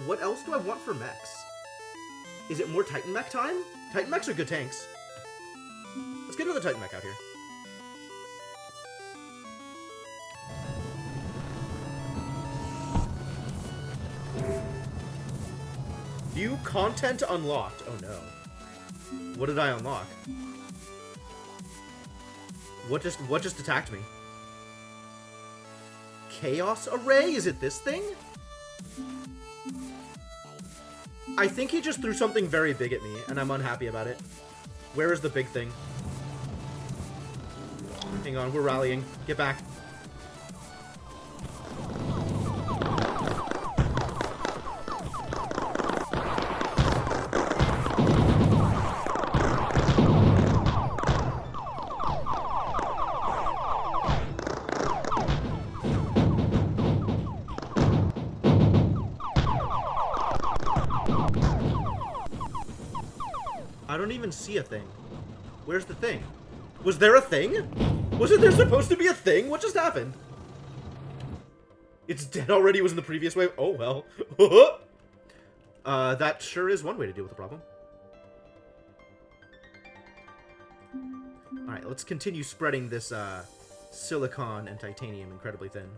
What else do I want for mechs? Is it more Titan mech time? Titan mechs are good tanks. Let's get another Titan mech out here. View content unlocked. Oh no. What did I unlock? What just attacked me? Chaos array? Is it this thing? I think he just threw something very big at me, and I'm unhappy about it. Where is the big thing? Hang on, we're rallying. Get back. I don't even see a thing. Where's the thing? Was there a thing? Wasn't there supposed to be a thing? What just happened? It's dead already. It was in the previous wave. Oh, well. That sure is one way to deal with the problem. Alright, let's continue spreading this silicon and titanium incredibly thin.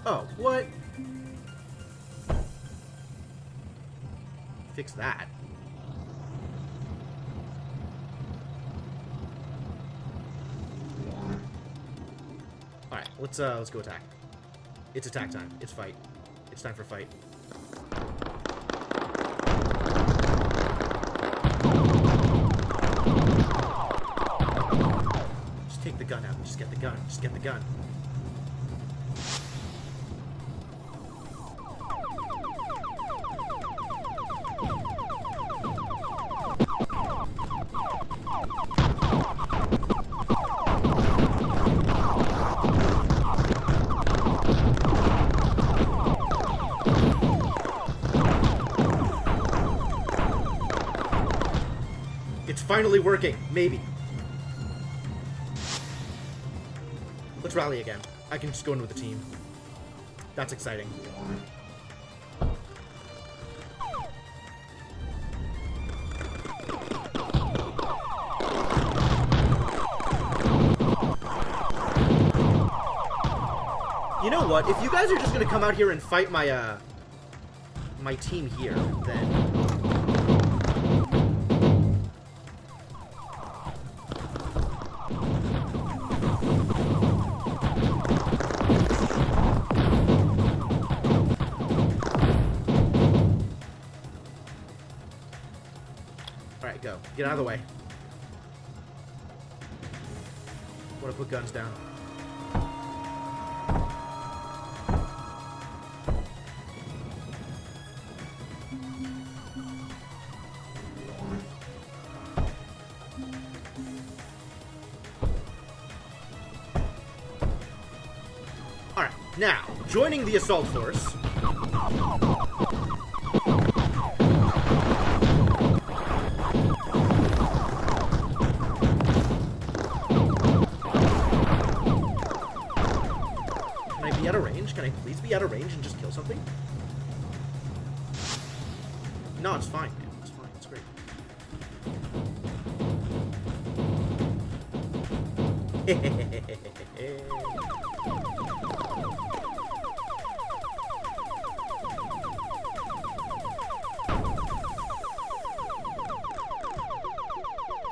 Oh, what? Fix that. Alright, let's go attack. It's attack time. It's fight. It's time for fight. Just take the gun out. Just get the gun. Just get the gun. finally working. Maybe. Let's rally again. I can just go in with the team. That's exciting. You know what? If you guys are just gonna come out here and fight my my team here, then alright, go. Get out of the way. Wanna put guns down. Alright, now, joining the assault force. Can I be out of range? Can I please be out of range and just kill something? No, it's fine, man. It's fine. It's great.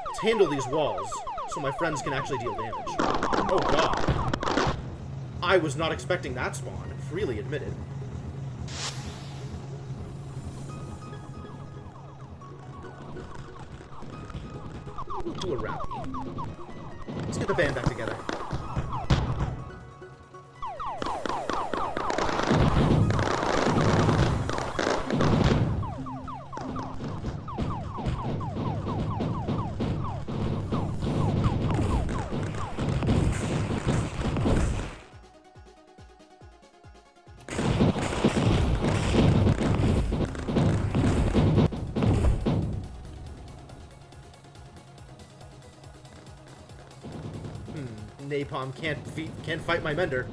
Let's handle these walls so my friends can actually deal damage. Oh god. I was not expecting that spawn, freely admitted. Do a rally. Let's get the band back together. Napalm can't fight my mender.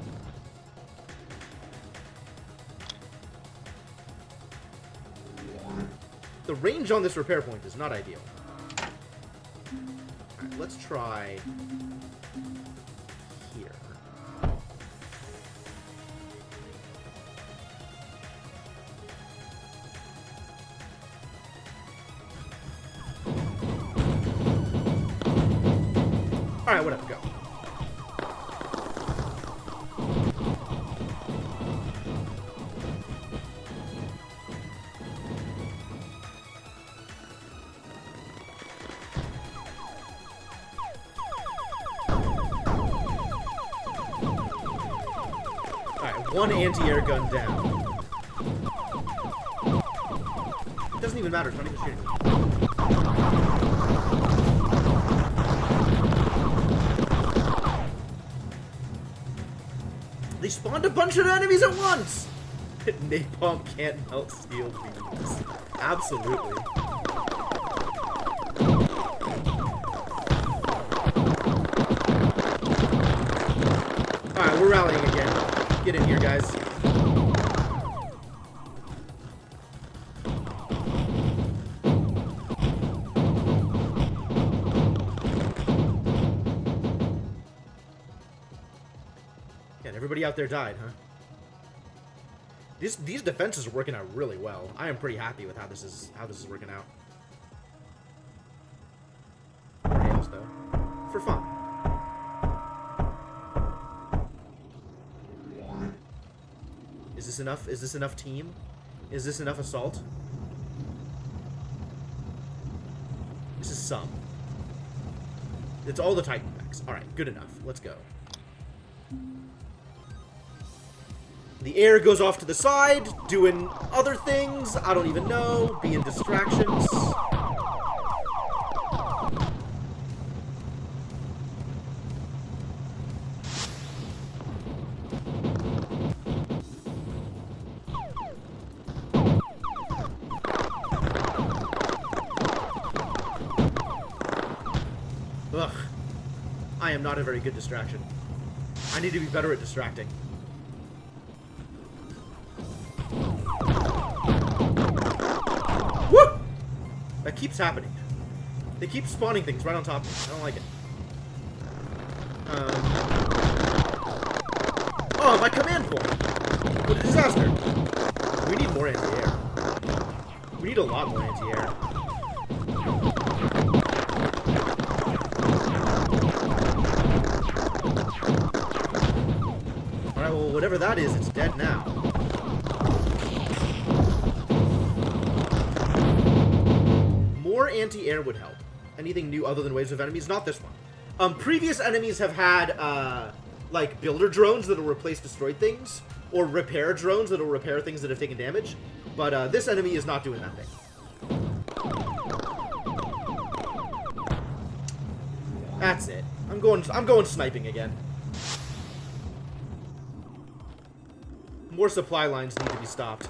The range on this repair point is not ideal. Alright, let's try here. Alright, whatever, go. One anti-air gun down. It doesn't even matter, it's not even shooting me. They spawned a bunch of enemies at once! Napalm can't melt steel beams. Absolutely. Alright, we're rallying again. Get in here, guys. Yeah, everybody out there died, huh? These defenses are working out really well. I am pretty happy with how this is working out. Nails, though, for fun. Is this enough? Is this enough team? Is this enough assault? This is some. It's all the Titan mechs. Alright, good enough. Let's go. The air goes off to the side, doing other things. I don't even know. Being distractions. am not a very good distraction. I need to be better at distracting. Woo! That keeps happening. They keep spawning things right on top of me. I don't like it. Oh, my command point! What a disaster! We need more anti-air. We need a lot more anti-air. Alright, well, whatever that is, it's dead now. More anti-air would help. Anything new other than waves of enemies? Not this one. Previous enemies have had, like, builder drones that'll replace destroyed things, or repair drones that'll repair things that have taken damage, but, this enemy is not doing that thing. That's it. I'm going sniping again. More supply lines need to be stopped.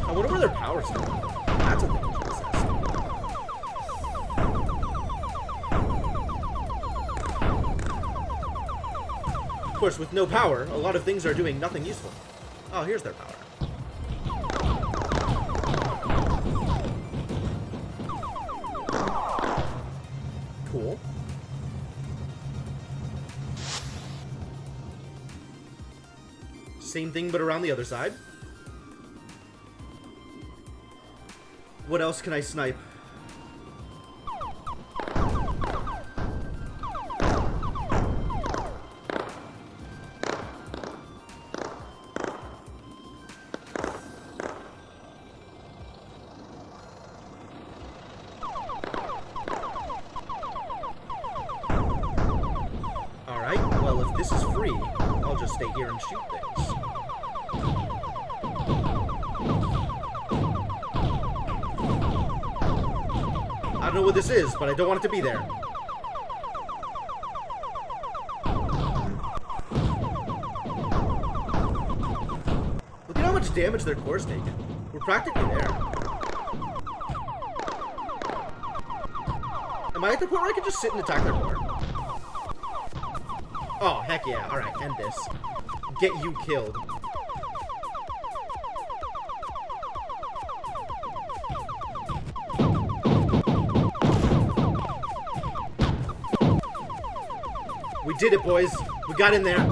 I wonder where their power's going. That's a thing to assess. Of course, with no power, a lot of things are doing nothing useful. Oh, here's their power. Cool. Same thing, but around the other side. What else can I snipe? Alright, well, if this is free, I'll just stay here and shoot things. I don't know what this is, but I don't want it to be there. Look at how much damage their core's taken. We're practically there. Am I at the point where I can just sit and attack their core? Oh, heck yeah. Alright, end this. Get you killed. We did it, boys. We got in there.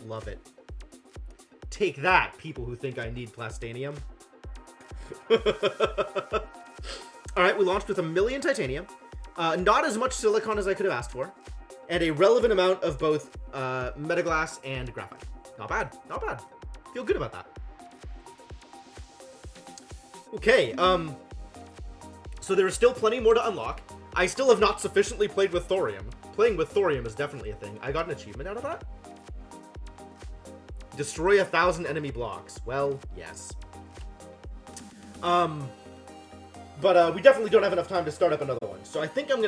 Love it. Take that, people who think I need plastanium. Alright, we launched with 1,000,000 titanium. Not as much silicon as I could have asked for. And a relevant amount of both metaglass and graphite. Not bad. Not bad. Feel good about that. Okay, so there is still plenty more to unlock. I still have not sufficiently played with thorium. Playing with thorium is definitely a thing. I got an achievement out of that. Destroy 1,000 enemy blocks. Well, yes. But we definitely don't have enough time to start up another one. So I think I'm gonna